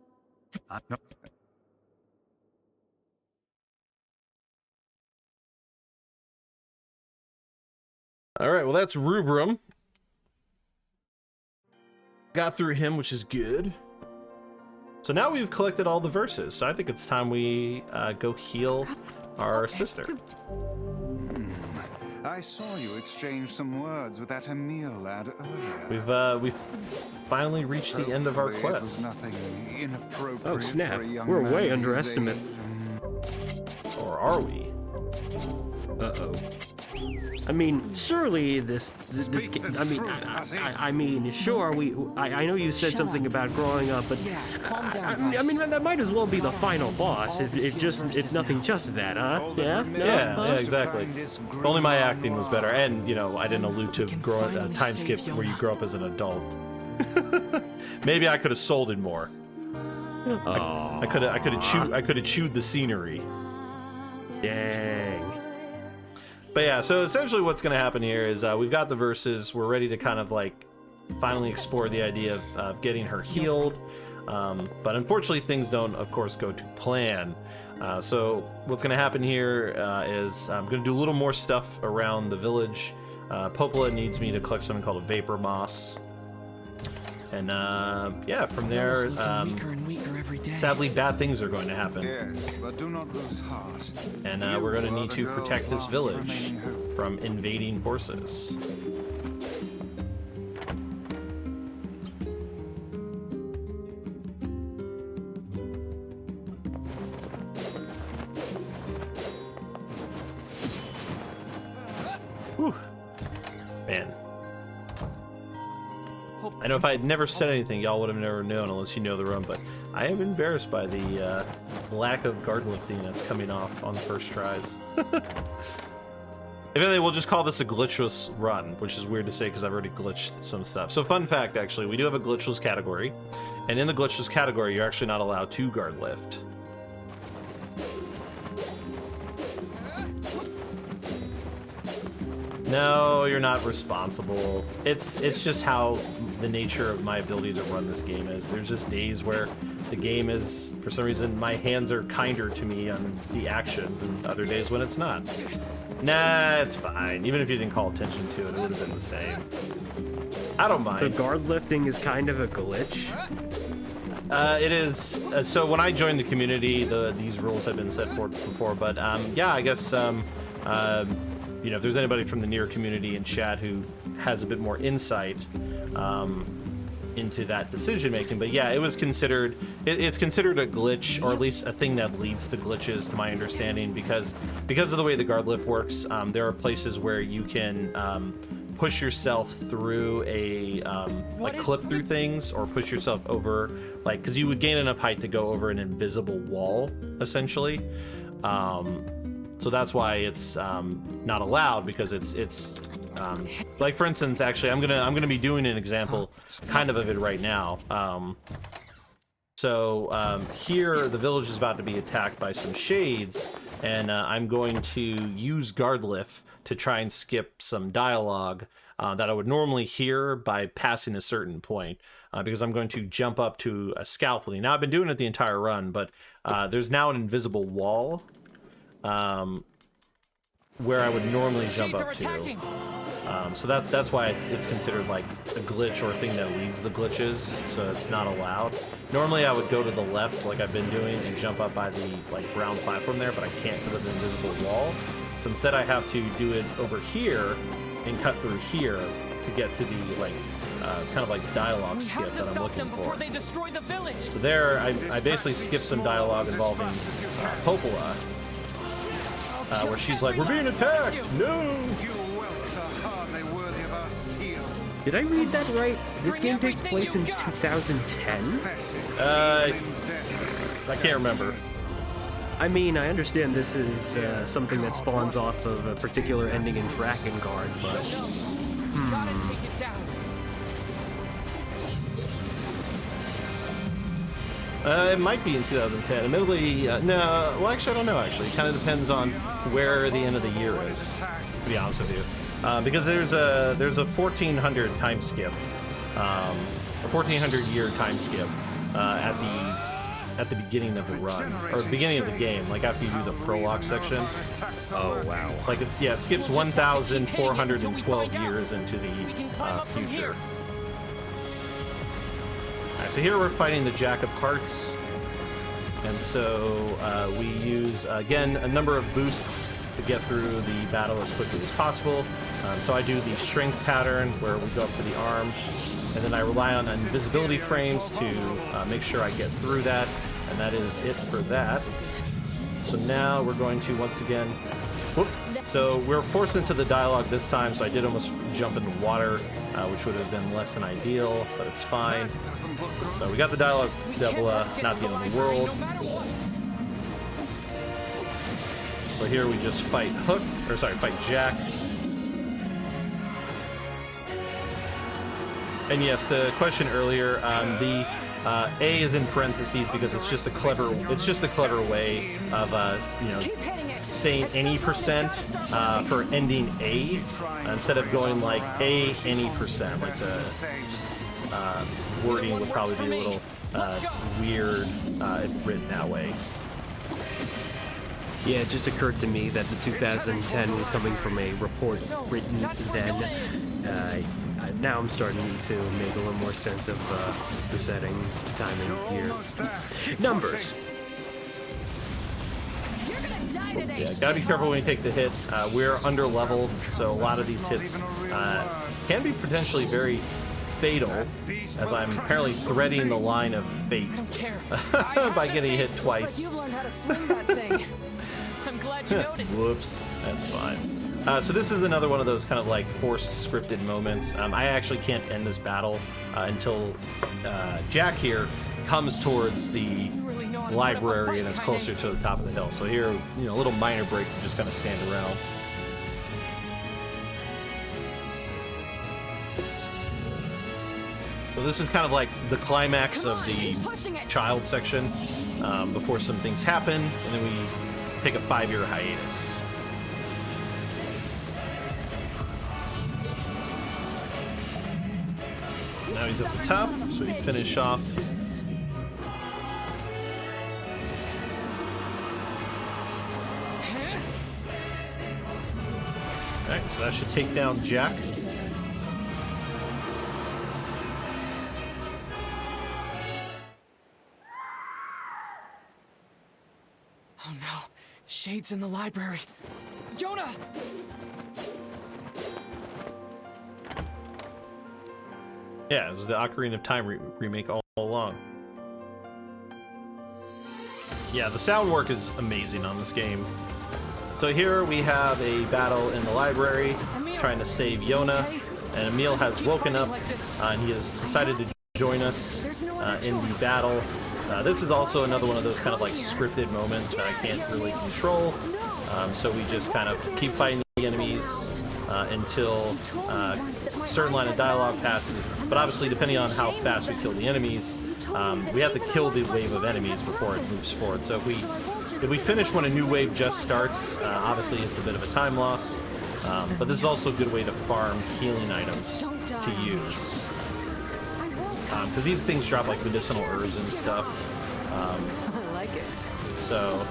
All right, well that's Rubrum. Got through him, which is good. So now we've collected all the verses, so I think it's time we go heal our sister. I saw you exchange some words with that Emil lad earlier. We've finally reached the end of our Hopefully it was quest. nothing inappropriate Oh snap! for a young We're man way his underestimate. age. Or are we? Uh-oh. I mean, surely this I mean, sure, I know you said something about growing up, but Yeah, calm down, I guys. mean, that might as well be the final boss, if nothing just that, huh? Yeah? No? Yeah, exactly. Only my acting was better, and, you know, I didn't allude to time skip where you grow up as an adult. Maybe I could have sold it more. I could have chewed the scenery. Dang. But yeah, so essentially what's going to happen here is we've got the verses. We're ready to kind of like finally explore the idea of getting her healed. But unfortunately, things don't, of course, go to plan. So what's going to happen here is I'm going to do a little more stuff around the village. Popola needs me to collect something called a vapor moss. And yeah, from there, Weaker and weaker every day. sadly, bad things are going to happen. Yes, but do not lose heart. And we're going to need to protect this village from invading forces. Whew. Man. I know if I had never said anything, y'all would have never known unless you know the run, but I am embarrassed by the lack of guard lifting that's coming off on the first tries. If anything, we'll just call this a glitchless run, which is weird to say because I've already glitched some stuff. So fun fact, actually, we do have a glitchless category, and in the glitchless category, you're actually not allowed to guard lift. No, you're not responsible. It's just how the nature of my ability to run this game is. There's just days where the game is, for some reason, my hands are kinder to me on the actions, and other days when it's not. Nah, it's fine. Even if you didn't call attention to it, it would have been the same. I don't mind. The guard lifting is kind of a glitch. It is. So when I joined the community, these rules have been set forth before, but yeah, I guess you know, if there's anybody from the Nier community in chat who has a bit more insight into that decision making, but yeah, it was considered. It's considered a glitch, or at least a thing that leads to glitches, to my understanding, because of the way the guard lift works. There are places where you can push yourself through a like clip through things, or push yourself over, like, because you would gain enough height to go over an invisible wall, essentially. So that's why it's not allowed, because it's like, for instance, actually, I'm gonna be doing an example kind of it right now. Here the village is about to be attacked by some shades, and I'm going to use guard lift to try and skip some dialogue that I would normally hear by passing a certain point, because I'm going to jump up to a scalpel. Now, I've been doing it the entire run, but there's now an invisible wall where I would normally jump up to. So that's why it's considered like a glitch or a thing that leads the glitches, so it's not allowed. Normally I would go to the left like I've been doing and jump up by the like brown platform there, but I can't because of the invisible wall. So instead I have to do it over here and cut through here to get to the like kind of like dialogue skip that I'm looking for. So there I basically skipped some dialogue involving Popola, where she's like, "We're being attacked! No!" Did I read that right? This game takes place in 2010? I can't remember. I mean, I understand this is something that spawns off of a particular ending in Drakengard, but... It might be in 2010. Admittedly, no. Well, actually, I don't know. Actually, it kind of depends on where the end of the year is. To be honest with you, because there's a 1400 time skip, a 1400 year time skip at the beginning of the run or the beginning of the game. Like after you do the prologue section. Oh wow! Like it skips 1,412 years into the future. Alright, so here we're fighting the Jack of Hearts, and so we use, again, a number of boosts to get through the battle as quickly as possible. So I do the strength pattern, where we go up to the arm, and then I rely on invisibility frames to make sure I get through that, and that is it for that. So now we're going to, once again... Whoop. So we're forced into the dialogue this time, so I did almost jump in the water, which would have been less than ideal, but it's fine. So we got the dialogue double, not the end of the world. So here we just fight fight Jack. And yes, the question earlier, the A is in parentheses because it's just a clever way of saying any percent for ending A instead of going like A any percent. Like the wording would probably be a little weird if written that way. Yeah, it just occurred to me that the 2010 was coming from a report written then. Now I'm starting to make a little more sense of the setting, timing here. Numbers. Yeah, gotta be careful when you take the hit. We're under leveled, so a lot of these hits can be potentially very fatal, as I'm apparently threading the line of fate by getting hit twice. You've learned how to swing that thing. I'm glad you noticed. Whoops, that's fine. So this is another one of those kind of like forced scripted moments. I actually can't end this battle until Jack here comes towards the library and is closer to the top of the hill. So here, a little minor break to just kind of stand around. So this is kind of like the climax of the child section before some things happen, and then we take a 5-year hiatus. Now he's at the top, so we finish off. Alright, so that should take down Jack. Oh no, Shade's in the library. Yona! Yeah, it was the Ocarina of Time remake all along. Yeah, the sound work is amazing on this game. So here we have a battle in the library, trying to save Yona, and Emil has woken up, and he has decided to join us in the battle. This is also another one of those kind of like scripted moments that I can't really control, so we just kind of keep fighting the enemies until a certain line of dialogue passes. But obviously, depending on how fast we kill the enemies, we have to kill the wave of enemies before it moves forward. So if we finish when a new wave just starts, obviously it's a bit of a time loss. But this is also a good way to farm healing items to use. Because these things drop like medicinal herbs and stuff. I like it. So,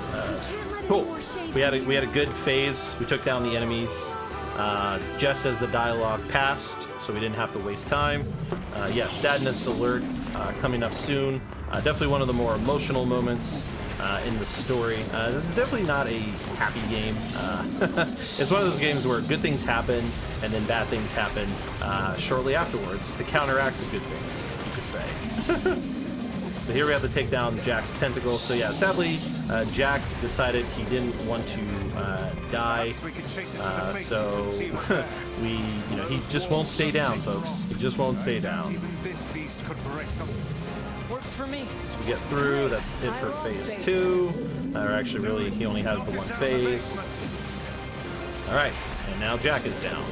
cool. We had a good phase. We took down the enemies just as the dialogue passed, so we didn't have to waste time. Yeah, sadness alert coming up soon. Definitely one of the more emotional moments in the story. This is definitely not a happy game. It's one of those games where good things happen and then bad things happen shortly afterwards to counteract the good things, you could say. So here we have to take down Jack's tentacles. So yeah, sadly, Jack decided he didn't want to die. So he just won't stay down, folks. He just won't stay down. Works for me. So we get through. That's it for phase 2. Or actually, really, he only has the one phase. All right, and now Jack is down.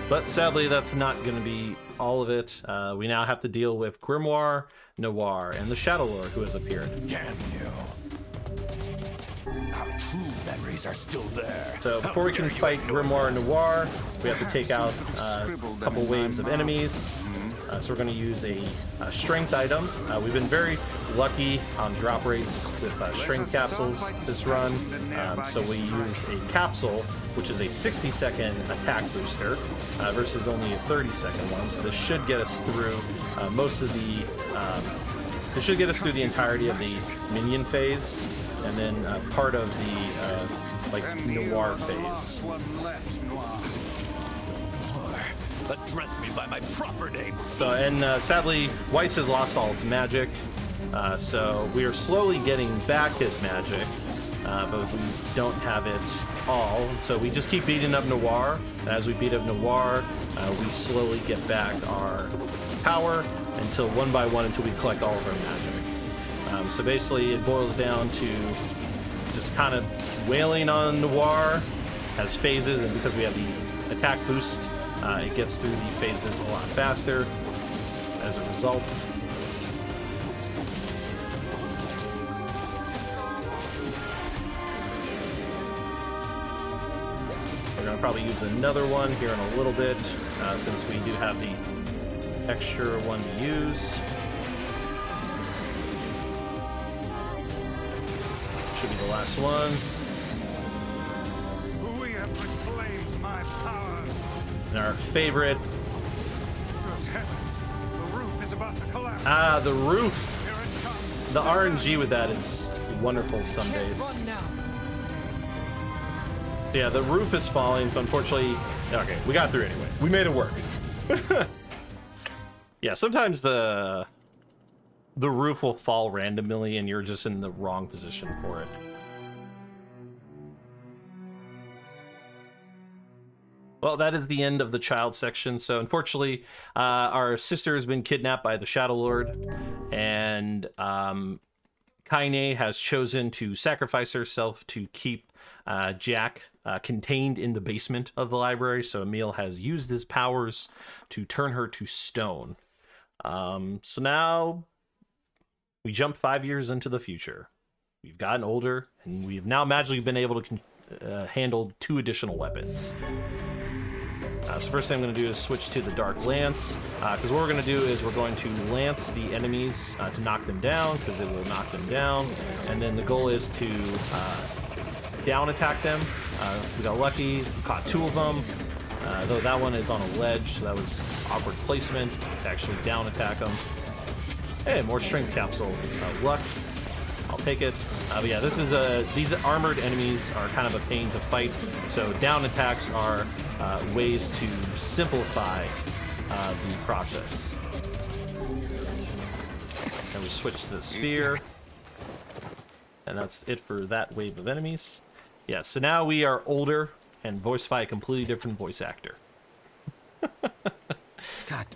But sadly, that's not going to be all of it. We now have to deal with Grimoire, Noir, and the Shadow Lord who has appeared. Damn you. Our true memories are still there. So before we can fight Grimoire and Noir, we have to take out a couple waves of enemies. So we're going to use a strength item. We've been very lucky on drop rates with strength capsules this run. So we use a capsule, which is a 60-second attack booster versus only a 30-second one. So this should get us through most of the. This should get us through the entirety of the minion phase, and then part of the Noir phase. Address me by my proper name. So, and sadly, Weiss has lost all its magic, so we are slowly getting back his magic, but we don't have it all. So we just keep beating up Noir, and as we beat up Noir, we slowly get back our power until one by one until we collect all of our magic. So basically, it boils down to just kind of wailing on Noir as phases, and because we have the attack boost, it gets through the phases a lot faster as a result. We're going to probably use another one here in a little bit, since we do have the extra one to use. Should be the last one. We have reclaimed my powers. And our favorite. Good heavens, the roof is about to collapse. Ah, the roof. Here it comes. The RNG with that is wonderful some days. Run now. Yeah, the roof is falling, so unfortunately... Okay, we got through anyway. We made it work. Yeah, sometimes the roof will fall randomly and you're just in the wrong position for it. Well, that is the end of the child section. So unfortunately, our sister has been kidnapped by the Shadow Lord, and Kaine has chosen to sacrifice herself to keep Jack contained in the basement of the library. So Emil has used his powers to turn her to stone. So now we jump 5 years into the future. We've gotten older, and we've now magically been able to handle 2 additional weapons. So first thing I'm going to do is switch to the Dark Lance, because what we're going to do is we're going to lance the enemies to knock them down, because it will knock them down, and then the goal is to down attack them. We got lucky, caught 2 of them, though that one is on a ledge, so that was awkward placement to actually down attack them. Hey, more strength capsule. Luck. I'll take it. But yeah, this is these armored enemies are kind of a pain to fight, so down attacks are ways to simplify the process. And we switch to the sphere, and that's it for that wave of enemies. Yeah, so now we are older and voiced by a completely different voice actor. God.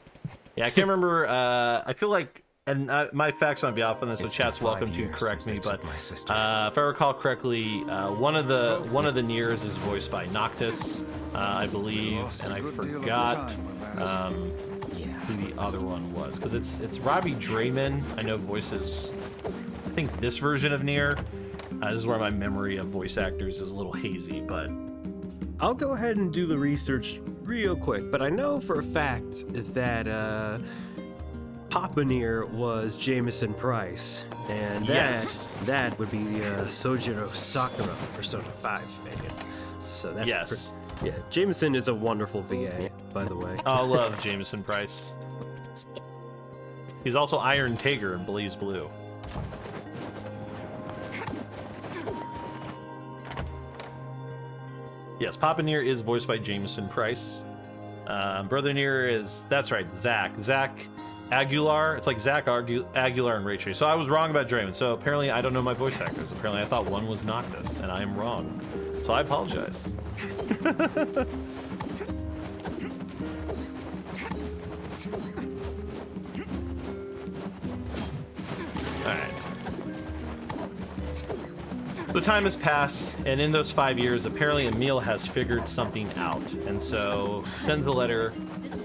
Yeah, I can't remember. I feel like. And my facts might be off on this, so chat's welcome to correct me. But if I recall correctly, one of the Niers is voiced by Noctis, I believe, and I forgot who the other one was, because it's Robbie Drayman. I know voices think this version of Nier. This is where my memory of voice actors is a little hazy, but I'll go ahead and do the research real quick, but I know for a fact that Papa Nier was Jameson Price, and that would be Sojiro Sakura, Persona 5 fan. So that's yeah. Jameson is a wonderful VA, by the way. I love Jameson Price. He's also Iron Tiger in Blaze Blue. Yes, Papa Nier is voiced by Jameson Price. Brother Nier is, that's right, Zach Aguilar. It's like Zach Aguilar and Ray Trace. So I was wrong about Draymond. So apparently I don't know my voice actors. Apparently I thought one was Noctis, and I am wrong. So I apologize. Alright. The time has passed, and in those 5 years, apparently Emil has figured something out, and so sends a letter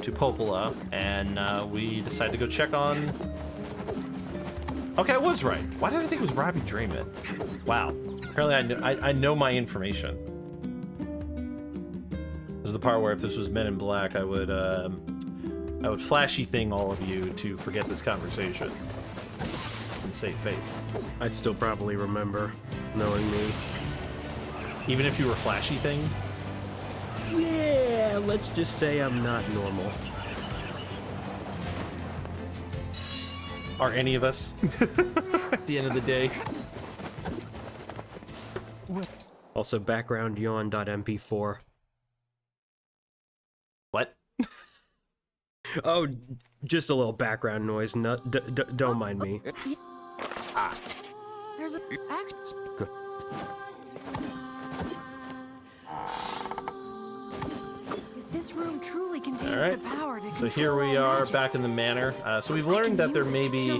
to Popola, and we decide to go check on... Okay, I was right. Why did I think it was Robbie Draymond? Wow. Apparently I know my information. This is the part where if this was Men in Black, I would flashy thing all of you to forget this conversation. And save face. I'd still probably remember, knowing me. Even if you were flashy thing? Yeah, let's just say I'm not normal. Are any of us? At the end of the day. Also, background yawn.mp4. What? Oh, just a little background noise. No, don't mind me. There's a Good. If this room truly contains the power to So here we are back in the manor. So we've learned that there may be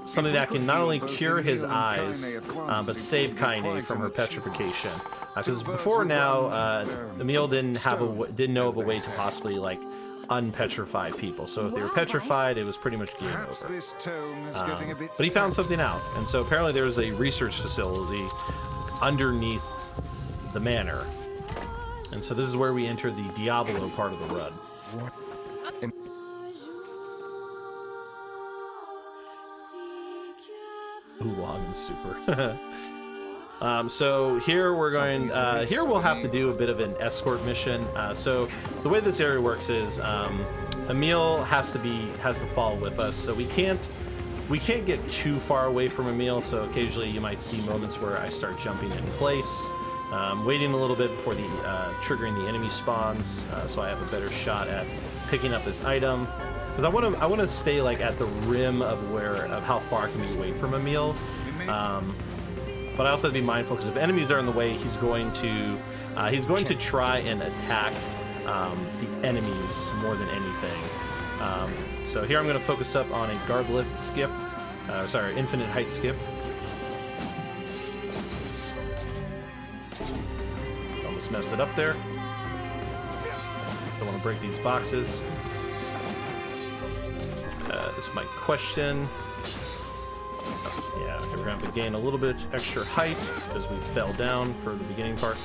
something that can not only cure his eyes, but save Kaine from her petrification. Because before now, Emil didn't know of a way to possibly like unpetrify people. So if they were petrified, it was pretty much game over. But he found something out, and so apparently there's a research facility underneath the manor. And so this is where we enter the Diablo part of the run. Oolong and Super. So here we're going, here we'll have to do a bit of an escort mission. So the way this area works is, Emil has to fall with us. So we can't get too far away from Emil. So occasionally you might see moments where I start jumping in place, waiting a little bit before the, triggering the enemy spawns. So I have a better shot at picking up this item. Because I want to stay like at the rim of how far I can be away from Emil. But I also have to be mindful because if enemies are in the way, he's going to try and attack the enemies more than anything. So here I'm going to focus up on a guard lift skip, infinite height skip. Almost messed it up there. Don't want to break these boxes. This might question. Yeah, we're going to have to gain a little bit extra height because we fell down for the beginning part.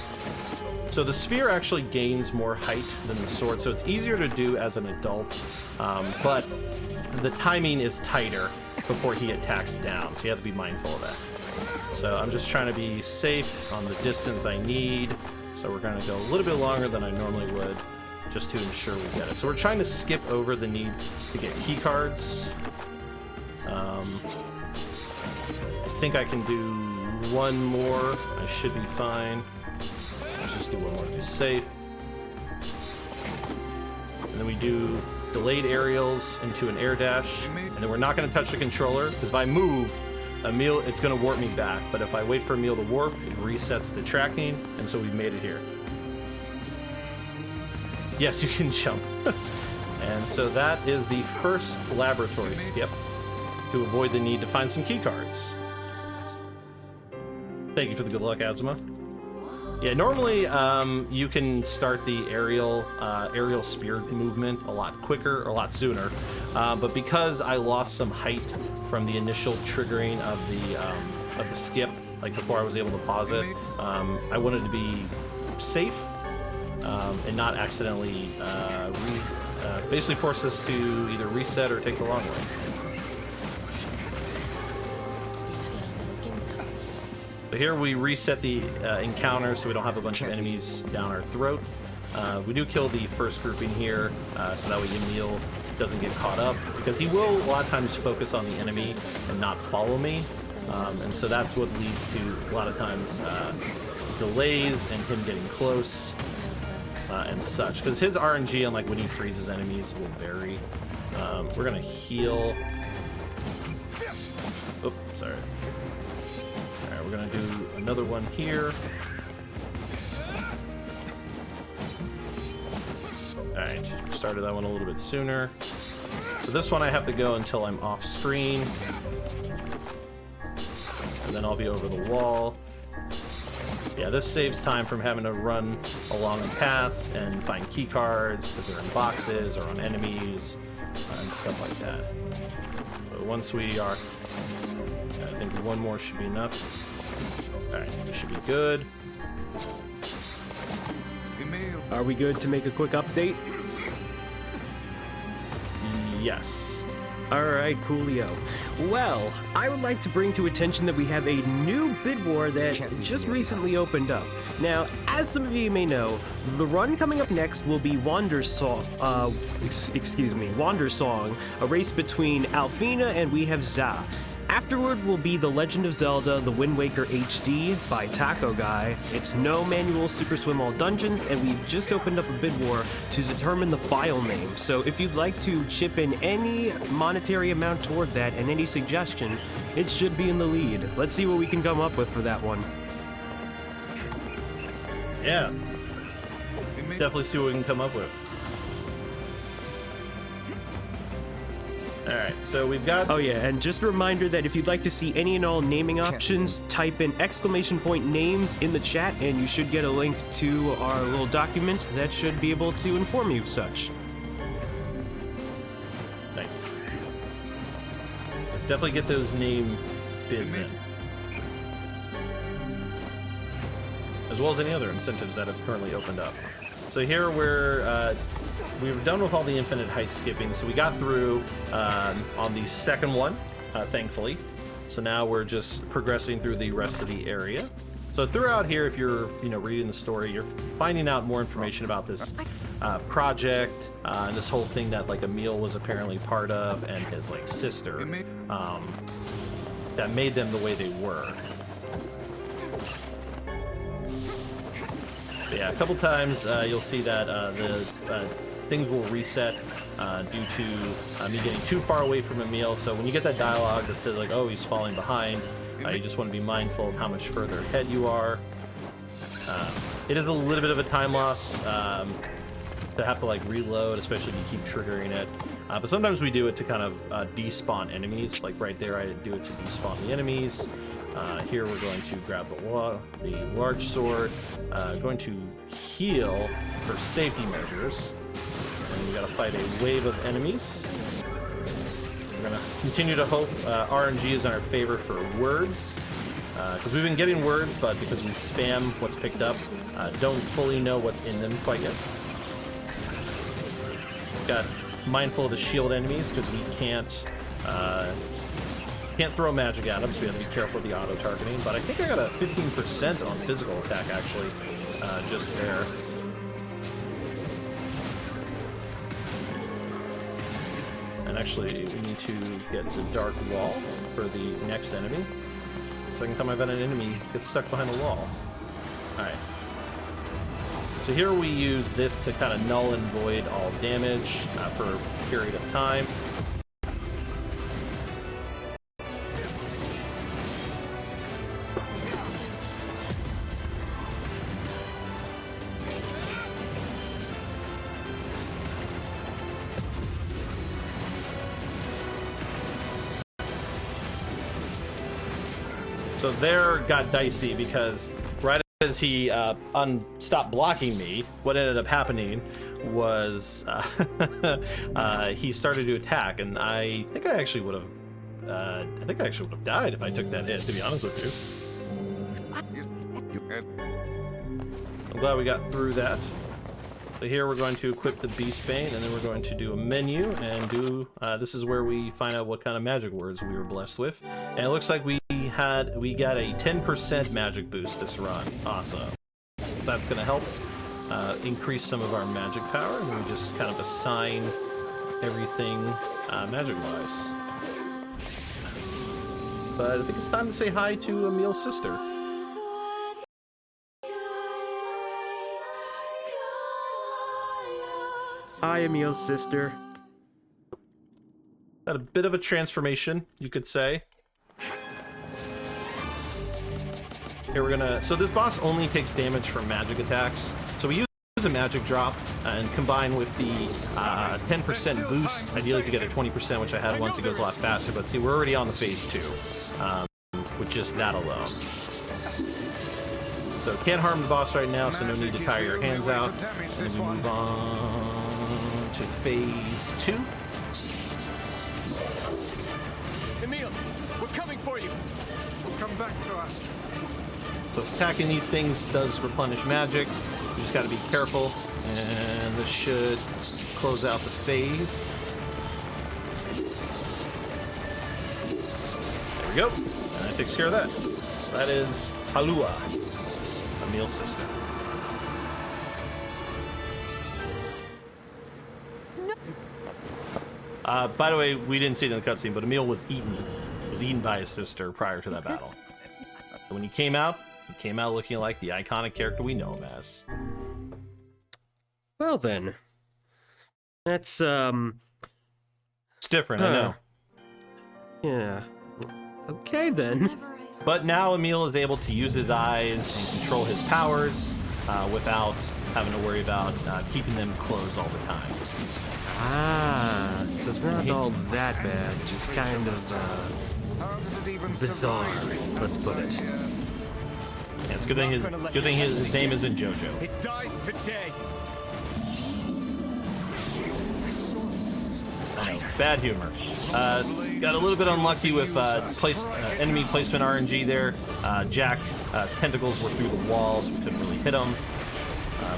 So the sphere actually gains more height than the sword, so it's easier to do as an adult, but the timing is tighter before he attacks down, so you have to be mindful of that. So I'm just trying to be safe on the distance I need, so we're going to go a little bit longer than I normally would, just to ensure we get it. So we're trying to skip over the need to get key cards. I think I can do one more. I should be fine. Let's just do one more to be safe. And then we do delayed aerials into an air dash. And then we're not going to touch the controller, because if I move, Emil, it's going to warp me back. But if I wait for Emil to warp, it resets the tracking. And so we've made it here. Yes, you can jump. And so that is the first laboratory skip to avoid the need to find some key cards. Thank you for the good luck, Azuma. Yeah, normally you can start the aerial spear movement a lot quicker, or a lot sooner, but because I lost some height from the initial triggering of the skip, like before I was able to pause it, I wanted to be safe and not accidentally basically force us to either reset or take the long way. So here we reset the encounter so we don't have a bunch of enemies down our throat. We do kill the first grouping here, so that way Emil doesn't get caught up, because he will a lot of times focus on the enemy and not follow me, and so that's what leads to a lot of times delays and him getting close and such, because his RNG on like when he freezes enemies will vary. We're gonna heal. Oops, sorry. Alright, we're gonna do another one here. Alright, started that one a little bit sooner. So this one I have to go until I'm off screen. And then I'll be over the wall. Yeah, this saves time from having to run along a path and find key cards because they're in boxes or on enemies and stuff like that. But once we are, I think one more should be enough. Alright, we should be good. Are we good to make a quick update? Yes. Alright, coolio. Well, I would like to bring to attention that we have a new bid war that just recently opened up. Now, as some of you may know, the run coming up next will be Wandersong, a race between Alfina and we have Za. Afterward will be The Legend of Zelda The Wind Waker HD by Taco Guy. It's no manual Super Swim All Dungeons, and we've just opened up a bid war to determine the file name. So if you'd like to chip in any monetary amount toward that and any suggestion, it should be in the lead. Let's see what we can come up with for that one. Yeah. Definitely see what we can come up with. Alright, so we've got... Oh yeah, and just a reminder that if you'd like to see any and all naming options, type in !names in the chat and you should get a link to our little document that should be able to inform you of such. Nice. Let's definitely get those name bids in. As well as any other incentives that have currently opened up. So here we're done with all the infinite height skipping, so we got through on the second one, thankfully. So now we're just progressing through the rest of the area. So throughout here, if you're reading the story, you're finding out more information about this project and this whole thing that like Emil was apparently part of, and his like sister that made them the way they were. But yeah, a couple times you'll see that the things will reset due to me getting too far away from Emil. So when you get that dialogue that says like, oh, he's falling behind, you just want to be mindful of how much further ahead you are. It is a little bit of a time loss to have to like reload, especially if you keep triggering it. But sometimes we do it to kind of despawn enemies. Like right there, I do it to despawn the enemies. Here we're going to grab the large sword, going to heal for safety measures. And we gotta fight a wave of enemies. We're gonna continue to hope RNG is in our favor for words, because we've been getting words, but because we spam what's picked up, don't fully know what's in them quite yet. Got mindful of the shield enemies because we can't throw magic at them, so we have to be careful with the auto targeting. But I think I got a 15% on physical attack actually, just there. And actually, we need to get the dark wall for the next enemy. It's the second time I've had an enemy get stuck behind a wall. Alright. So here we use this to kind of null and void all damage for a period of time. So there got dicey because right as he stopped blocking me, what ended up happening was he started to attack, and I think I actually would have died if I took that hit, to be honest with you. I'm glad we got through that. So here we're going to equip the Beast Bane, and then we're going to do a menu and do, this is where we find out what kind of magic words we were blessed with. And it looks like we got a 10% magic boost this run. Awesome. So that's going to help increase some of our magic power, and we just kind of assign everything magic-wise. But I think it's time to say hi to Emil's sister. Hi, Emil's sister. Got a bit of a transformation, you could say. Here we're gonna... So this boss only takes damage from magic attacks. So we use a magic drop and combine with the 10% boost. Ideally to get a 20%, which I had once, it goes a lot faster. But see, we're already on the phase 2 with just that alone. So can't harm the boss right now, so no need to tire your hands out. And then we move on to phase 2. Emil, we're coming for you. Come back to us. So attacking these things does replenish magic. You just got to be careful, and this should close out the phase. There we go, and that takes care of that. That is Halua, Emil's sister. By the way, we didn't see it in the cutscene, but Emil was eaten by his sister prior to that battle. And when he came out looking like the iconic character we know him as. Well then, that's it's different, I know. Yeah. Okay then. But now Emil is able to use his eyes and control his powers without having to worry about keeping them closed all the time. Ah, so it's not all that bad, just kind of bizarre, let's put it. Yeah, it's good thing his name isn't JoJo. It dies today. I know, bad humor. Got a little bit unlucky with enemy placement RNG there. Jack tentacles were through the walls, we couldn't really hit them.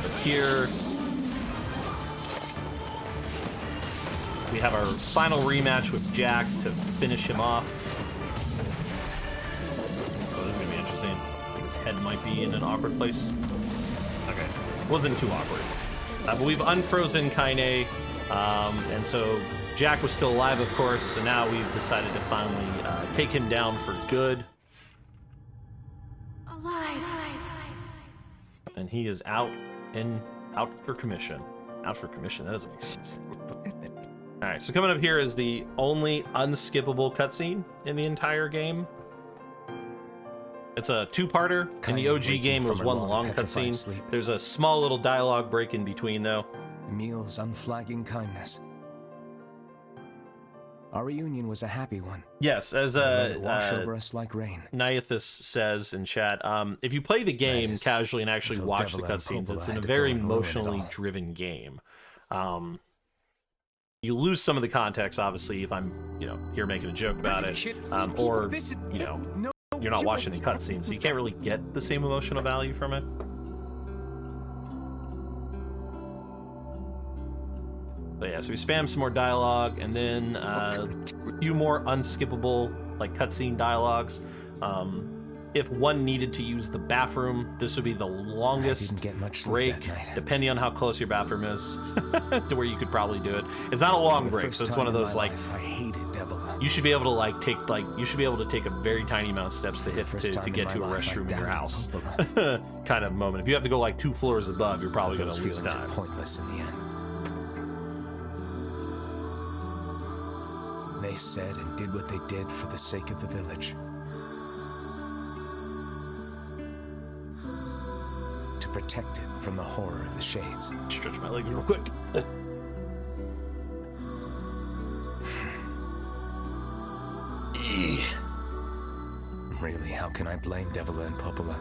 But here we have our final rematch with Jack to finish him off. Oh, this is gonna be interesting. His head might be in an awkward place. Okay, wasn't too awkward. But we've unfrozen Kaine, and so Jack was still alive, of course, so now we've decided to finally take him down for good. Alive. And he is out for commission. Out for commission, that doesn't make sense. Alright, so coming up here is the only unskippable cutscene in the entire game. It's a two-parter. In the OG game, it was one long cutscene. There's a small little dialogue break in between, though. Emil's unflagging kindness. Our reunion was a happy one. Yes, as wash over us like rain. Niathus says in chat, if you play the game casually and actually watch the cutscenes, it's in a very emotionally driven game. You lose some of the context, obviously, if I'm, here making a joke about it, or, you're not watching the cutscene, so you can't really get the same emotional value from it. But yeah, so we spam some more dialogue, and then a few more unskippable, cutscene dialogues. If one needed to use the bathroom, this would be the longest break, depending on how close your bathroom is, to where you could probably do it. It's not a long break, so it's one of those, you should be able to take a very tiny amount of steps to get to a restroom in your house, kind of moment. If you have to go 2 floors above, you're probably going to lose time. Pointless in the end. They said and did what they did for the sake of the village. To protect it from the horror of the shades. Stretch my legs real quick. Really, how can I blame Devila and Popola?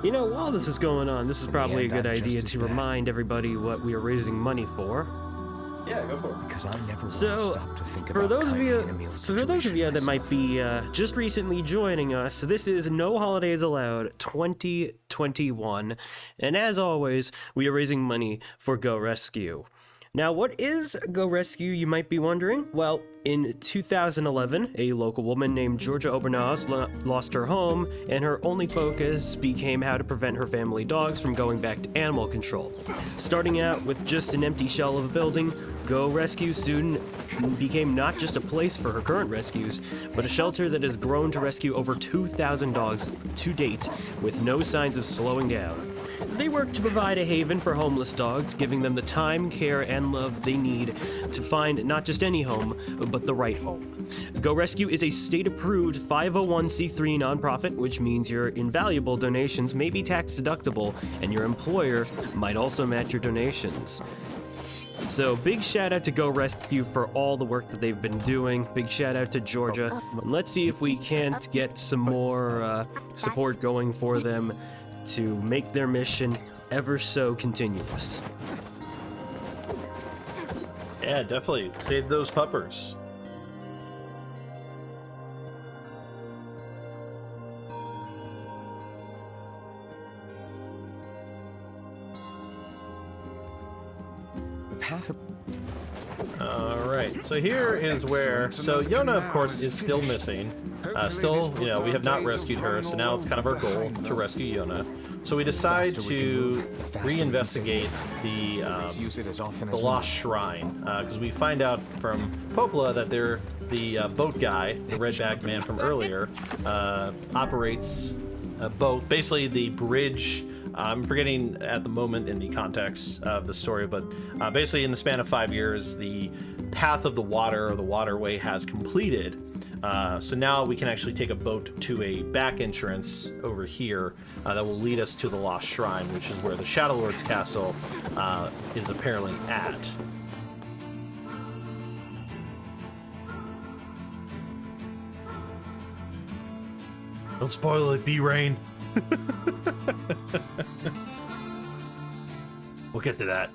You know, while this is going on, this is probably a end, good I'm just idea as to bad. remind everybody what we are raising money for. Yeah, go for it. Because I never once So, stopped to think for about those of kindly you, in a meal so for those of you that might be just recently joining us, this is No Holidays Allowed 2021, and as always, we are raising money for Go Rescue. Now, what is Go Rescue, you might be wondering? Well, in 2011, a local woman named Georgia Obernoz lost her home, and her only focus became how to prevent her family dogs from going back to animal control. Starting out with just an empty shell of a building, Go Rescue soon became not just a place for her current rescues, but a shelter that has grown to rescue over 2,000 dogs to date, with no signs of slowing down. They work to provide a haven for homeless dogs, giving them the time, care, and love they need to find not just any home, but the right home. Go Rescue is a state-approved 501c3 nonprofit, which means your invaluable donations may be tax-deductible, and your employer might also match your donations. So big shout out to Go Rescue for all the work that they've been doing. Big shout out to Georgia. And let's see if we can't get some more support going for them to make their mission ever so continuous. Yeah, definitely. Save those puppers. The path of Alright, so here is where... So Yona, of course, is still missing. Still, you know, we have not rescued her, so now it's kind of our goal to rescue Yona. So we decide to reinvestigate the Lost Shrine, because we find out from Popla that the boat guy, the red-bagged man from earlier, operates a boat, basically the bridge. I'm forgetting at the moment in the context of the story, but basically in the span of 5 years, the path of the water, or the waterway, has completed. So now we can actually take a boat to a back entrance over here that will lead us to the Lost Shrine, which is where the Shadow Lord's castle is apparently at. Don't spoil it, B-Rain. We'll get to that.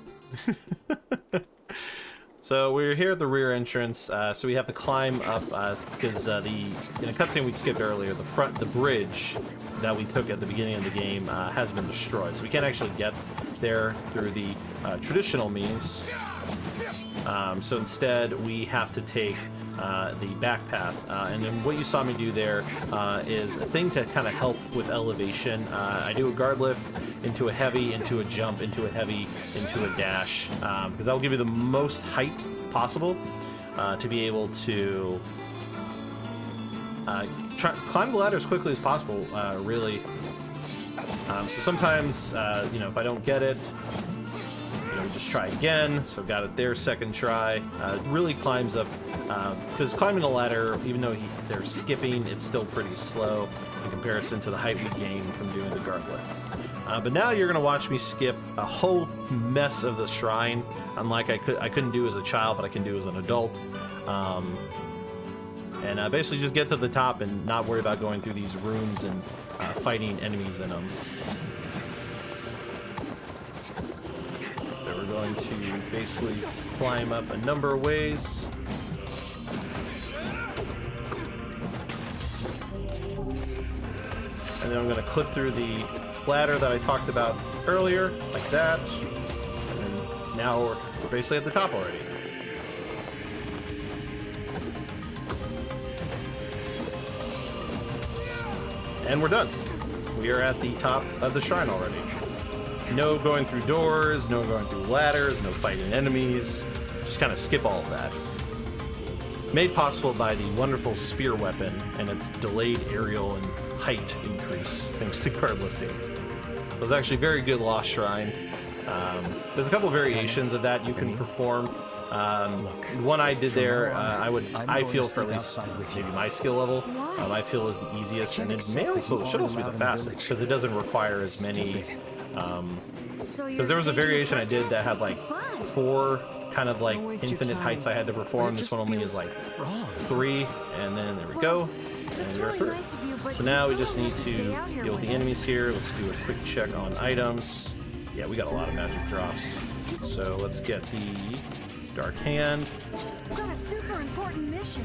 So we're here at the rear entrance, so we have to climb up because in a cutscene we skipped earlier, the bridge that we took at the beginning of the game has been destroyed, so we can't actually get there through the traditional means. So instead we have to take the back path, and then what you saw me do there is a thing to kind of help with elevation. I do a guard lift into a heavy, into a jump, into a heavy, into a dash, because that will give you the most height possible to be able to climb the ladder as quickly as possible, really. So sometimes, you know, if I don't get it, we just try again. So got it there, second try. Really climbs up, because climbing a ladder, even though they're skipping, it's still pretty slow in comparison to the height we gain from doing the guard lift. But now you're gonna watch me skip a whole mess of the shrine, unlike I couldn't do as a child, but I can do as an adult. And basically just get to the top and not worry about going through these rooms and fighting enemies in them. We're going to basically climb up a number of ways. And then I'm going to clip through the ladder that I talked about earlier, like that. And now we're basically at the top already. And we're done. We are at the top of the shrine already. No going through doors, no going through ladders, no fighting enemies. Just kind of skip all of that. Made possible by the wonderful spear weapon and its delayed aerial and height increase, thanks to guard lifting. It was actually a very good Lost Shrine. There's a couple variations of that you can perform. The one I did there, I feel for at least maybe my skill level, I feel is the easiest, and it should also be the fastest because it doesn't require as many. Because there was a variation I did that had like 4 kind of like infinite heights I had to perform. This one only is like 3, and then there we go. And we are through. So now we just need to deal with the enemies here. Let's do a quick check on items. Yeah, we got a lot of magic drops. So let's get the Dark Hand. We've got a super important mission.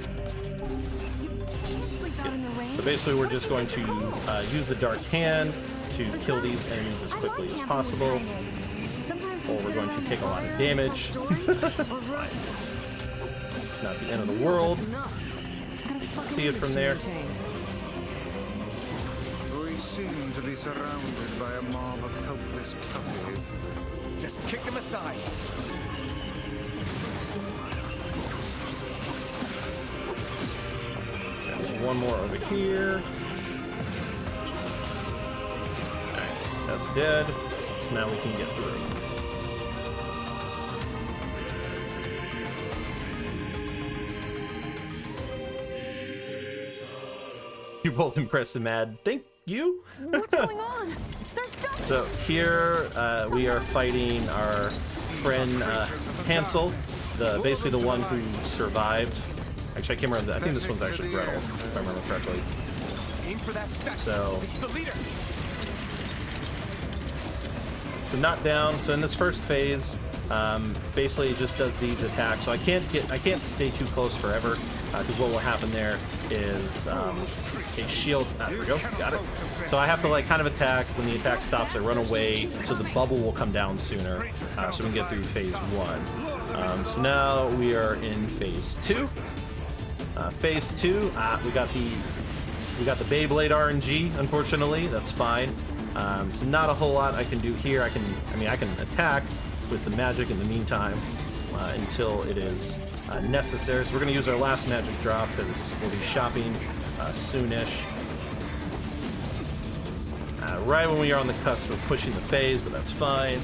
You can't sleep out in the rain. So basically we're just going to use the Dark Hand to kill these enemies as quickly as possible. Or we're going to take a lot of damage. Not the end of the world. See it from there. We seem to be surrounded by a mob of helpless puppies. Just kick them aside. There's one more over here. Alright, that's dead. So now we can get through. You both impressed and mad. Thank you. What's going on? There's dust. So here we are fighting our friend Hansel, basically the one who survived. Actually, I can't remember. I think this one's actually Gretel, if I remember correctly. So not down. So in this first phase, basically it just does these attacks. So I can't stay too close forever, because what will happen there is a shield. There we go, got it. So I have to like kind of attack. When the attack stops, I run away, so the bubble will come down sooner, so we can get through phase 1. So now we are in phase 2. Phase 2, we got the Beyblade RNG. Unfortunately, that's fine. So not a whole lot I can do here. I can attack with the magic in the meantime until it is necessary. So we're going to use our last magic drop because we'll be shopping soonish. Right when we are on the cusp of pushing the phase, but that's fine.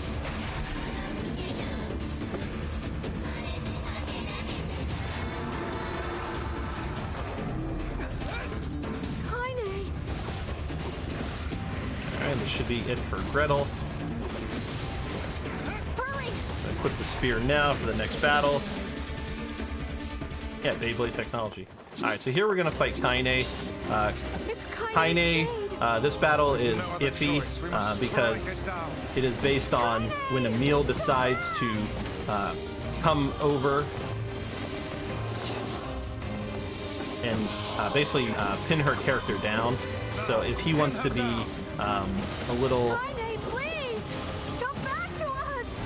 Alright, this should be it for Gretel. Equip the spear now for the next battle. Yeah, Beyblade technology. Alright, so here we're gonna fight Kaine. Kaine, this battle is iffy because it is based on when Emil decides to come over and basically pin her character down. So if he wants to be a little...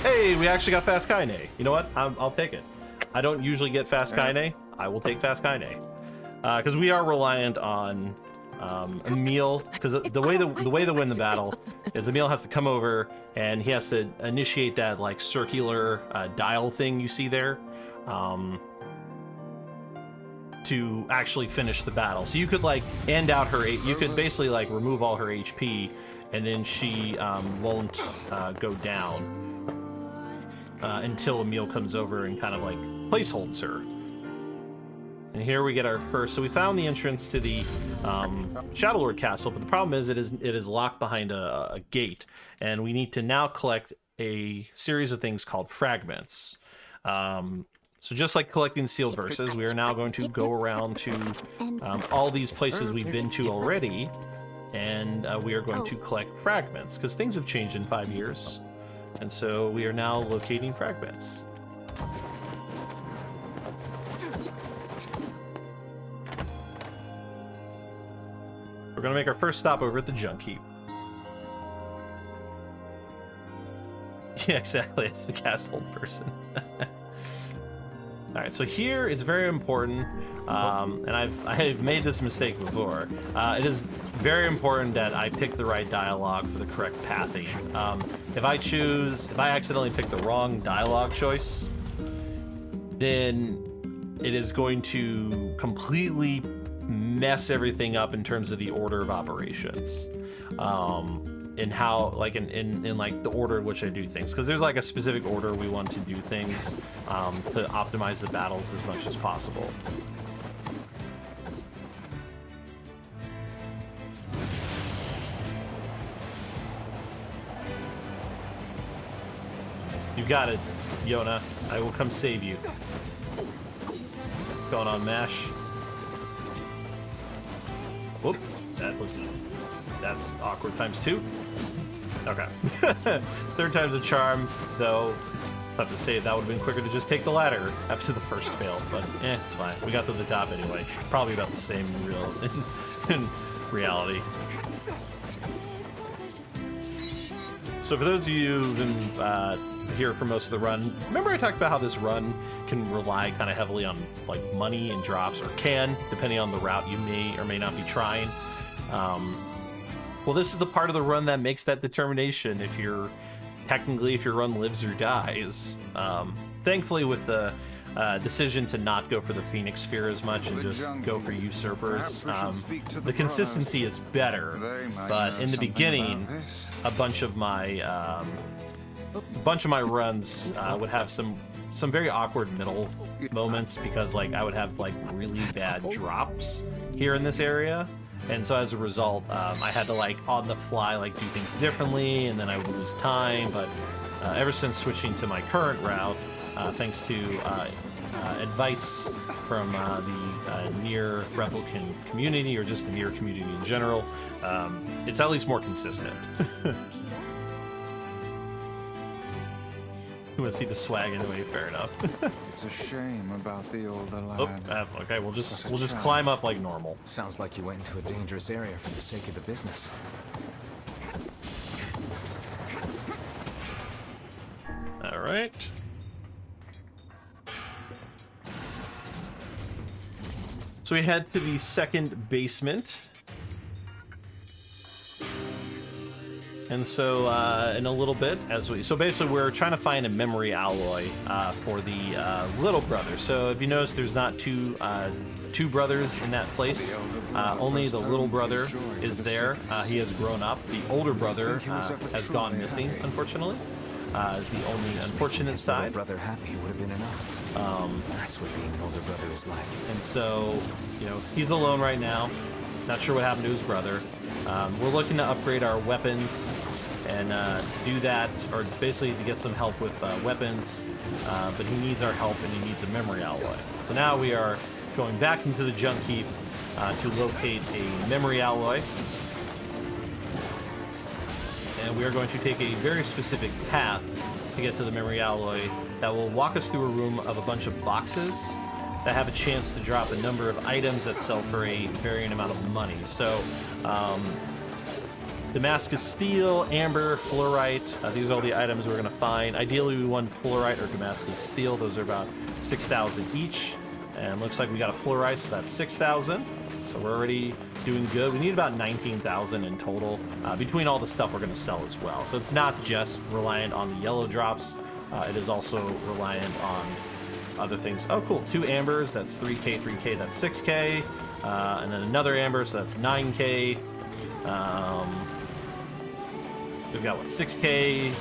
Hey, we actually got Fast Kaine. You know what? I'll take it. I don't usually get Fast Kaine. I will take Fast Kaine. Because we are reliant on Emil. Because the way to win the battle is Emil has to come over and he has to initiate that like circular dial thing you see there to actually finish the battle. So you could like end out her. You could basically like remove all her HP, and then she won't go down. Until Emil comes over and kind of like placeholds her. And here we get our first. So we found the entrance to the Shadow Lord Castle, but the problem is it is locked behind a gate, and we need to now collect a series of things called fragments. So just like collecting sealed verses, we are now going to go around to all these places we've been to already, and we are going to collect fragments because things have changed in 5 years. And so we are now locating fragments. We're gonna make our first stop over at the junk heap. Yeah, exactly, it's the cast-hold person. Alright, so here it's very important, and I've made this mistake before. It is very important that I pick the right dialogue for the correct pathing. If I accidentally pick the wrong dialogue choice, then it is going to completely mess everything up in terms of the order of operations. In how, like in like the order in which I do things, because there's like a specific order we want to do things to optimize the battles as much as possible. You got it, Yona. I will come save you. What's going on, Mash? Whoop, that's awkward times 2. Okay. Third time's a charm, though it's tough to say. That would have been quicker to just take the ladder after the first fail, but it's fine. We got to the top anyway. Probably about the same in reality. So for those of you who've been here for most of the run, remember I talked about how this run can rely kind of heavily on like money and drops, or can, depending on the route you may or may not be trying. Well, this is the part of the run that makes that determination if your run lives or dies. Thankfully, with the decision to not go for the Phoenix Sphere as much and just go for Usurpers, the consistency is better. But in the beginning, a bunch of my runs would have some very awkward middle moments because like I would have like really bad drops here in this area. And so as a result, I had to like on the fly like do things differently, and then I would lose time. But ever since switching to my current route, thanks to advice from the Nier Replicant community, or just the Nier community in general, it's at least more consistent. You want to see the swag anyway? Fair enough. It's a shame about the older lad. Oh, okay, we'll just climb up like normal. Sounds like you went into a dangerous area for the sake of the business. All right. So we head to the second basement. And so in a little bit, so basically we're trying to find a memory alloy for the little brother. So if you notice, there's not two brothers in that place. Only the little brother is there. He has grown up. The older brother has gone missing, unfortunately. Is the only unfortunate side. Brother happy would have been enough. That's what being an older brother is like. And so, he's alone right now. Not sure what happened to his brother. We're looking to upgrade our weapons and do that, or basically to get some help with weapons, but he needs our help and he needs a memory alloy. So now we are going back into the junk heap to locate a memory alloy. And we are going to take a very specific path to get to the memory alloy that will walk us through a room of a bunch of boxes that have a chance to drop a number of items that sell for a varying amount of money. So, Damascus Steel, Amber, Fluorite, these are all the items we're going to find. Ideally, we want Fluorite or Damascus Steel. Those are about 6,000 each. And looks like we got a Fluorite, so that's 6,000. So we're already doing good. We need about 19,000 in total between all the stuff we're going to sell as well. So it's not just reliant on the yellow drops. It is also reliant on other things. Oh, cool. 2 ambers, that's 3K, 3K, that's 6K. And then another amber, so that's 9K. We've got, 6K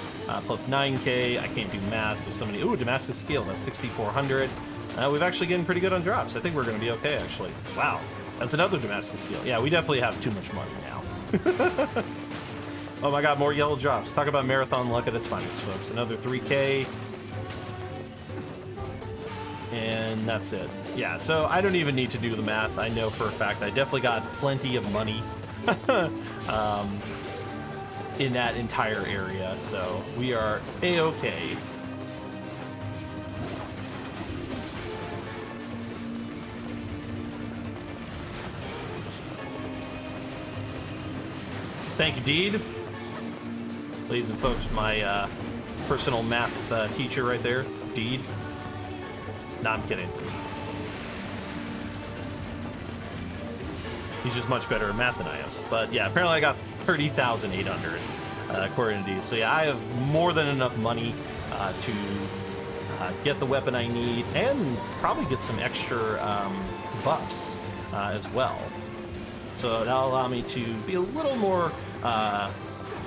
plus 9K. I can't do math, so somebody... Ooh, Damascus Steel, that's 6,400. We've actually getting pretty good on drops. I think we're going to be okay, actually. Wow. That's another Damascus Steel. Yeah, we definitely have too much money now. Oh my god, more yellow drops. Talk about marathon luck at its finest, folks. Another 3K. And that's it. Yeah, so I don't even need to do the math. I know for a fact I definitely got plenty of money in that entire area. So we are A-okay. Thank you, Deed. Ladies and folks, my personal math teacher right there, Deed. No, I'm kidding. He's just much better at math than I am. But yeah, apparently I got 30,800 according to Deed. So yeah, I have more than enough money to get the weapon I need and probably get some extra buffs as well. So that'll allow me to be a little more, not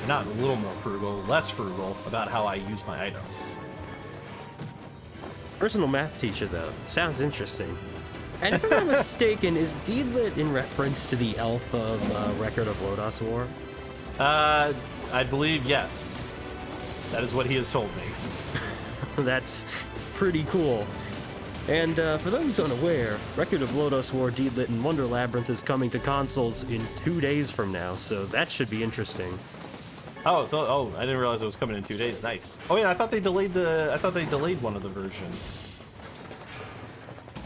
a little more frugal, less frugal about how I use my items. Personal math teacher, though. Sounds interesting. And if I'm not mistaken, is Deedlit in reference to the elf of Record of Lodos War? I believe yes. That is what he has told me. That's pretty cool. And for those unaware, Record of Lodos War Deedlit and Wonder Labyrinth is coming to consoles in 2 days from now, so that should be interesting. Oh, I didn't realize it was coming in 2 days. Nice. Oh yeah, I thought they delayed one of the versions.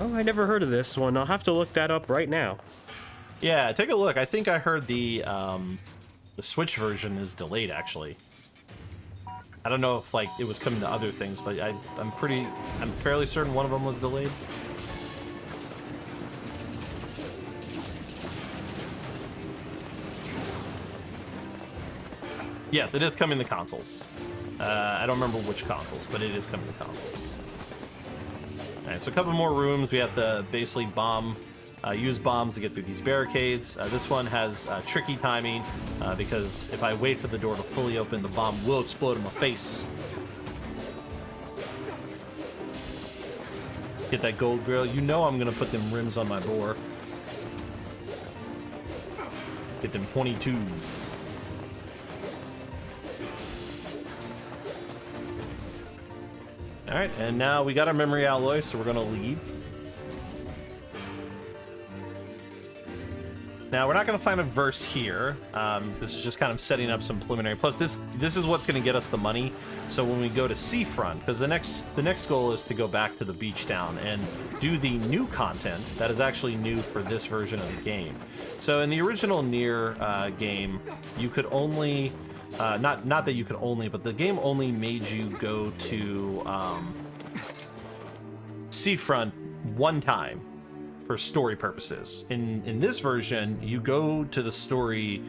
Oh, I never heard of this one. I'll have to look that up right now. Yeah, take a look. I think I heard the Switch version is delayed actually. I don't know if like it was coming to other things, but I'm fairly certain one of them was delayed. Yes, it is coming to consoles. I don't remember which consoles, but it is coming to consoles. Alright, so a couple more rooms. We have to basically use bombs to get through these barricades. This one has tricky timing, because if I wait for the door to fully open, the bomb will explode in my face. Get that gold grill. You know I'm gonna put them rims on my bore. Get them 22s. Alright, and now we got our memory alloy, so we're gonna leave. Now, we're not gonna find a verse here. This is just kind of setting up some preliminary. Plus, this is what's gonna get us the money. So when we go to Seafront, because the next goal is to go back to the beach town and do the new content that is actually new for this version of the game. So in the original Nier game, you could only not that you could only, but the game only made you go to Seafront one time for story purposes. In this version, you go to the story,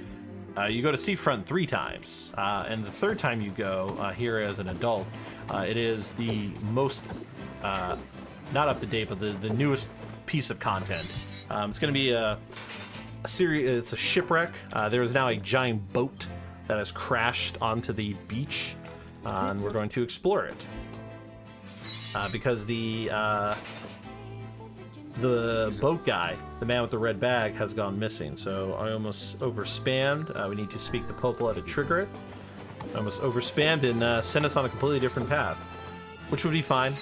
you go to Seafront 3 times, and the third time you go here as an adult, it is the most not up to date, but the newest piece of content. It's going to be a series. It's a shipwreck. There is now a giant boat that has crashed onto the beach, and we're going to explore it because the boat guy, the man with the red bag, has gone missing. So I almost overspammed. We need to speak the Popola to trigger it. I almost overspammed and sent us on a completely different path, which would be fine.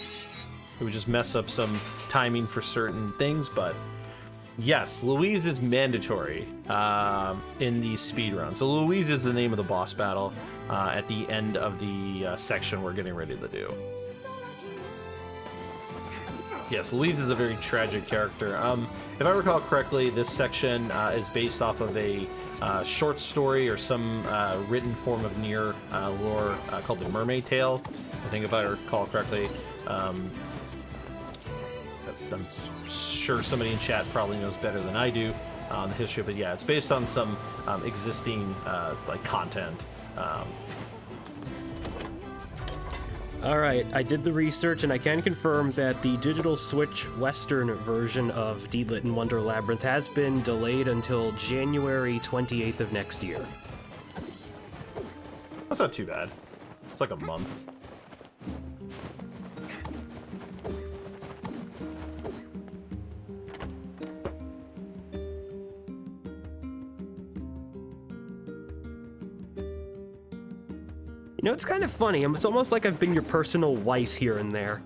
It would just mess up some timing for certain things, but yes, Louise is mandatory in the speedrun. So Louise is the name of the boss battle at the end of the section we're getting ready to do. Yes, Louise is a very tragic character. If I recall correctly, this section is based off of a short story or some written form of Nier lore called the Mermaid Tale. I think if I recall correctly. I'm sure somebody in chat probably knows better than I do on the history, but yeah, it's based on some existing like content. Alright, I did the research and I can confirm that the digital Switch Western version of Deedlit and Wonder Labyrinth has been delayed until January 28th of next year. That's not too bad. It's like a month. You know, it's kind of funny. It's almost like I've been your personal Weiss here and there.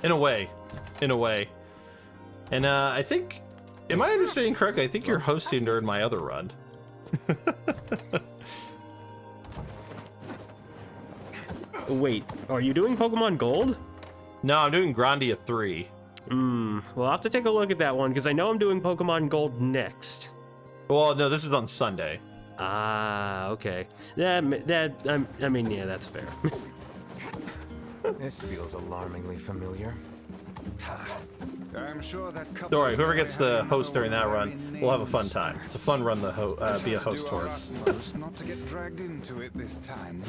In a way. In a way. And I think, am I understanding correctly? I think you're hosting during my other run. Wait, are you doing Pokemon Gold? No, I'm doing Grandia 3. Well, I'll have to take a look at that one, because I know I'm doing Pokemon Gold next. Well, no, this is on Sunday. Ah, okay. I mean, yeah, that's fair. This feels alarmingly familiar. I'm sure that couple. Don't worry, whoever gets the host during that run will have a fun time. It's a fun run to be a host towards. Not to get dragged into it this time.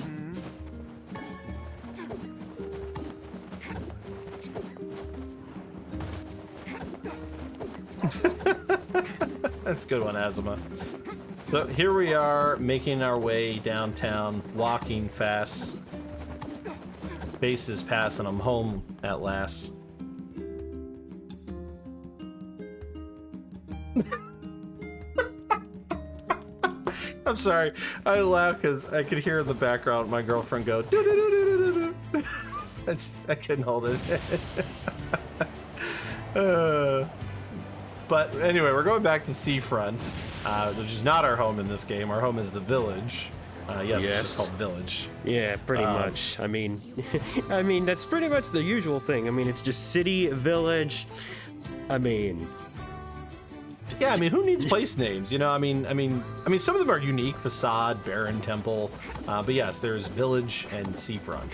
That's a good one, Azuma. So here we are, making our way downtown, walking fast. Base is passed, and I'm home at last. I'm sorry, I laugh because I could hear in the background my girlfriend go, doo-doo-doo-doo-doo-doo. I couldn't hold it. But anyway, we're going back to Seafront, which is not our home in this game. Our home is the village. Yes, it's just called Village. Yeah, pretty much. I mean, that's pretty much the usual thing. I mean, it's just city, village. I mean, yeah. I mean, who needs place names? You know, I mean, some of them are unique: Facade, Baron, Temple. But yes, there's Village and Seafront.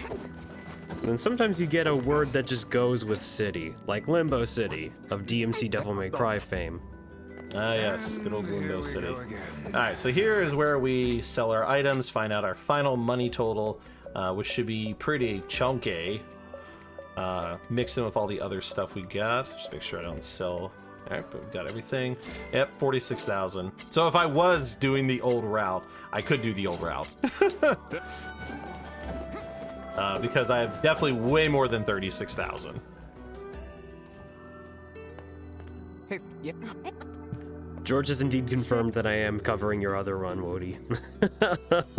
And then sometimes you get a word that just goes with city, like Limbo City of DMC Devil May Cry fame. Ah, yes, good old Limbo City. Alright, so here is where we sell our items, find out our final money total, which should be pretty chunky. Mix in with all the other stuff we got. Just make sure I don't sell. Alright, but we've got everything. Yep, 46,000. So if I was doing the old route, I could do the old route. Because I have definitely way more than 36,000. Hey, yeah. George has indeed confirmed that I am covering your other run, Wody.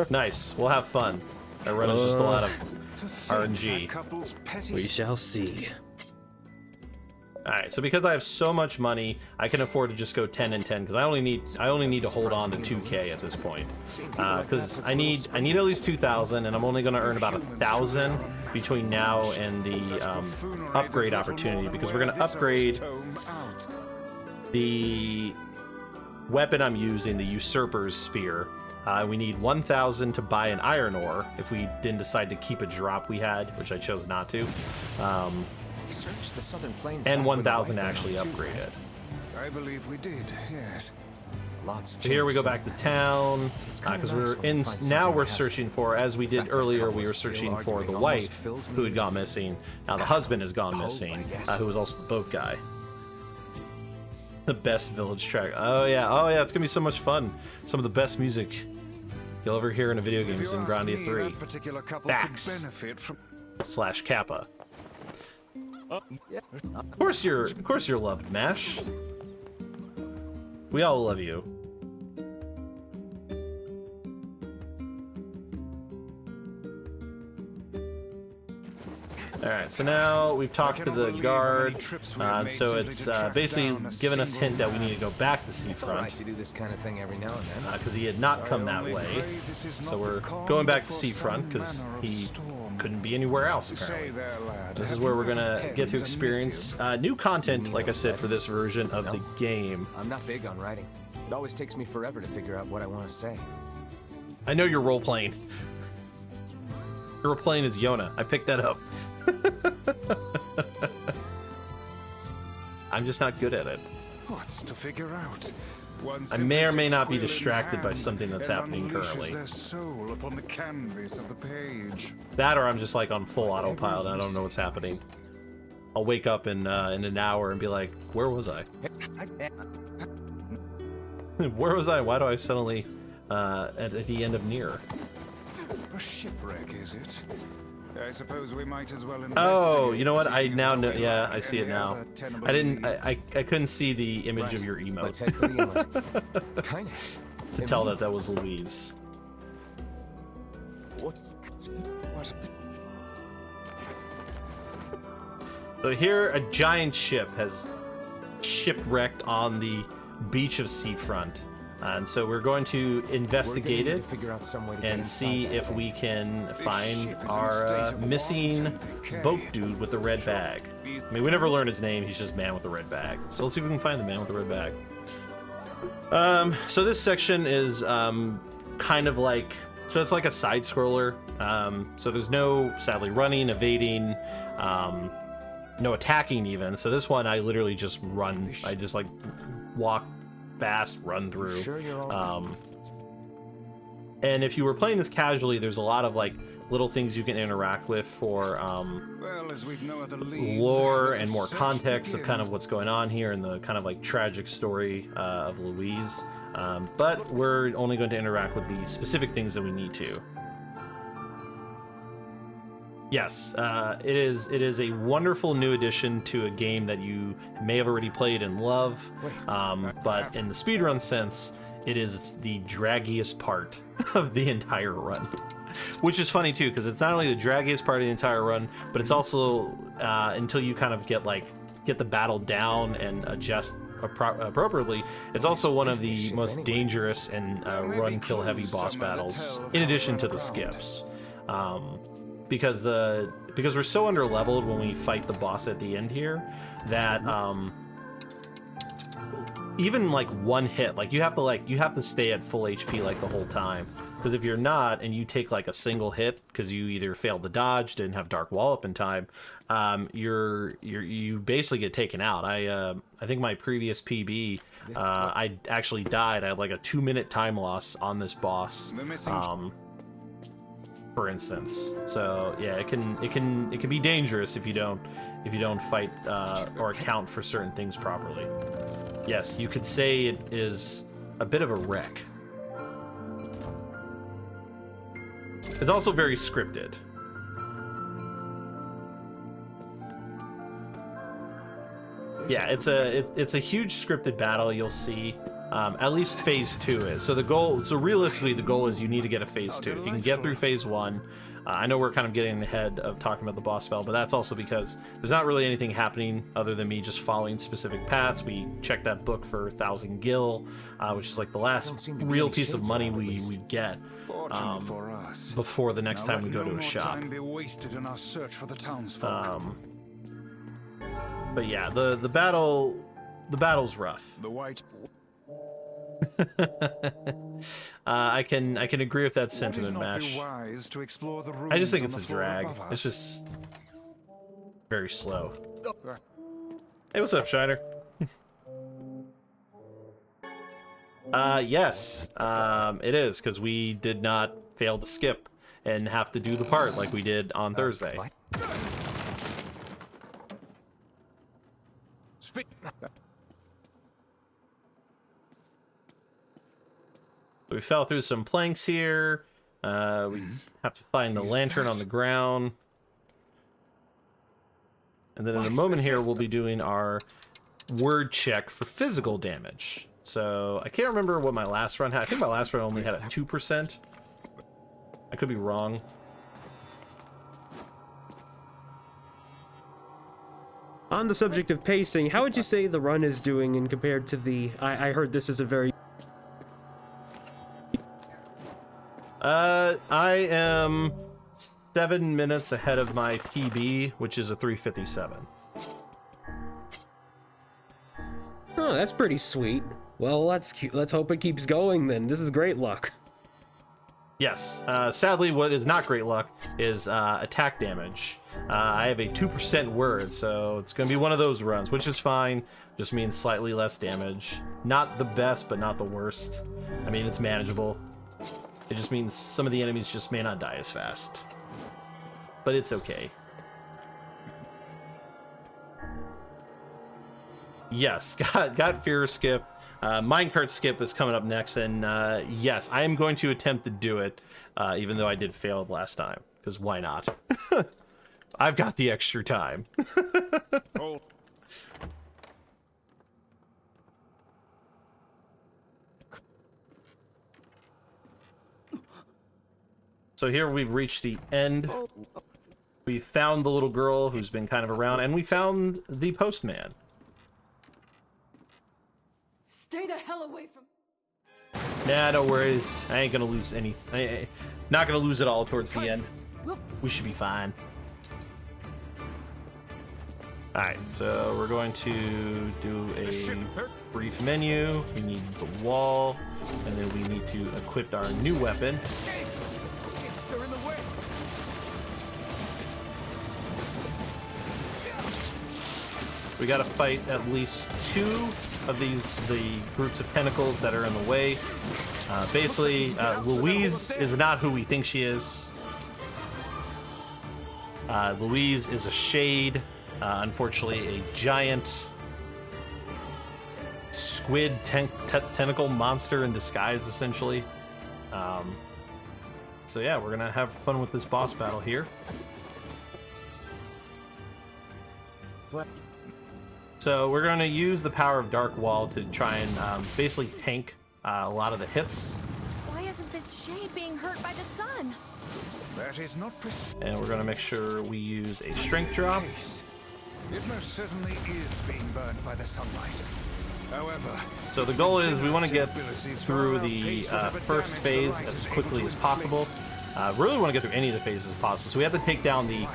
Nice. We'll have fun. That run is just a lot of RNG. We shall see. Alright, so because I have so much money, I can afford to just go 10 and 10 because I only need to hold on to 2K at this point. Because I need at least 2,000, and I'm only going to earn about 1,000 between now and the upgrade opportunity, because we're going to upgrade the weapon I'm using, the Usurper's Spear. We need 1,000 to buy an iron ore if we didn't decide to keep a drop we had, which I chose not to. The southern plains And 1,000 to actually upgrade it. I believe we did, yes. Lots. So here we go back to town, because we're searching for, as we did earlier, we were searching for the wife who had gone missing. Now the husband has gone missing, who was also the boat guy. The best village track. Oh yeah, it's gonna be so much fun. Some of the best music you'll ever hear in a video game is in Grandia 3. Bax / Kappa. Of course you're loved, Mash. We all love you. Alright, so now we've talked to the guard, so it's basically given us a hint that we need to go back to Seafront, because he had not come that way. So we're going back to Seafront, because he couldn't be anywhere else, apparently. This is where we're going to get to experience new content, like I said, for this version of the game. I'm not big on writing. It always takes me forever to figure out what I want to say. I know you're role-playing. You're role-playing as Yona. I picked that up. I'm just not good at it. What's to figure out? I may or may not be distracted by something that's happening currently. Their soul upon the canvas of the page. That, or I'm just like on full autopilot and I don't know what's happening. I'll wake up in an hour and be like, where was I? Where was I? Why do I suddenly at the end of Nier? A shipwreck, is it? I suppose we might as well investigate. Oh, you know what? I now know. Yeah, I see it now. I didn't. I couldn't see the image of your emote to tell that was Louise. What? So here, a giant ship has shipwrecked on the beach of Seafront. And so we're going to investigate it and see if we can find our missing boat dude with the red bag. I mean, we never learn his name, he's just man with the red bag. So let's see if we can find the man with the red bag. So this section is kind of like, so it's like a side scroller. So there's no, sadly, running, evading, no attacking even. So this one I literally just run. I just like walk fast, run through. And if you were playing this casually, there's a lot of like little things you can interact with for lore and more context of kind of what's going on here and the kind of like tragic story of Louise. But we're only going to interact with the specific things that we need to. Yes, it is a wonderful new addition to a game that you may have already played and love, but in the speedrun sense, it is the draggiest part of the entire run. Which is funny too, because it's not only the draggiest part of the entire run, but it's also until you kind of get the battle down and adjust appropriately, it's also one of the most dangerous and run kill heavy boss battles, in addition to the skips. Because we're so under leveled when we fight the boss at the end here that even like one hit, like you have to stay at full HP like the whole time, because if you're not and you take like a single hit because you either failed to dodge, didn't have dark wall up in time, you basically get taken out. I think my previous PB, I actually died. I had like a 2-minute time loss on this boss, for instance. So yeah, it can be dangerous if you don't fight or account for certain things properly. Yes, you could say it is a bit of a wreck. It's also very scripted. Yeah, it's a huge scripted battle. You'll see. At least phase 2 is. So realistically, the goal is you need to get a phase 2. You can get through phase 1. I know we're kind of getting ahead of talking about the boss battle, but that's also because there's not really anything happening other than me just following specific paths. We checked that book for 1,000 gil, which is like the last real piece of money we get before the next time we go to a shop. But yeah, the battle's rough. I can agree with that sentiment, Mash. I just think it's a drag. It's just very slow. Hey, what's up, Shiner? Yes, it is, because we did not fail to skip and have to do the part like we did on Thursday. We fell through some planks here. We have to find the lantern on the ground. And then in a moment here, we'll be doing our word check for physical damage. So I can't remember what my last run had. I think my last run only had a 2%. I could be wrong. On the subject of pacing, how would you say the run is doing in compared to the... I heard this is a very... I am 7 minutes ahead of my PB, which is a 3:57. Oh, that's pretty sweet. Well, let's hope it keeps going then. This is great luck. Yes. Sadly, what is not great luck is attack damage. I have a 2% word, so it's going to be one of those runs, which is fine. Just means slightly less damage. Not the best, but not the worst. I mean, it's manageable. It just means some of the enemies just may not die as fast. But it's okay. Yes, got Fear Skip. Minecart Skip is coming up next, and yes, I am going to attempt to do it, even though I did fail it last time, because why not? I've got the extra time. Oh. So here we've reached the end. We found the little girl who's been kind of around, and we found the postman. Stay the hell away from... Nah, no worries. I ain't gonna lose any. Not gonna lose it all towards the end. We should be fine. Alright, so we're going to do a brief menu. We need the wall, and then we need to equip our new weapon. They're in the way. We gotta fight at least 2 of the groups of tentacles that are in the way. Basically, Louise is not who we think she is. Louise is a shade. Unfortunately, a giant squid tentacle monster in disguise, essentially. So yeah, we're gonna have fun with this boss battle here. So we're gonna use the power of Dark Wall to try and basically tank a lot of the hits. Why isn't this shade being hurt by the sun? That is not And we're gonna make sure we use a strength drop. It most certainly is being burned by the sunlight. However, so the goal is we want to get through the first phase as quickly as possible. Really want to get through any of the phases as possible. So we have to take down the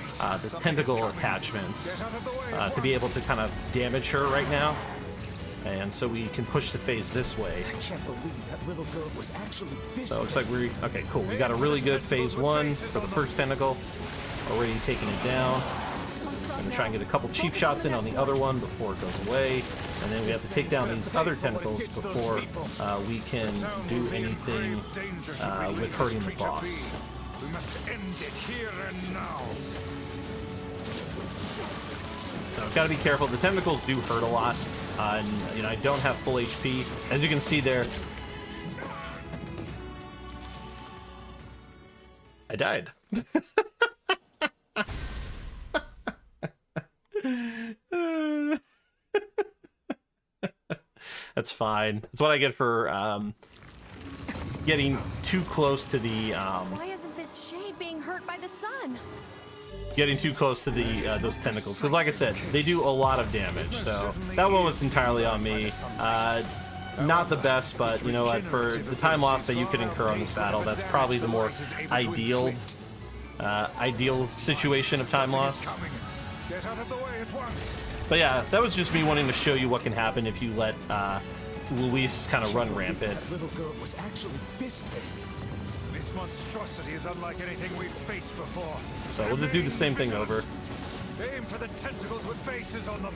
tentacle attachments to be able to kind of damage her right now. And so we can push the phase this way. I can't believe that little girl was actually this. So it looks like okay, cool. We got a really good phase 1 for the first tentacle. Already taking it down. I'm gonna try and get a couple cheap shots in on the other one before it goes away. And then we have to take down these other tentacles before we can do anything with hurting the boss. we must end it here and now. So I've got to be careful. The tentacles do hurt a lot. And, you know, I don't have full HP. As you can see there, I died. That's fine. That's what I get for getting too close to the. Why isn't this shade being hurt by the sun? Getting too close to the those tentacles, because like I said, they do a lot of damage. So that one was entirely on me. Not the best, but you know what? For the time loss that you could incur on this battle, that's probably the more ideal situation of time loss. Get out of the way at once. But yeah, that was just me wanting to show you what can happen if you let Luis kind of run rampant. That little girl was actually this thing. This monstrosity is unlike anything we've faced before. So we'll just do the same thing over. Aim for the tentacles with faces on them.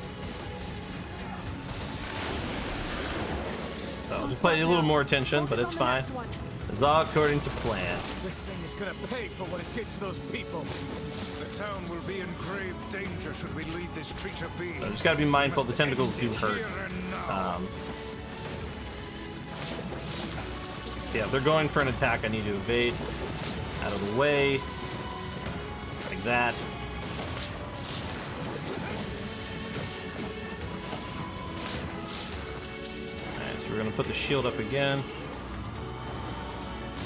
So I'll just pay a little more attention, but it's fine. It's all according to plan. This thing is gonna pay for what it did to those people. The town will be in grave danger should we leave this creature be. So just gotta be mindful, the tentacles do hurt. Yeah, if they're going for an attack, I need to evade. Out of the way. Like that. Alright, so we're gonna put the shield up again.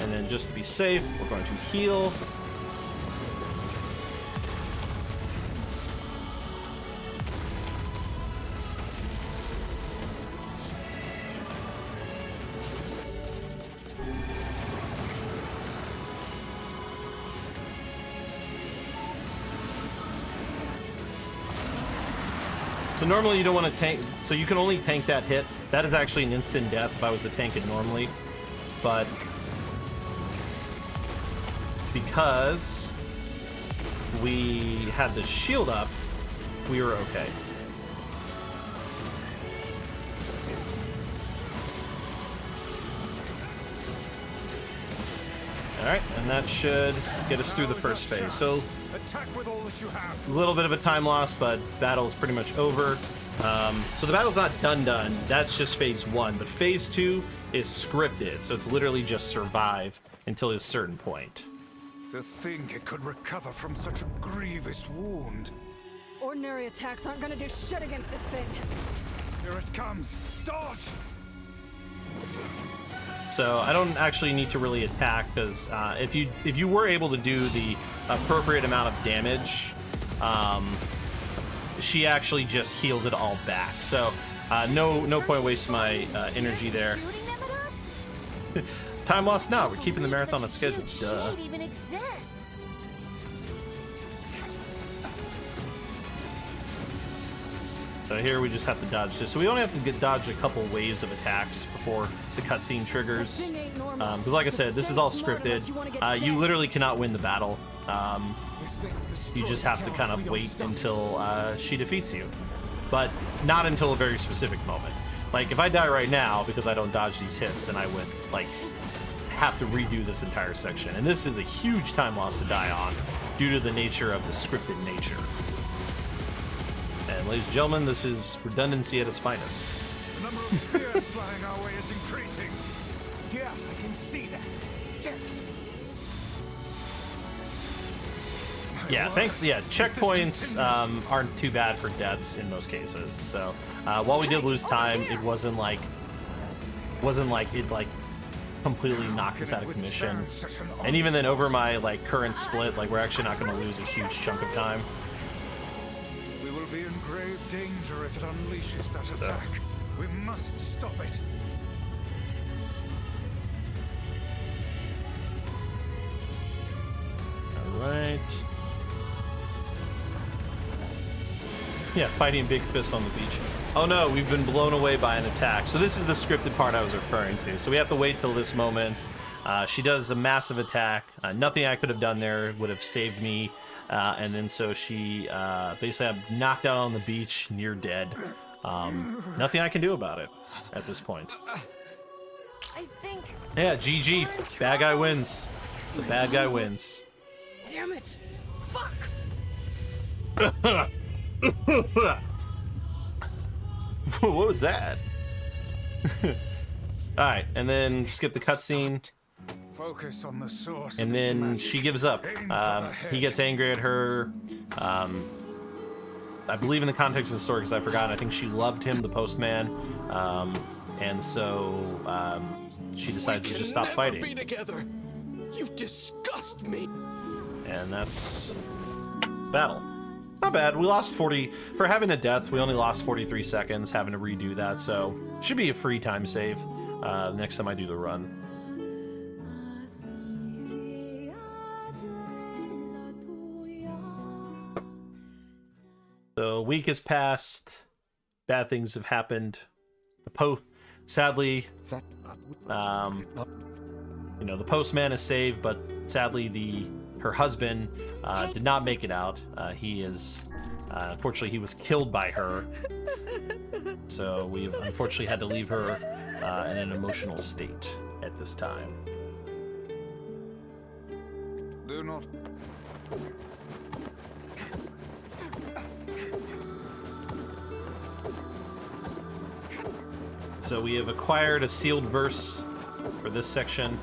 And then just to be safe, we're going to heal. So normally you don't want to tank, so you can only tank that hit. That is actually an instant death if I was to tank it normally. But because we had the shield up, we were okay. Alright, and that should get us through the first phase. So attack with all that you have. a little bit of a time loss, but battle's pretty much over. So the battle's not done. That's just phase 1. But phase 2 is scripted, so it's literally just survive until a certain point. To think it could recover from such a grievous wound. Ordinary attacks aren't gonna do shit against this thing. Here it comes. Dodge! So I don't actually need to really attack, because if you were able to do the appropriate amount of damage, she actually just heals it all back. So no point wasting my energy there. Time lost? No, we're keeping the marathon on schedule. Duh. Even exists. So here we just have to dodge this. So we only have to dodge a couple waves of attacks before the cutscene triggers. Because like I said, this is all scripted. You literally cannot win the battle. You just have to kind of wait until she defeats you. But not until a very specific moment. Like, if I die right now because I don't dodge these hits, then I would, like, have to redo this entire section. And this is a huge time loss to die on due to the nature of the scripted nature. And ladies and gentlemen, this is redundancy at its finest. The number of spears flying our way is increasing. Yeah, I can see that. Damn it. Yeah, thanks. Yeah, checkpoints aren't too bad for deaths in most cases. So while we did lose time, it wasn't like it completely knock us out of commission. And even then, over my like current split, like we're actually not going to lose a huge chunk of time. We will be in grave danger if it unleashes that attack. We must stop it. All right. Yeah, fighting big fists on the beach. Oh no, we've been blown away by an attack. So this is the scripted part I was referring to. So we have to wait till this moment. She does a massive attack. Nothing I could have done there would have saved me. And then so she basically got knocked out on the beach, near dead. Nothing I can do about it at this point. I think. Yeah, GG. Bad guy wins. The bad guy wins. Damn it! Fuck! What was that? Alright, and then skip the cutscene. Focus on the source. And then she gives up. He gets angry at her. I believe in the context of the story, because I forgot, I think she loved him, the postman. And so she decides to just stop fighting. Be together. You disgust me. And that's battle. Not bad. We lost 40 for having a death. We only lost 43 seconds having to redo that, so should be a free time save next time I do the run. So a week has passed. Bad things have happened. Sadly, you know, the postman is saved, but sadly her husband did not make it out. He is, unfortunately, he was killed by her. So we've unfortunately had to leave her in an emotional state at this time. Do not. So we have acquired a sealed verse for this section.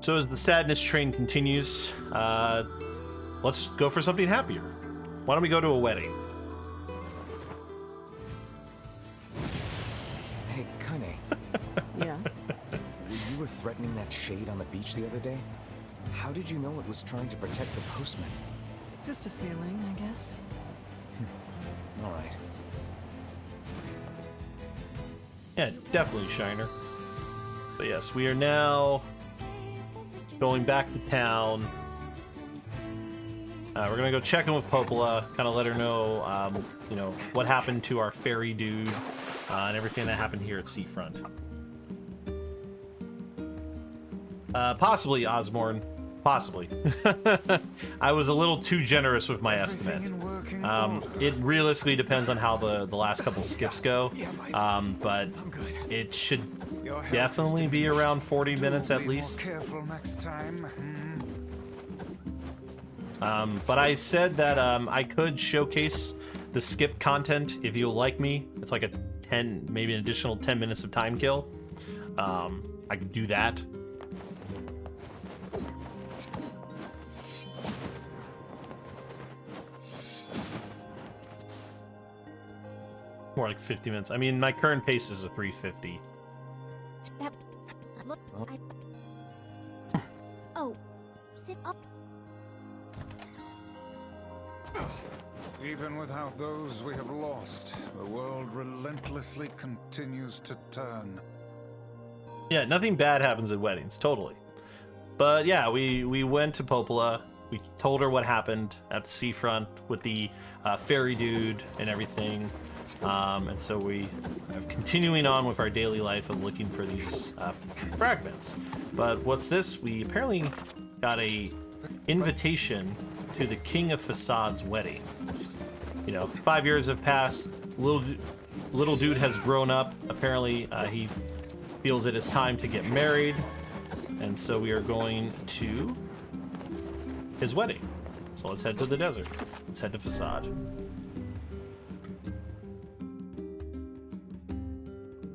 So as the sadness train continues, let's go for something happier. Why don't we go to a wedding? Hey, Kane. Yeah. You were threatening that shade on the beach the other day? How did you know it was trying to protect the postman? Just a feeling, I guess. All right. Yeah, definitely Shiner. But yes, we are now going back to town. We're gonna go check in with Popola, kind of let her know, you know, what happened to our fairy dude and everything that happened here at Seafront. Possibly Osborne. Possibly. I was a little too generous with my estimate. It realistically depends on how the last couple skips go, but it should definitely be around 40 minutes at least. But I said that I could showcase the skipped content if you like me. It's like a 10, maybe an additional 10 minutes of time kill. I could do that. More like 50 minutes. I mean, my current pace is a 350. Oh, sit up. Even without those we have lost, the world relentlessly continues to turn. Yeah, nothing bad happens at weddings, totally. But yeah, we went to Popola. We told her what happened at the seafront with the fairy dude and everything. And so we are continuing on with our daily life of looking for these fragments. But what's this? We apparently got a invitation to the King of Facade's wedding. You know, 5 years have passed. Little dude has grown up. Apparently, he feels it is time to get married. And so we are going to his wedding. So let's head to the desert. Let's head to Facade.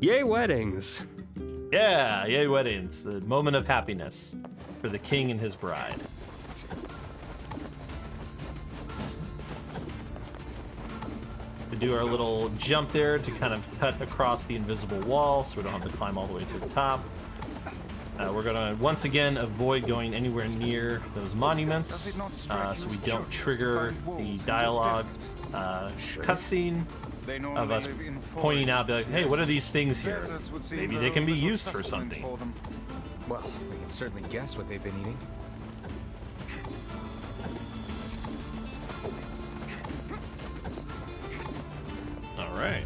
Yay, weddings! Yeah, yay weddings. The moment of happiness for the king and his bride. The do our little jump there to kind of cut across the invisible wall so we don't have to climb all the way to the top. We're gonna once again avoid going anywhere near those monuments so we don't trigger the dialogue cutscene of us pointing out, be like, hey, what are these things here? Maybe they can be used for something. Well, we can certainly guess what they've been eating. All right.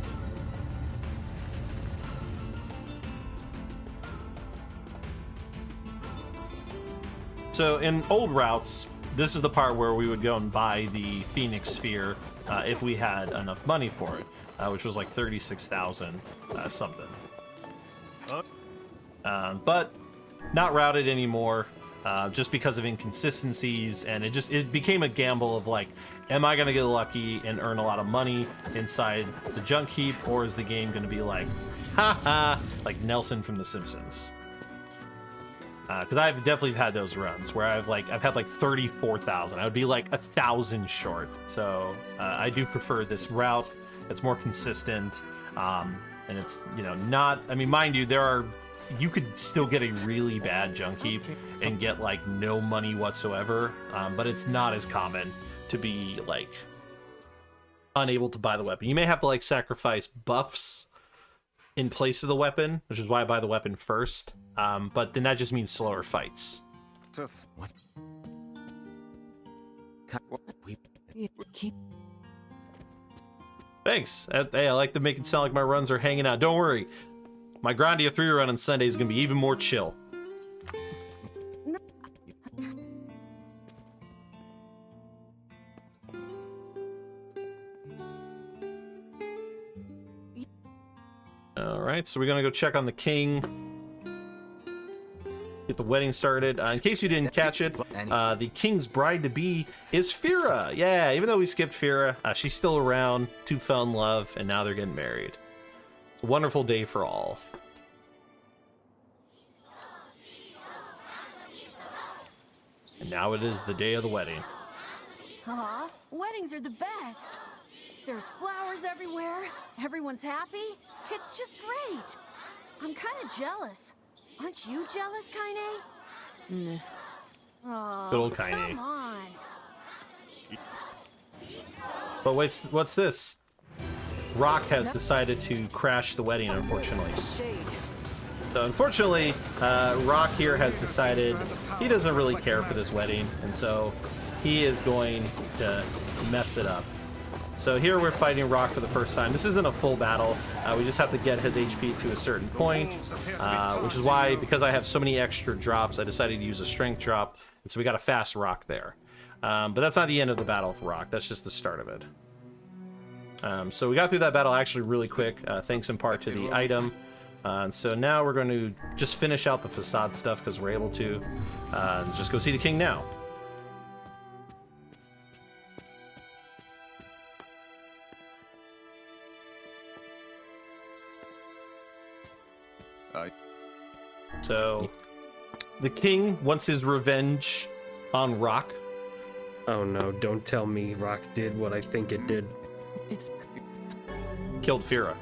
So in old routes, this is the part where we would go and buy the Phoenix Sphere if we had enough money for it, which was like 36,000 something. But not routed anymore, just because of inconsistencies, and it became a gamble of like, am I gonna get lucky and earn a lot of money inside the junk heap, or is the game gonna be like, haha, like Nelson from The Simpsons? Because I've definitely had those runs where I've had like 34,000. I would be like 1,000 short. So I do prefer this route. It's more consistent, and it's, you know, not. I mean, mind you, you could still get a really bad junk heap and get like no money whatsoever, but it's not as common to be like unable to buy the weapon. You may have to like sacrifice buffs in place of the weapon, which is why I buy the weapon first. But then that just means slower fights. Thanks. Hey, I like to make it sound like my runs are hanging out. Don't worry. My Grandia 3 run on Sunday is going to be even more chill. Alright, so we're going to go check on the king. Get the wedding started. In case you didn't catch it, the king's bride-to-be is Fira. Yeah, even though we skipped Fira, she's still around. Two fell in love, and now they're getting married. It's a wonderful day for all. And now it is the day of the wedding. Aw, weddings are the best. There's flowers everywhere. Everyone's happy. It's just great. I'm kind of jealous. Aren't you jealous, Kaine? Oh, good old Kaine. Come on. But what's this? Rock has decided to crash the wedding, unfortunately. So unfortunately, Rock here has decided he doesn't really care for this wedding, and so he is going to mess it up. So here we're fighting Rock for the first time. This isn't a full battle. We just have to get his HP to a certain point, which is why, because I have so many extra drops, I decided to use a strength drop, and so we got a fast Rock there. But that's not the end of the battle for Rock. That's just the start of it. So we got through that battle actually really quick, thanks in part to the item. So now we're going to just finish out the facade stuff because we're able to. Just go see the king now. So the king wants his revenge on Rock. Oh no, don't tell me Rock did what I think it did. It's Killed Fira.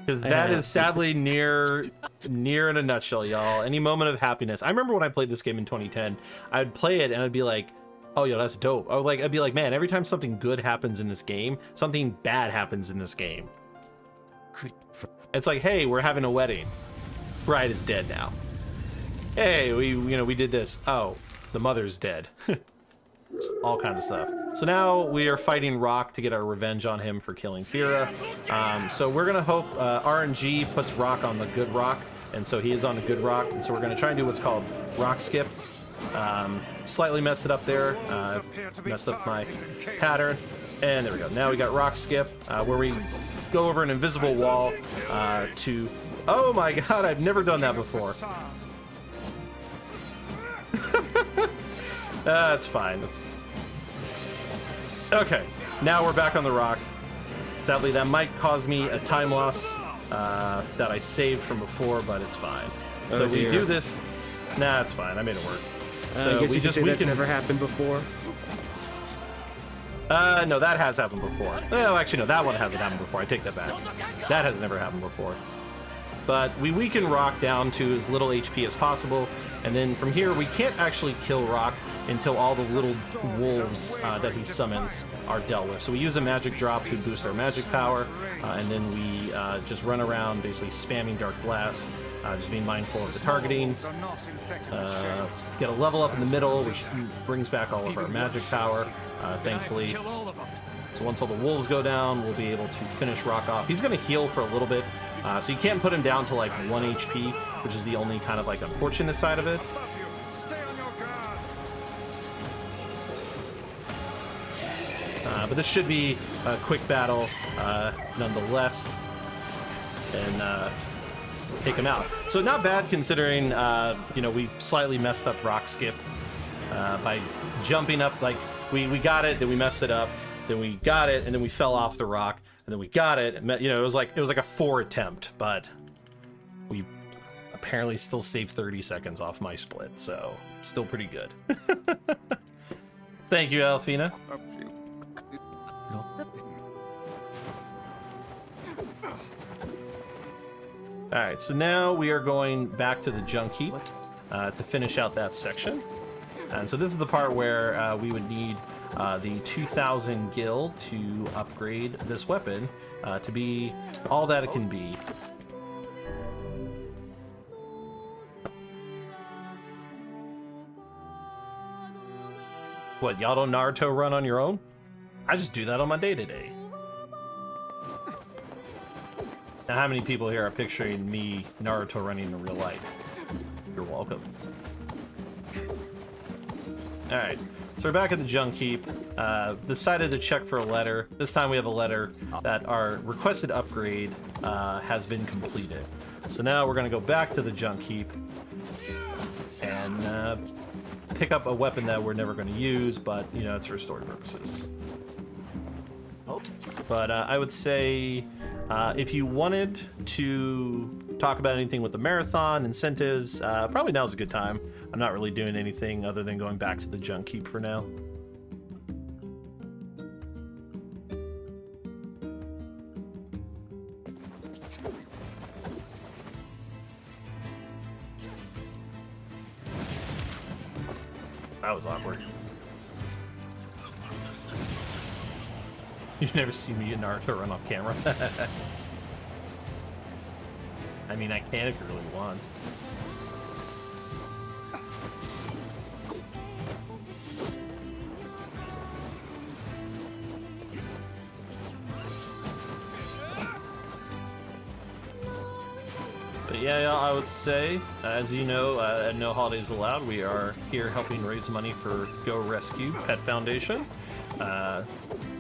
Because that is sadly Nier in a nutshell, y'all. Any moment of happiness. I remember when I played this game in 2010, I'd play it and I'd be like, oh, yo, that's dope. I'd be like, man, every time something good happens in this game, something bad happens in this game. It's like, hey, we're having a wedding. Bride is dead now. Hey, we did this. Oh, the mother's dead. All kinds of stuff. So now we are fighting Rock to get our revenge on him for killing Fira. So we're gonna hope RNG puts Rock on the good rock, and so he is on the good rock. And so we're gonna try and do what's called rock skip. Slightly messed it up there. Messed up my pattern, and there we go. Now we got rock skip, where we go over an invisible wall to. Oh my God! I've never done that before. That's fine. Okay, now we're back on the rock. Sadly, that might cause me a time loss that I saved from before, but it's fine. So we do this. Nah, it's fine. I made it work. So I guess you could say that's can never happened before. No, that has happened before. Oh, actually, no, that one hasn't happened before. I take that back. That has never happened before. But we weaken Rock down to as little HP as possible, and then from here we can't actually kill Rock until all the little wolves that he summons are dealt with. So we use a magic drop to boost our magic power, and then we just run around basically spamming Dark Blast, just being mindful of the targeting. Get a level up in the middle, which brings back all of our magic power, thankfully. So once all the wolves go down, we'll be able to finish Rock off. He's going to heal for a little bit, so you can't put him down to like 1 HP, which is the only kind of like unfortunate side of it. But this should be a quick battle, nonetheless, and take him out. So not bad considering, you know, we slightly messed up Rock Skip by jumping up. Like we got it, then we messed it up, then we got it, and then we fell off the rock, and then we got it. And, you know, it was like a 4 attempt, but we apparently still saved 30 seconds off my split, so still pretty good. Thank you, Alfina. Alright, so now we are going back to the junk heap to finish out that section. And so this is the part where we would need the 2,000 gil to upgrade this weapon to be all that it can be. What, y'all don't Naruto run on your own? I just do that on my day-to-day. Now, how many people here are picturing me Naruto running in real life? You're welcome. Alright, so we're back at the junk heap. Decided to check for a letter. This time we have a letter that our requested upgrade has been completed. So now we're going to go back to the junk heap and pick up a weapon that we're never going to use, but, you know, it's for story purposes. But I would say if you wanted to talk about anything with the marathon, incentives, probably now's a good time. I'm not really doing anything other than going back to the junk heap for now. That was awkward. You've never seen me and Naruto run off camera. I mean, I can if you really want. But yeah, I would say, as you know, at No Holidays Allowed, we are here helping raise money for Go Rescue Pet Foundation.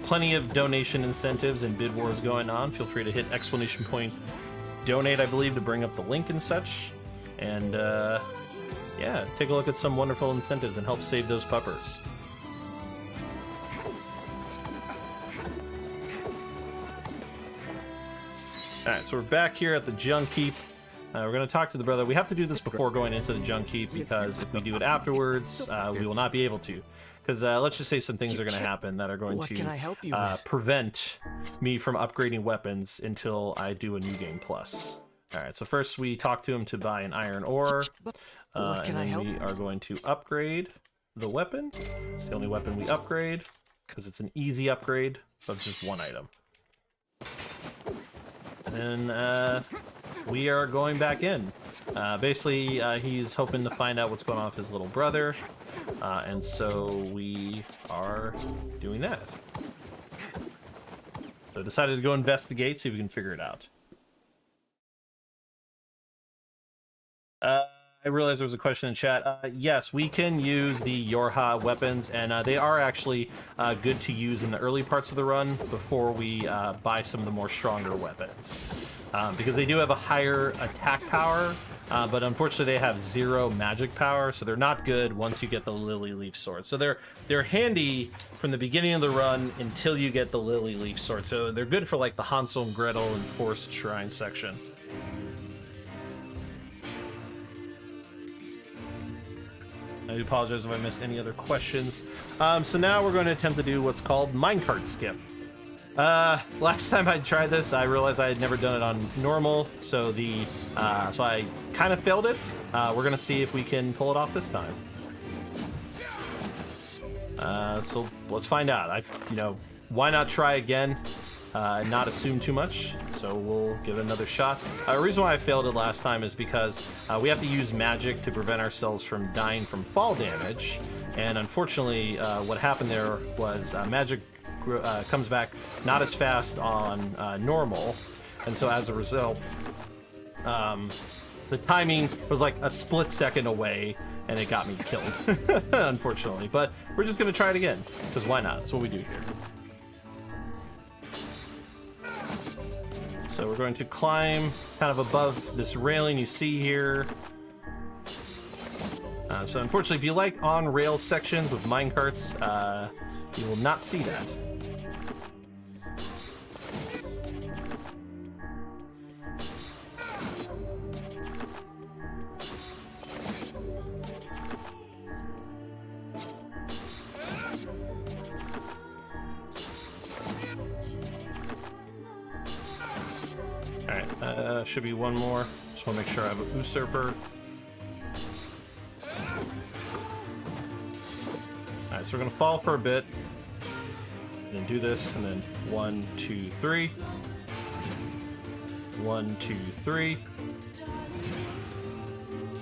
Plenty of donation incentives and bid wars going on. Feel free to hit exclamation point donate, I believe, to bring up the link and such. And yeah, take a look at some wonderful incentives and help save those puppers. Alright, so we're back here at the junk heap. We're going to talk to the brother. We have to do this before going into the junk heap, because if we do it afterwards, we will not be able to. Because let's just say some things are going to happen that are going to prevent me from upgrading weapons until I do a New Game Plus. Alright, so first we talk to him to buy an iron ore, and then we are going to upgrade the weapon. It's the only weapon we upgrade, because it's an easy upgrade of just one item. And then we are going back in. Basically, he's hoping to find out what's going on with his little brother, and so we are doing that. So I decided to go investigate, see if we can figure it out. I realized there was a question in chat. Yes, we can use the Yorha weapons, and they are actually good to use in the early parts of the run before we buy some of the more stronger weapons. Because they do have a higher attack power, but unfortunately they have 0 magic power, so they're not good once you get the Lily Leaf Sword. So they're handy from the beginning of the run until you get the Lily Leaf Sword. So they're good for like the Hansel and Gretel and Forest Shrine section. I apologize if I missed any other questions. So now we're going to attempt to do what's called minecart skip. Last time I tried this, I realized I had never done it on normal, so so I kind of failed it. We're gonna see if we can pull it off this time. So let's find out. Why not try again? And not assume too much, so we'll give it another shot. The reason why I failed it last time is because we have to use magic to prevent ourselves from dying from fall damage, and unfortunately what happened there was magic comes back not as fast on normal, and so as a result the timing was like a split second away and it got me killed, unfortunately. But we're just gonna try it again, because why not? That's what we do here. So we're going to climb kind of above this railing you see here. So unfortunately, if you like on-rail sections with minecarts, you will not see that. Alright, should be one more. Just want to make sure I have a usurper. Alright, so we're going to fall for a bit. And then do this, and then 1, 2, 3. 1, 2, 3.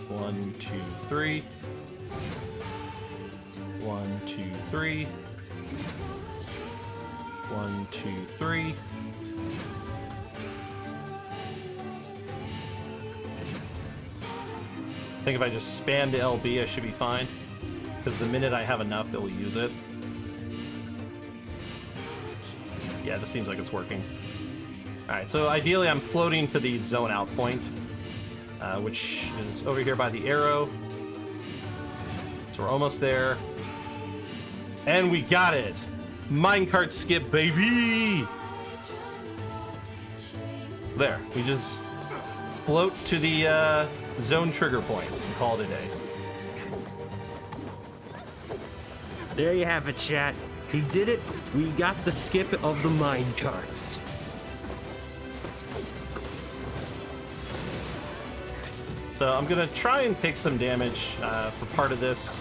1, 2, 3. 1, 2, 3. 1, 2, 3. I think if I just spam the LB, I should be fine. Because the minute I have enough, it will use it. Yeah, this seems like it's working. Alright, so ideally I'm floating to the zone out point, which is over here by the arrow. So we're almost there. And we got it! Minecart skip, baby! There, we just float to the zone trigger point and call it a day. There you have it, chat. He did it. We got the skip of the minecarts. So I'm gonna try and take some damage for part of this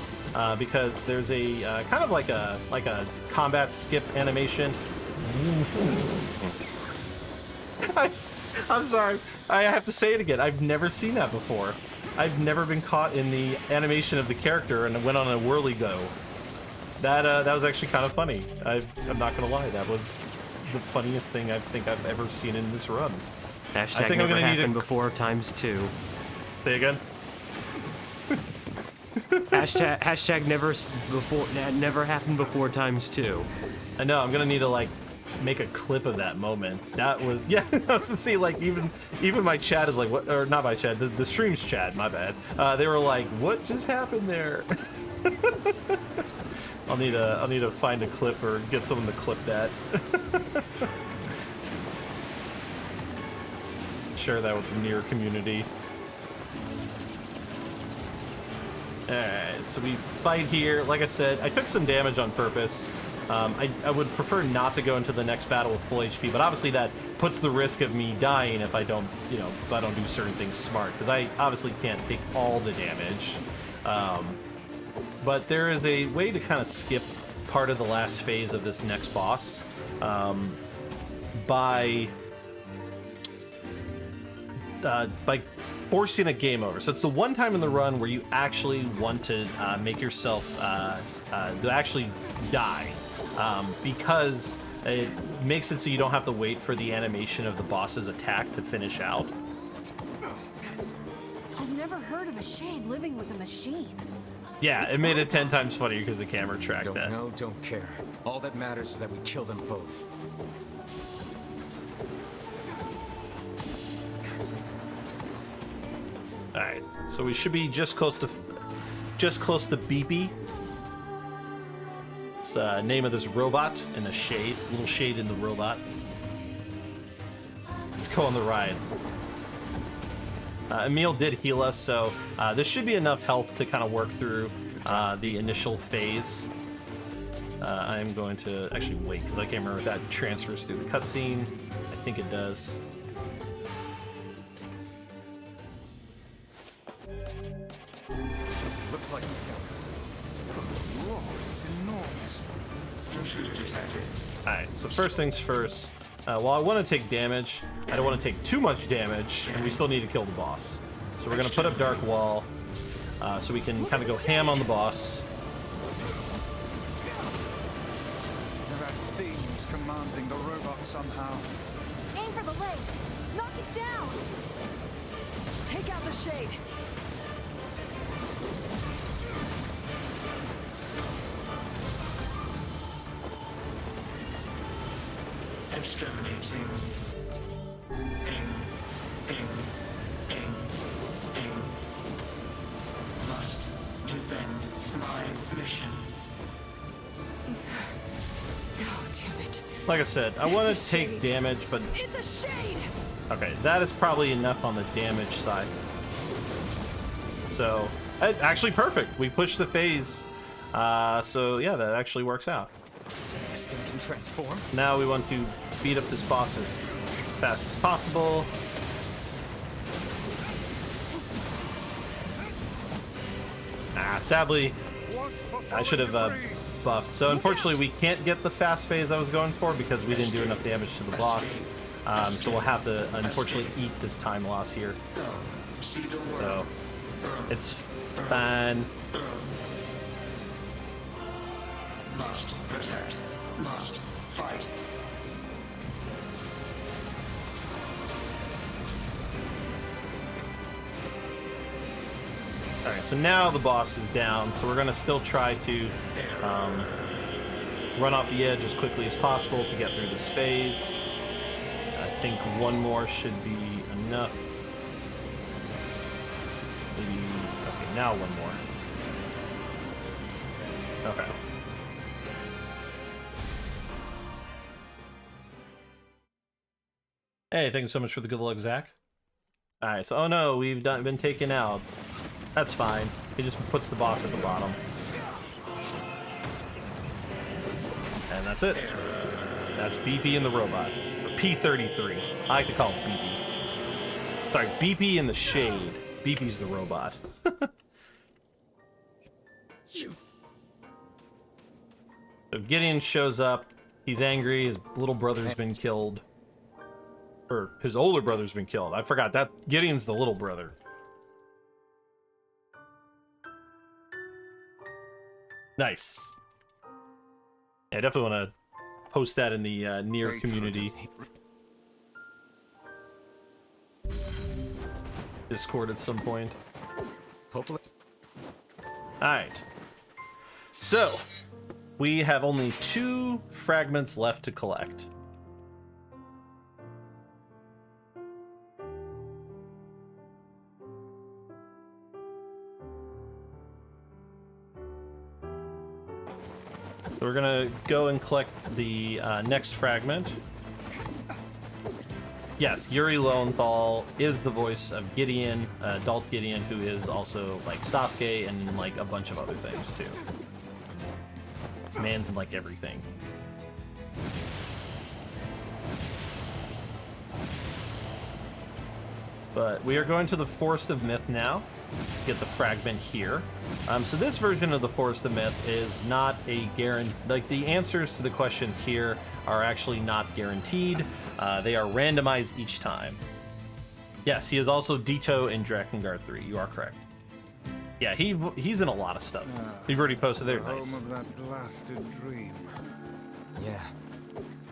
because there's a kind of like a combat skip animation. I'm sorry, I have to say it again. I've never seen that before. I've never been caught in the animation of the character and went on a whirly go. That was actually kind of funny. I'm not gonna lie, that was the funniest thing I think I've ever seen in this run. Hashtag I think never I'm gonna happened before ×2. Say again. hashtag never happened before ×2. I know. I'm gonna need to like make a clip of that moment. That was I was to see like even my chat is like what, or not my chat, the stream's chat. My bad. They were like, what just happened there? I'll need to find a clip or get someone to clip that. Share that with the Nier community. Alright, so we fight here. Like I said, I took some damage on purpose. I would prefer not to go into the next battle with full HP, but obviously that puts the risk of me dying if I don't, if I don't do certain things smart, because I obviously can't take all the damage. But there is a way to kind of skip part of the last phase of this next boss by forcing a game over. So it's the one time in the run where you actually want to make yourself to actually die, because it makes it so you don't have to wait for the animation of the boss's attack to finish out. I've never heard of a shade living with a machine. Yeah, it made it 10 times funnier because the camera tracked that. Don't know, don't care. All that matters is that we kill them both. Alright, so we should be just close to Beepy. It's the name of this robot in the shade, little shade in the robot. Let's go on the ride. Emil did heal us, so this should be enough health to kind of work through. the initial phase. I'm going to actually wait, because I can't remember if that transfers through the cutscene. I think it does. Looks like oh, Lord, it's enormous. Alright, so first things first. While I want to take damage, I don't want to take too much damage, and we still need to kill the boss. So we're going to put up Dark Wall, so we can kind of go ham on the boss. That thing's commanding the robot somehow. Aim for the legs. Knock it down. Take out the shade. Exterminating. Ing, ing, ing, ing. Must defend my mission. Oh, damn it. Like I said, I want to take damage, but... It's a shade! Okay, that is probably enough on the damage side. So, actually perfect. We pushed the phase. So yeah, that actually works out. This thing can transform? Now we want to beat up this boss as fast as possible. Sadly, I should have buffed. So unfortunately, we can't get the fast phase I was going for because we didn't do enough damage to the boss. So we'll have to, unfortunately, eat this time loss here. So, it's fine. Must protect. Must fight. Alright, so now the boss is down, so we're going to still try to run off the edge as quickly as possible to get through this phase. I think one more should be enough. Maybe, okay, now one more. Okay. Hey, thank you so much for the good luck, Zach. Alright, so, oh no, we've been taken out. That's fine. He just puts the boss at the bottom. And that's it. That's BP and the robot. Or P-33. I like to call it BP. Sorry, BP in the shade. BP's the robot. So Gideon shows up. He's angry. His little brother's been killed. Or his older brother's been killed. I forgot that. Gideon's the little brother. Nice. Yeah, I definitely want to post that in the Nier community. Discord at some point. Alright. So, we have only 2 fragments left to collect. So we're gonna go and collect the next fragment. Yes, Yuri Lowenthal is the voice of Gideon, adult Gideon, who is also like Sasuke and like a bunch of other things too. Man's in like everything. But we are going to the Forest of Myth now. Get the fragment here. So this version of the Forest of Myth is not a guarantee. Like the answers to the questions here are actually not guaranteed. They are randomized each time. Yes, he is also Ditto in Drakengard 3. You are correct. Yeah, he's in a lot of stuff. You've already posted there. Nice. Home of that blasted dream. Yeah.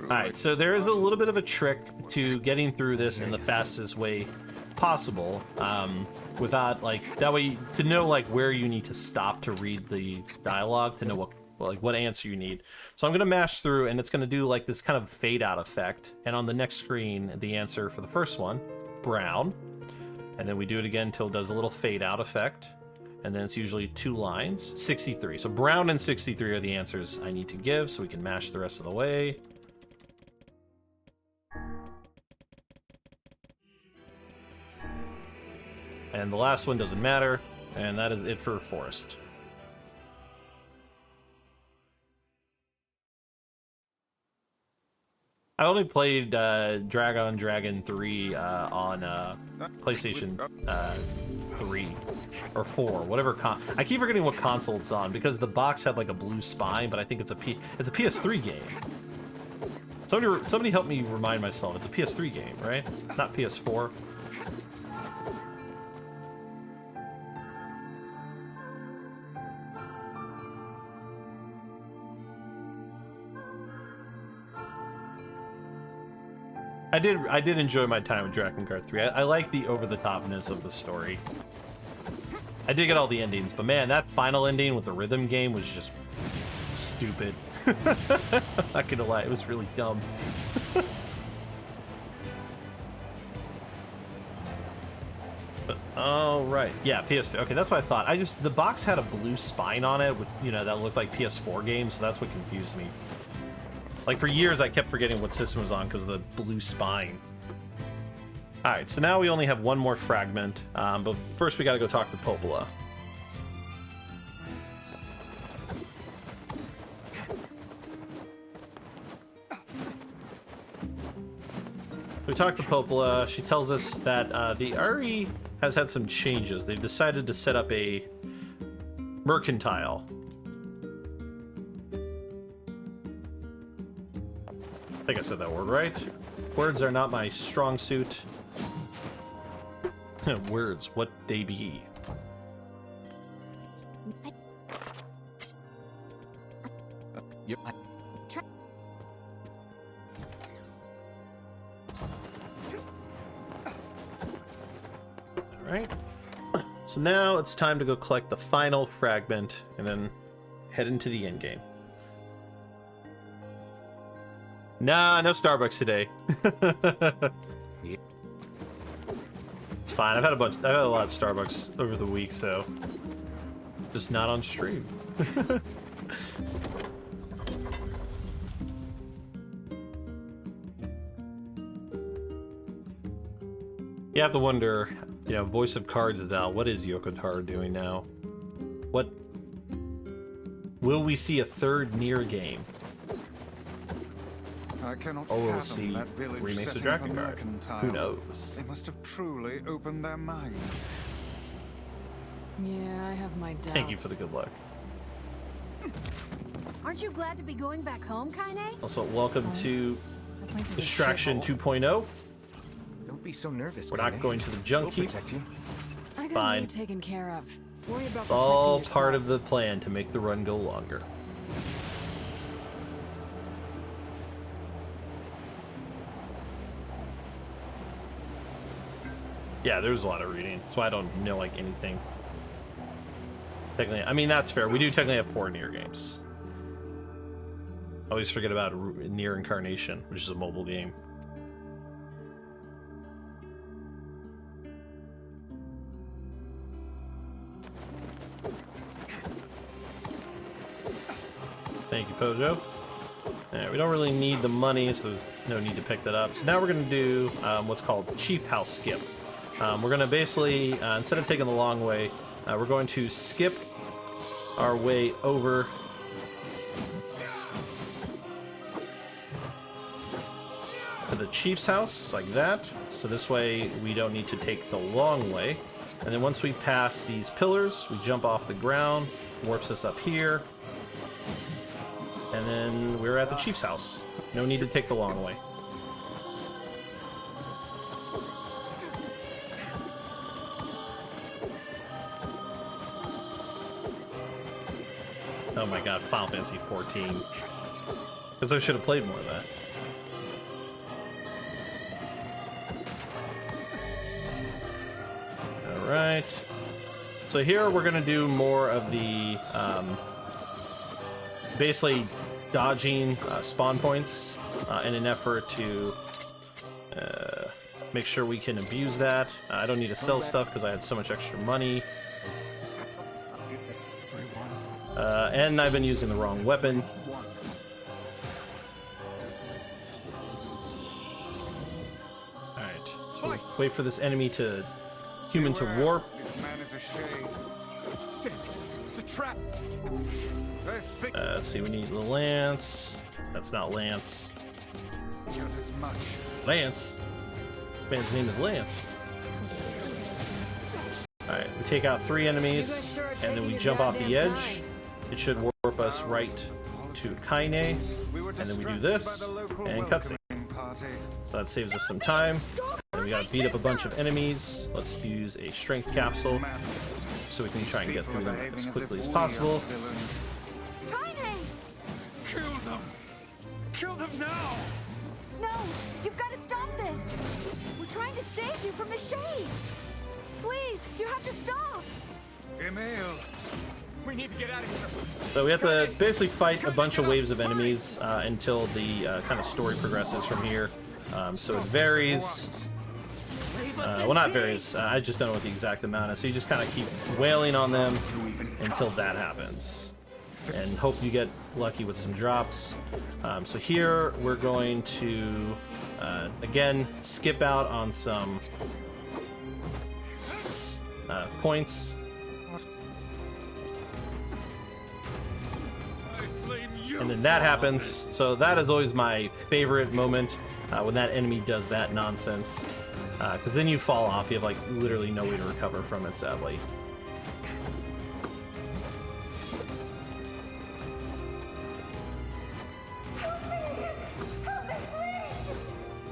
Alright, so there is a little bit of a trick to getting through this in the fastest way possible. Without like that way to know like where you need to stop to read the dialogue to know what answer you need. So I'm gonna mash through and it's gonna do like this kind of fade out effect, and on the next screen the answer for the first one, brown, and then we do it again until it does a little fade out effect, and then it's usually 2 lines. 63. So brown and 63 are the answers I need to give, so we can mash the rest of the way. And the last one doesn't matter, and that is it for Forest. I only played Dragon 3 on PlayStation 3 or 4, whatever. I keep forgetting what console it's on because the box had like a blue spine, but I think it's a PS3 game. Somebody help me remind myself. It's a PS3 game, right? Not PS4. I did enjoy my time with Dragon Guard 3. I like the over-the-topness of the story. I did get all the endings, but man, that final ending with the rhythm game was just stupid. I'm not gonna lie, it was really dumb. But, oh, right. Yeah, PS3. Okay, that's what I thought. The box had a blue spine on it, with, you know, that looked like PS4 games, so that's what confused me. Like, for years, I kept forgetting what system was on because of the blue spine. Alright, so now we only have one more fragment, but first we gotta go talk to Popola. We talked to Popola. She tells us that the Ari has had some changes. They've decided to set up a mercantile. I think I said that word right. Words are not my strong suit. Words, what they be. Yep. Alright. So now it's time to go collect the final fragment and then head into the endgame. Nah, no Starbucks today. It's fine. I've had a lot of Starbucks over the week, so just not on stream. You have to wonder, you know, Voice of Cards is out. What is Yoko Taro doing now? What will we see a third Nier game? I cannot Or we'll fathom see that village remakes of setting up a Dragon Guard. mercantile. Who knows? They must have truly opened their minds. Yeah, I have my doubts. Thank you for the good luck. Aren't you glad to be going back home, Kaine? Also, welcome to The place is a Distraction shithole. 2.0. Don't be so nervous. We're not Kaine. going to the junk We'll heap. protect you. I got Fine. me taken care of. Worry about All protecting part yourself. of the plan to make the run go longer. Yeah, there's a lot of reading. That's why I don't know like anything. Technically, I mean that's fair. We do technically have 4 Nier games. I always forget about Nier Incarnation, which is a mobile game. Thank you, Pojo. We don't really need the money, so there's no need to pick that up. So now we're going to do what's called Chief House Skip. We're going to basically, instead of taking the long way, we're going to skip our way over to the Chief's house, like that. So this way we don't need to take the long way. And then once we pass these pillars, we jump off the ground, warps us up here. And then we're at the Chief's house. No need to take the long way. Oh my god, Final Fantasy 14. Because I should have played more of that. Alright. So here we're going to do more of the... basically dodging spawn points in an effort to make sure we can abuse that. I don't need to sell stuff because I had so much extra money. And I've been using the wrong weapon. Alright, so wait for this enemy to human to warp. This man is a shade. Damn it. It's a trap. They think Let's see, we need the lance. That's not lance. figured as much. Lance. This man's name is Lance. Alright, we take out 3 enemies, and then we jump off the edge. It should warp us right to Kaine, and then we do this, and cutscene. So that saves us some time. And we gotta beat up a bunch of enemies. Let's use a strength capsule, so we can try and get through them as quickly as possible. Kill them! Kill them now! No! You've got to stop this! We're trying to save you from the shades! Please, you have to stop! Emil! We need to get out of here. So we have to basically fight a bunch of waves of enemies until the kind of story progresses from here. So it varies. Well, not varies. I just don't know what the exact amount is. So you just kind of keep wailing on them until that happens. And hope you get lucky with some drops. So here we're going to, again, skip out on some points. And then that happens. So that is always my favorite moment, when that enemy does that nonsense. Because then you fall off. You have like literally no way to recover from it, sadly.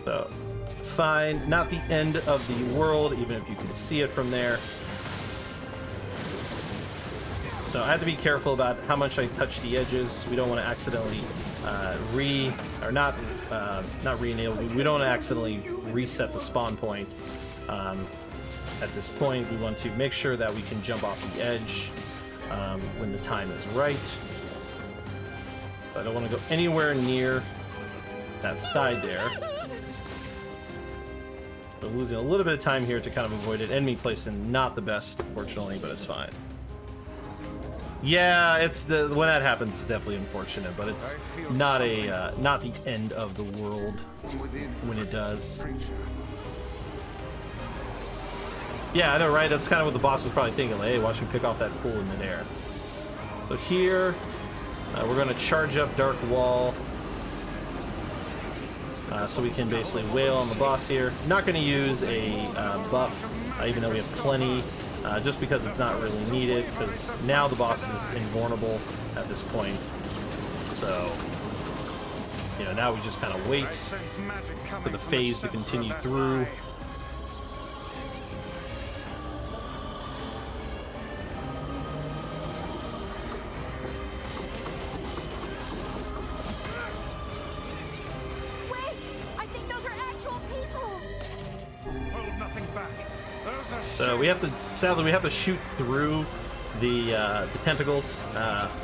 So, fine. Not the end of the world, even if you can see it from there. So I have to be careful about how much I touch the edges. We don't want to accidentally not re-enable. We don't want to accidentally reset the spawn point. At this point, we want to make sure that we can jump off the edge when the time is right. So I don't want to go anywhere near that side there. We're losing a little bit of time here to kind of avoid it. Enemy placement not the best, unfortunately, but it's fine. Yeah, it's when that happens, it's definitely unfortunate, but it's not not the end of the world when it does. Yeah, I know, right? That's kind of what the boss was probably thinking. Like, hey, watch me pick off that pool in midair. So here, we're going to charge up Dark Wall, so we can basically wail on the boss here. Not going to use a buff, even though we have plenty. Just because it's not really needed, because now the boss is invulnerable at this point. So, you know, now we just kind of wait for the phase to continue through. Wait! I think those are actual people! Hold nothing back. So we have to, sadly, we have to shoot through the tentacles.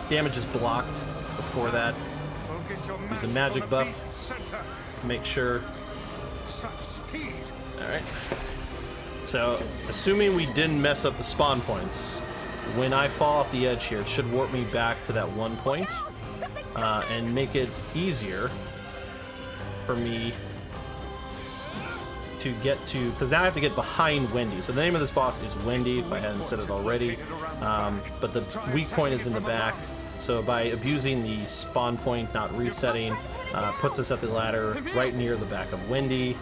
Damage is blocked before that. Use a magic buff to make sure. Alright. So, assuming we didn't mess up the spawn points, when I fall off the edge here, it should warp me back to that one point, and make it easier for me to get to, because now I have to get behind Wendy. So the name of this boss is Wendy, if I hadn't said it already. But the weak point is in the back. So by abusing the spawn point, not resetting, puts us at the ladder right near the back of Wendy.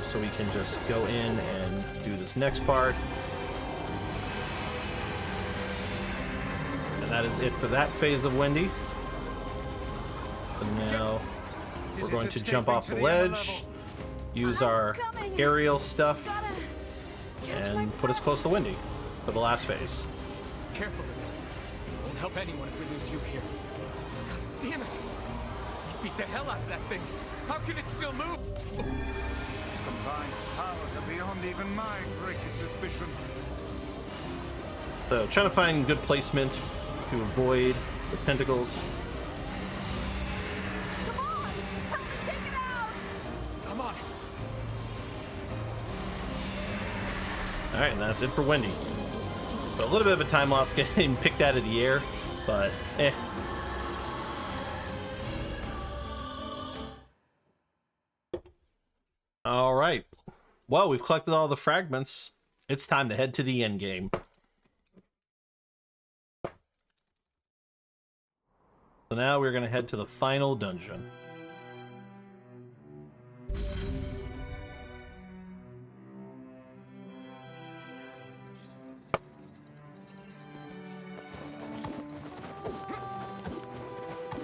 So we can just go in and do this next part. And that is it for that phase of Wendy. And now we're going to jump off the ledge, use our aerial stuff, and put us close to Wendy for the last phase. Careful. Won't help anyone if we lose you here. God damn it! You beat the hell out of that thing. How can it still move? Its combined powers are beyond even my greatest suspicion. So trying to find good placement to avoid the pentacles. Alright, and that's it for Wendy. But a little bit of a time loss getting picked out of the air, but eh. Alright. Well, we've collected all the fragments. It's time to head to the end game. So now we're going to head to the final dungeon.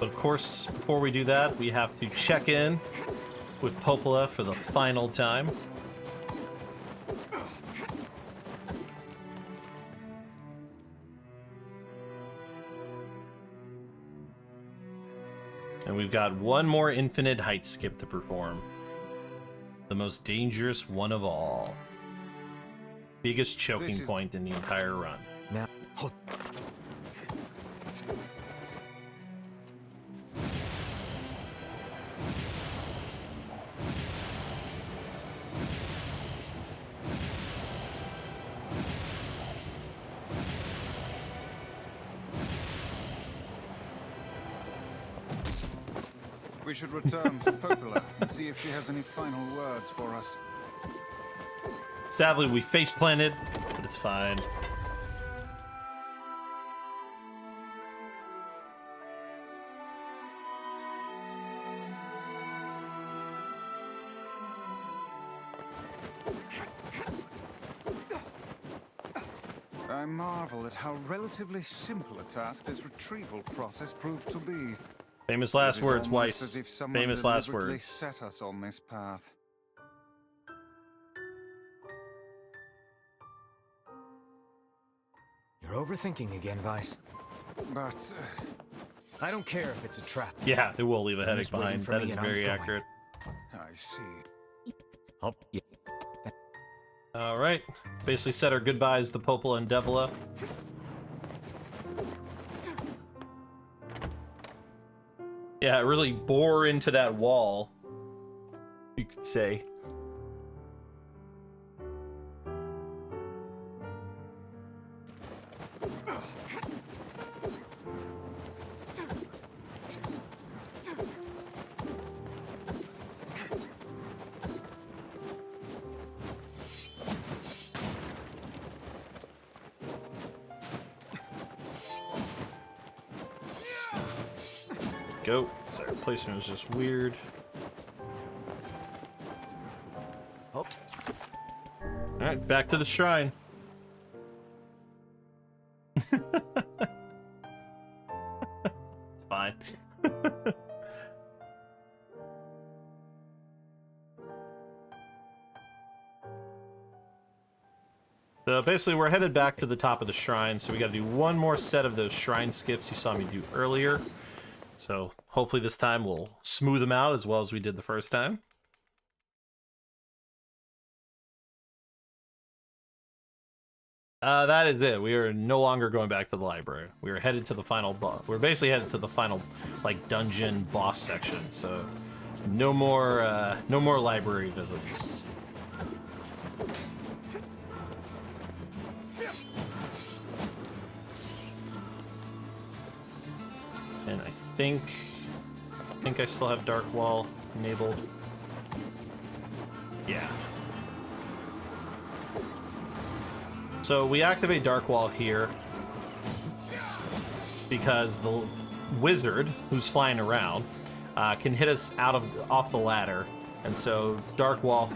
But of course, before we do that, we have to check in with Popola for the final time. And we've got one more infinite height skip to perform. The most dangerous one of all. Biggest choking point in the entire run. Now, hold. We should return to Popola and see if she has any final words for us. Sadly, we face planted, but it's fine. I marvel at how relatively simple a task this retrieval process proved to be. Famous last It is words, almost Weiss. as if someone Famous last deliberately words. set us on this path. You're overthinking again, Vice. But I don't care if it's a trap. Yeah, it will leave a headache just waiting behind. for That me is and I'm very going. accurate. I see. Oh, yeah. All right. Basically said our goodbyes to Popola and Devila. Yeah, it really bore into that wall, you could say. Go. Sorry, placement was just weird. Oh. Alright, back to the shrine. It's fine. So basically we're headed back to the top of the shrine, so we gotta do one more set of those shrine skips you saw me do earlier. So hopefully this time we'll smooth them out as well as we did the first time. That is it. We are no longer going back to the library. We are headed to the final boss. We're basically headed to the final, like, dungeon boss section. So no more library visits. And I think I still have Dark Wall enabled. Yeah. So we activate Dark Wall here because the wizard who's flying around can hit us off the ladder, and so Dark Wall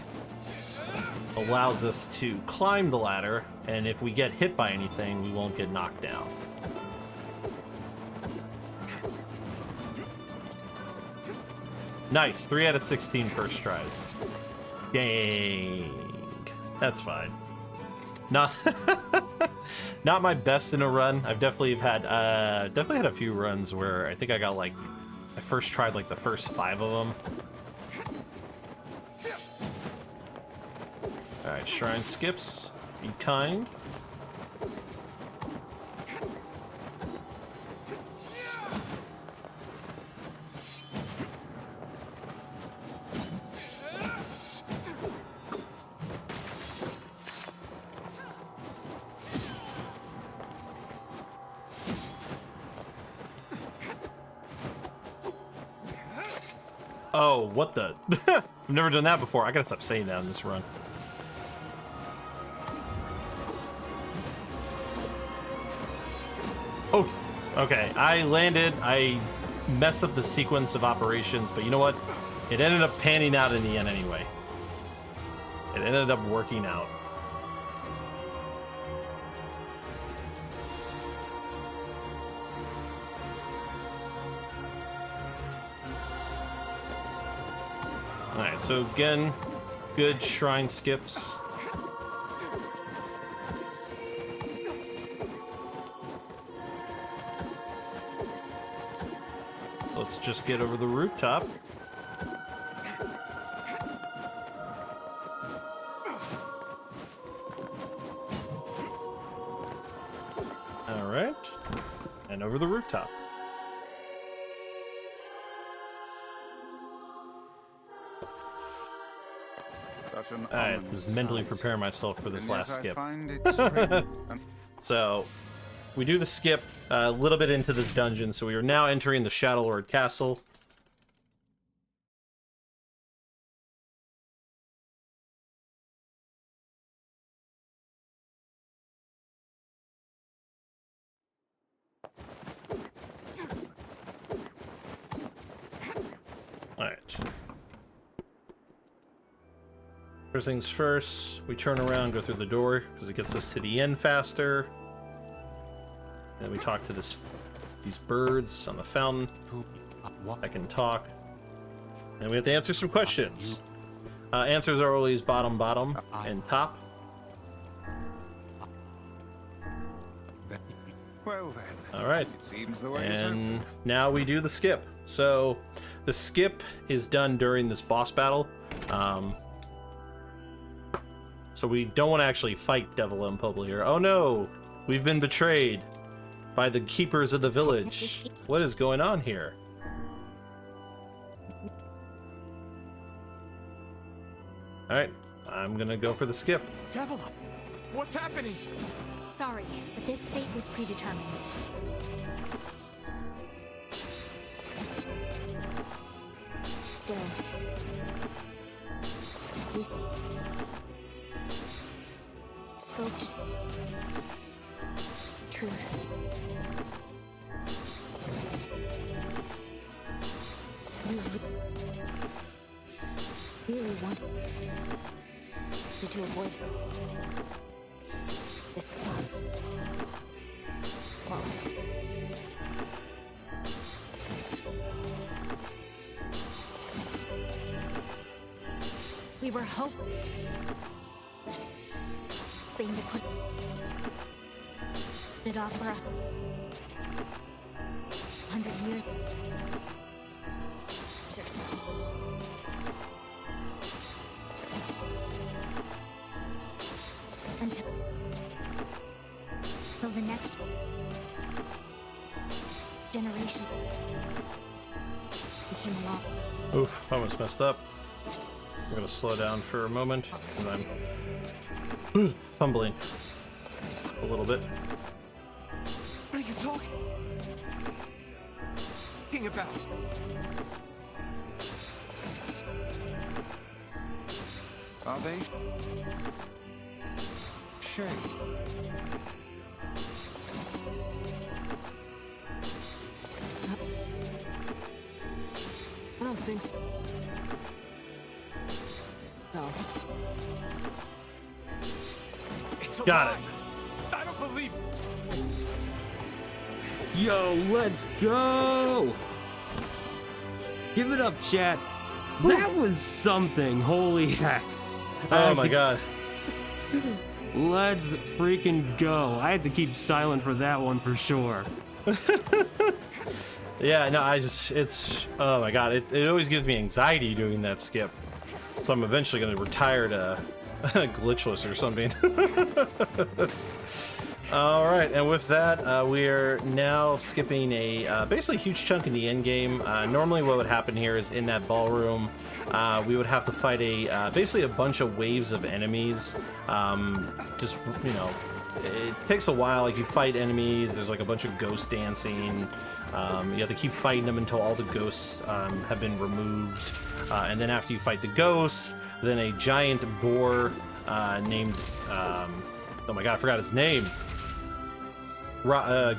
allows us to climb the ladder, and if we get hit by anything, we won't get knocked down. Nice, 3 out of 16 first tries. Dang. That's fine. Not not my best in a run. I've definitely had a few runs where I think I got, like, I first tried like the first 5 of them. Alright, shrine skips. Be kind. Oh, what the? I've never done that before. I gotta stop saying that on this run. Oh, okay. I landed. I messed up the sequence of operations, but you know what? It ended up panning out in the end anyway. It ended up working out. Alright, so again, good shrine skips. Let's just get over the rooftop. Alright, and over the rooftop. I was mentally preparing myself for this last skip. So, we do the skip a little bit into this dungeon, so we are now entering the Shadow Lord Castle. Alright. First things first, we turn around, go through the door, because it gets us to the end faster. And we talk to these birds on the fountain. I can talk. And we have to answer some questions. Answers are always bottom, bottom, and top. Well then. All right. It seems the way is and now we do the skip. So the skip is done during this boss battle. So we don't want to actually fight Devil Impulse here. Oh no! We've been betrayed by the keepers of the village. What is going on here? Alright, I'm gonna go for the skip. Devil, what's happening? Sorry, but this fate was predetermined. Still, we spoke truth. We really wanted to avoid this loss. Well, we were hoping to put it off for 100 years or so. Until the next generation came along. Oof, almost messed up. I'm gonna slow down for a moment because I'm fumbling a little bit. What are you talking about? Are they shades? I don't think so. It's a Got lie. it. I don't believe it. Yo, let's go! Give it up, chat. That was something. Holy heck. Oh my god. Let's freaking go. I had to keep silent for that one for sure. Yeah, no, it's, oh my god, it always gives me anxiety doing that skip. So I'm eventually going to retire to glitchless or something. Alright, and with that, we are now skipping a basically huge chunk in the end game. Normally what would happen here is in that ballroom, we would have to fight basically a bunch of waves of enemies. Just, you know, it takes a while. Like, you fight enemies, there's like a bunch of ghost dancing. You have to keep fighting them until all the ghosts have been removed. And then after you fight the ghosts, then a giant boar named, oh my god, I forgot his name.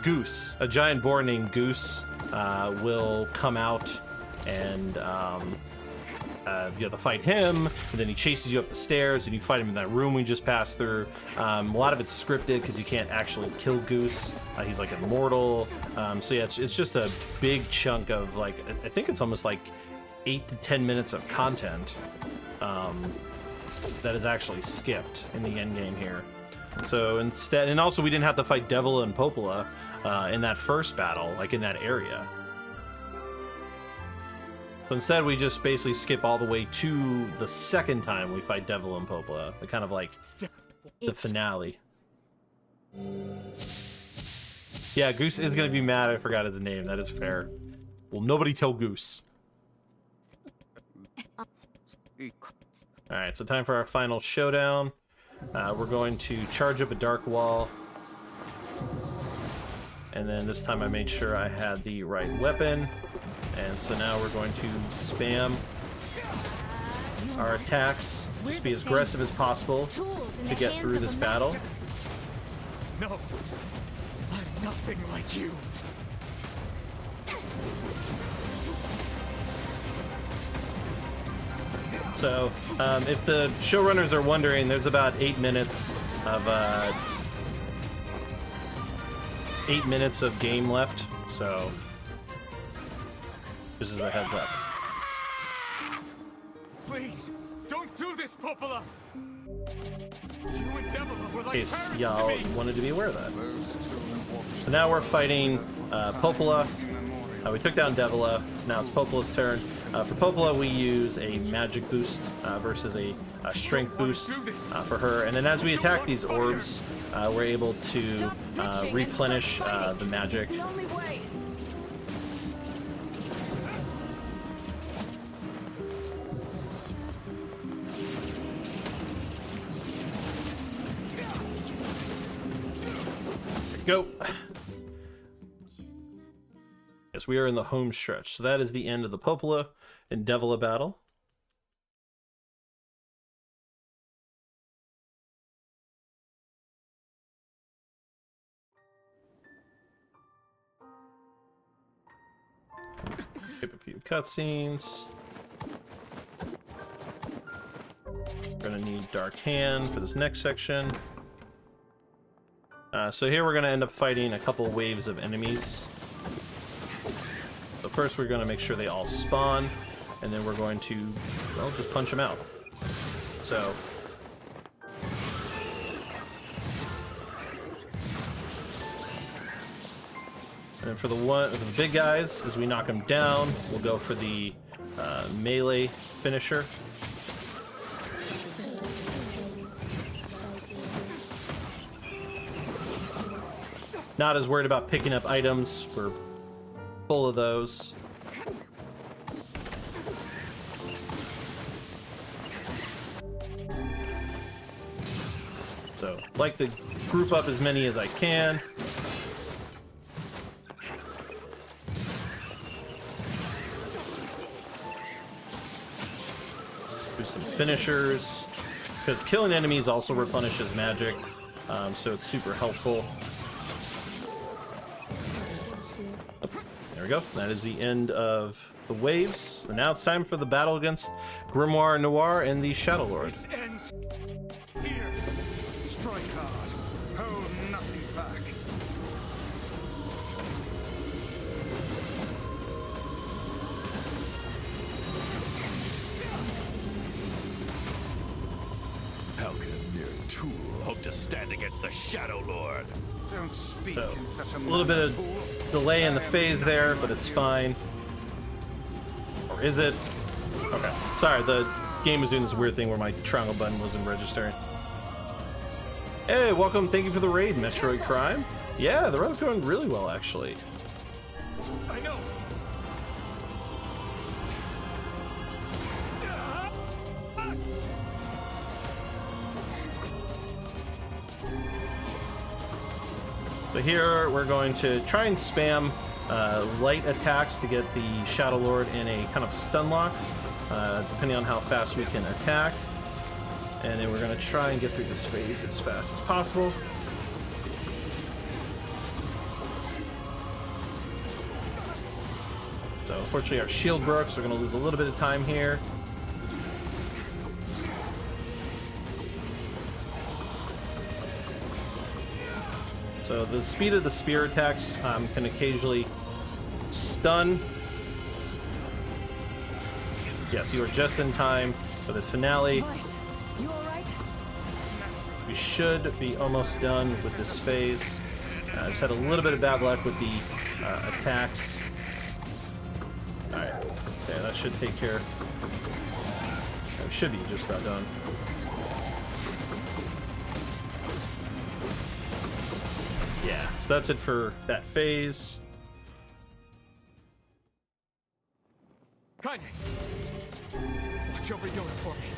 Goose. A giant boar named Goose will come out, and you have to fight him, and then he chases you up the stairs, and you fight him in that room we just passed through. A lot of it's scripted because you can't actually kill Goose. He's like immortal. So yeah, it's just a big chunk of, like, I think it's almost like 8 to 10 minutes of content that is actually skipped in the end game here. So instead, and also we didn't have to fight Devil and Popola in that first battle, like in that area. So instead, we just basically skip all the way to the second time we fight Devil and Popola, the kind of like the finale. Yeah, Goose is gonna be mad I forgot his name. That is fair. Well, nobody tell Goose. Alright, so time for our final showdown. We're going to charge up a dark wall. And then this time I made sure I had the right weapon. And so now we're going to spam our attacks. Just be as aggressive as possible to get through this battle. No, I'm nothing like you. So, if the showrunners are wondering, there's about 8 minutes of 8 minutes of game left. So, just as a heads up. Please, don't do this, Popola. You and Devil were like In case parents y'all to me. wanted to be aware of that. So now we're fighting Popola. We took down Devila, so now it's Popola's turn. For Popola, we use a magic boost versus a strength boost for her. And then as we attack these orbs, we're able to replenish the magic. Go. Yes, we are in the home stretch. So that is the end of the Popola and Devila battle. Skip a few cutscenes. We're gonna need Dark Hand for this next section. So here we're gonna end up fighting a couple waves of enemies. So first we're going to make sure they all spawn, and then we're going to, well, just punch them out. So, and then for the big guys, as we knock them down, we'll go for the melee finisher. Not as worried about picking up items. We're full of those. So, like to group up as many as I can. Do some finishers, because killing enemies also replenishes magic, so it's super helpful. There we go. That is the end of the waves. And now it's time for the battle against Grimoire Noir and the Shadow Lord. This ends here. Strike hard. Hold nothing back. How can a mere tool hope to stand against the Shadow Lord? Don't speak So, in such a little bit of delay in the phase there, but it's fine. Or is it? Okay. Sorry, the game was doing this weird thing where my triangle button wasn't registering. Hey, welcome. Thank you for the raid, Metroid Crime. Yeah, the run's going really well, actually. I know. So here we're going to try and spam light attacks to get the Shadow Lord in a kind of stun lock, depending on how fast we can attack. And then we're going to try and get through this phase as fast as possible. So unfortunately our shield broke, so we're going to lose a little bit of time here. So the speed of the spear attacks can occasionally stun. Yes, you are just in time for the finale. Vice, you alright? We should be almost done with this phase. Just had a little bit of bad luck with the attacks. Alright, yeah, that should take care. We should be just about done. Yeah, so that's it for that phase. Kanye! Watch over Yona for me.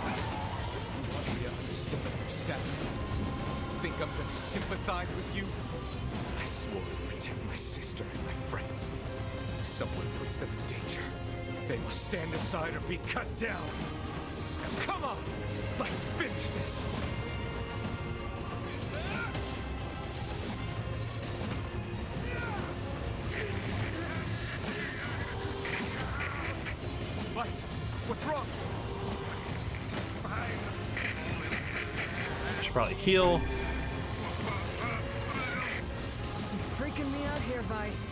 You want me to understand your sadness? Think I'm gonna sympathize with you? I swore to protect my sister and my friends. If someone puts them in danger, they must stand aside or be cut down. Now come on! Let's finish this! Vice, what's wrong? Should probably heal. You're freaking me out here, Vice.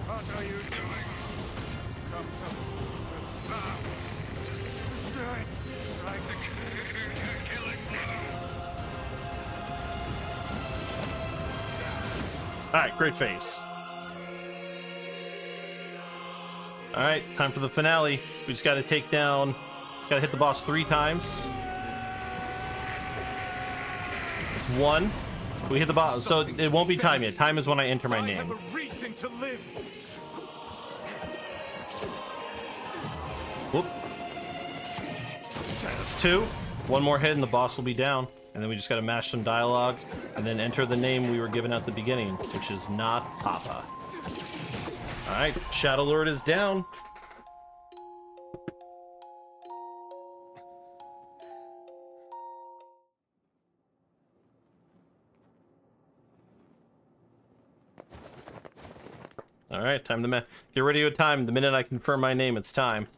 What are you doing? Come Strike the killing Alright, great phase. Alright, time for the finale. We just gotta take down, gotta hit the boss 3 times. It's 1. We hit the boss, so it won't be time yet. Time is when I enter my name. I have a reason to live. Whoop. That's 2. 1 more hit and the boss will be down. And then we just gotta mash some dialogue and then enter the name we were given at the beginning, which is not Papa. Alright, Shadow Lord is down. Alright, time to get ready with time. The minute I confirm my name, it's time.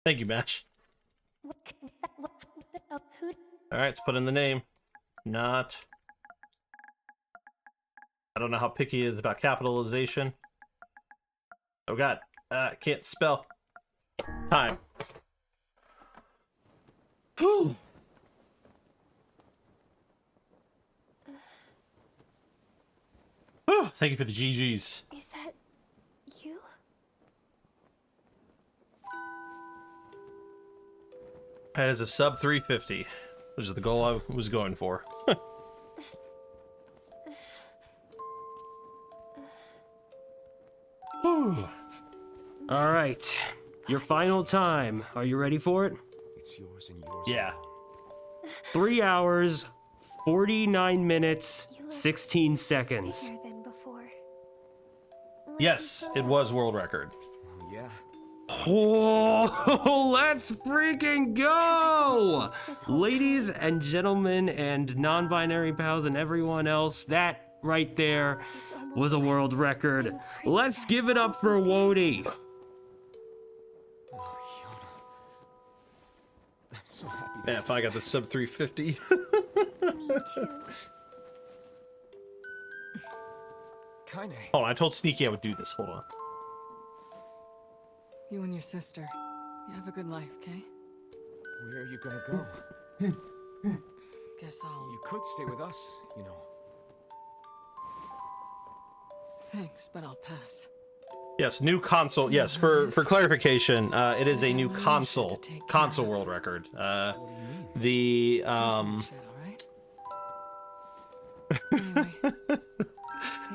Thank you, Match. Alright, let's put in the name. Not. I don't know how picky he is about capitalization. Oh god, can't spell. Time. Whew. Whew. Thank you for the GGs. Is that you? That is a sub 350, which is the goal I was going for. All right, your final time. Are you ready for it? It's yours and yours. Yeah. 3 hours, 49 minutes, 16 seconds. Bigger than before. Yes, it was world record. Yeah. Oh, let's freaking go! Ladies and gentlemen and non-binary pals and everyone else, that right there was a world record. Let's give it up for Wody. I'm so happy. Man, if I got the sub 350. Me too. Kinda. Hold on, I told Sneaky I would do this. Hold on. You and your sister. You have a good life, okay? Where are you gonna go? Guess I'll... You could stay with us, you know. Thanks, but I'll pass. Yes, new console. Yes, for clarification, it is a new console world record. The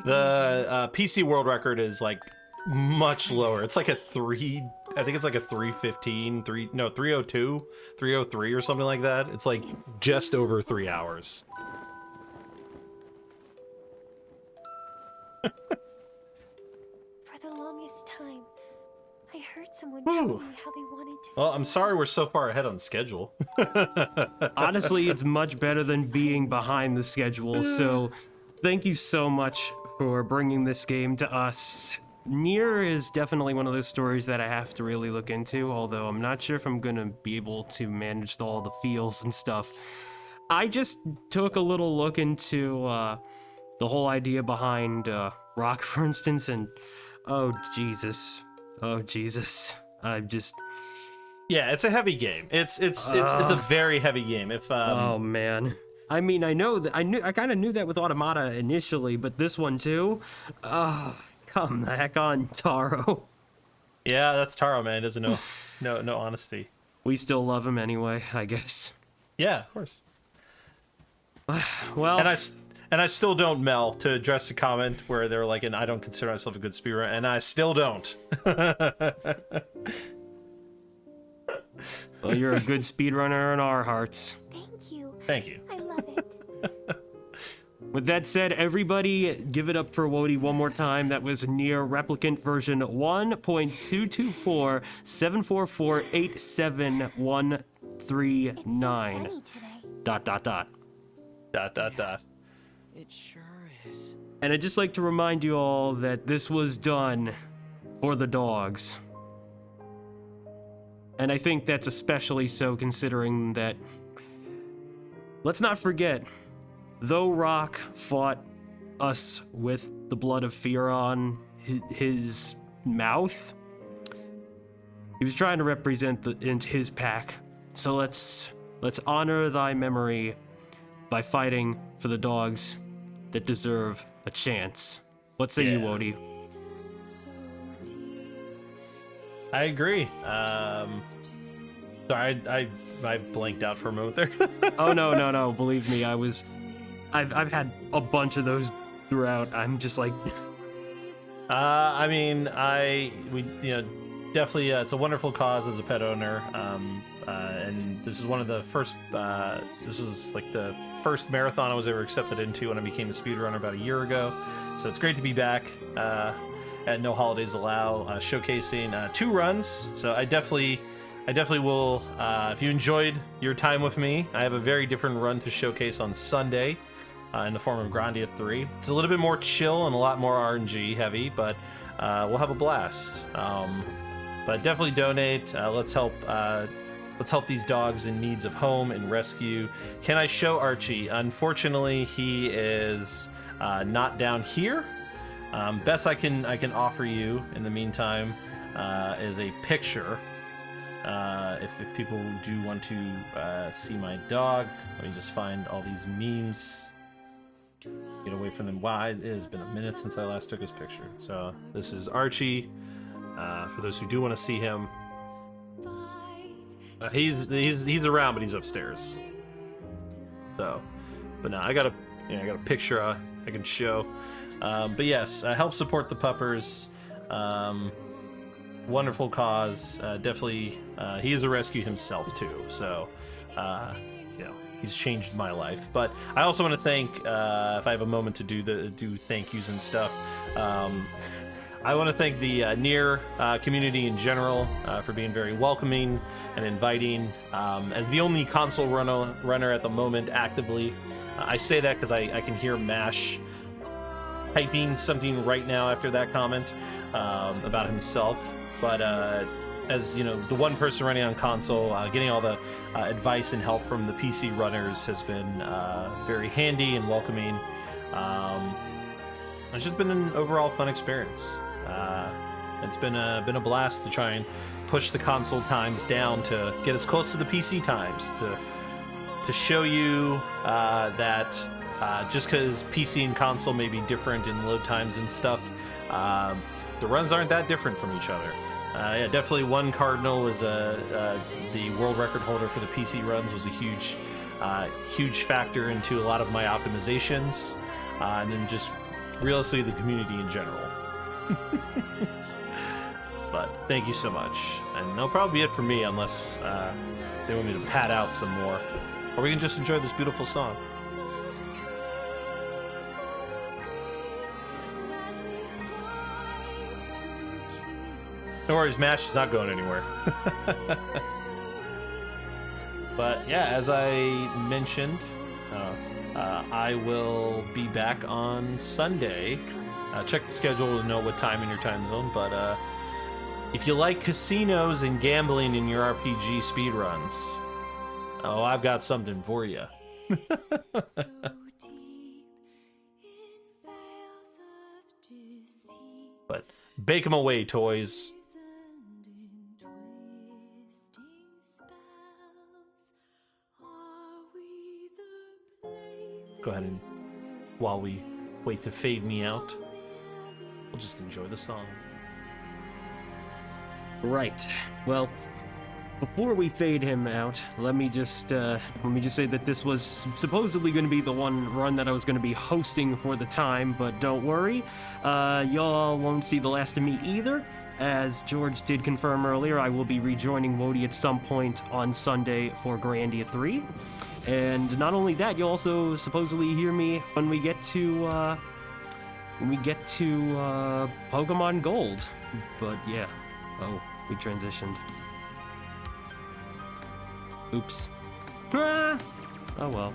the PC world record is like much lower. It's like a 3, I think it's like a 315, 302, 303 or something like that. It's like just over 3 hours. For the longest time, I heard someone tell me how they wanted to. Well, I'm sorry we're so far ahead on schedule. Honestly, it's much better than being behind the schedule, so thank you so much for bringing this game to us. Nier is definitely one of those stories that I have to really look into, although I'm not sure if I'm gonna be able to manage all the feels and stuff. I just took a little look into the whole idea behind Rock, for instance, and oh Jesus, I just... Yeah, it's a heavy game. It's a very heavy game. If oh man. I mean, I kind of knew that with Automata initially, but this one too? Come the heck on, Taro. Yeah, that's Taro, man. He doesn't know no honesty. We still love him anyway, I guess. Yeah, of course. Well, and I still don't, Mel, to address the comment where they're like, and I don't consider myself a good speedrunner, and I still don't. Well, you're a good speedrunner in our hearts. Thank you. Thank you. I love it. With that said, everybody give it up for Wody one more time. That was Nier Replicant version 1.224/7448739. Dot. It sure is. And I'd just like to remind you all that this was done for the dogs. And I think that's especially so considering that, let's not forget, though Rock fought us with the blood of fear on his mouth, he was trying to represent his pack. So let's honor thy memory by fighting for the dogs that deserve a chance. What say you, Wody? I agree. Sorry, I blanked out for a moment there. Oh no! Believe me, I've had a bunch of those throughout. I'm just like, I mean, we definitely it's a wonderful cause as a pet owner. And this is one of the first. This is like the first marathon I was ever accepted into when I became a speedrunner about a year ago. So it's great to be back at No Holidays Allow, showcasing 2 runs. So I definitely will. If you enjoyed your time with me, I have a very different run to showcase on Sunday in the form of Grandia 3. It's a little bit more chill and a lot more RNG heavy, but we'll have a blast. But definitely donate. Let's help these dogs in needs of home and rescue. Can I show Archie? Unfortunately, he is not down here. Best I can offer you in the meantime is a picture. If people do want to see my dog, let me just find all these memes. Get away from them. Wow, it has been a minute since I last took his picture. So this is Archie. For those who do want to see him, he's around, but he's upstairs. So, but no, I got a picture I can show. But yes, help support the puppers. Wonderful cause. Definitely, he is a rescue himself too. So, he's changed my life. But I also want to thank, if I have a moment to do thank yous and stuff. I want to thank the Nier community in general for being very welcoming and inviting. As the only console runner at the moment actively, I say that because I can hear Mash typing something right now after that comment about himself. But as you know, the one person running on console, getting all the advice and help from the PC runners has been very handy and welcoming. It's just been an overall fun experience. It's been a blast to try and push the console times down to get as close to the PC times to show you that just because PC and console may be different in load times and stuff, the runs aren't that different from each other. Yeah, definitely one Cardinal is the world record holder for the PC runs, was a huge factor into a lot of my optimizations, and then just realistically the community in general. But thank you so much, and that'll probably be it for me unless they want me to pad out some more, or we can just enjoy this beautiful song. No worries, Mash is not going anywhere. But yeah, as I mentioned, I will be back on Sunday Check the schedule to know what time in your time zone, but if you like casinos and gambling in your RPG speedruns, oh, I've got something for you. But bake them away, toys. Go ahead and, while we wait to fade me out, we'll just enjoy the song. Right. Well, before we fade him out, let me just say that this was supposedly going to be the one run that I was going to be hosting for the time, but don't worry, y'all won't see the last of me either. As George did confirm earlier, I will be rejoining Wody at some point on Sunday for Grandia 3. And not only that, you'll also supposedly hear me when we get to Pokemon Gold. But yeah. Oh, we transitioned. Oops. Ah! Oh well.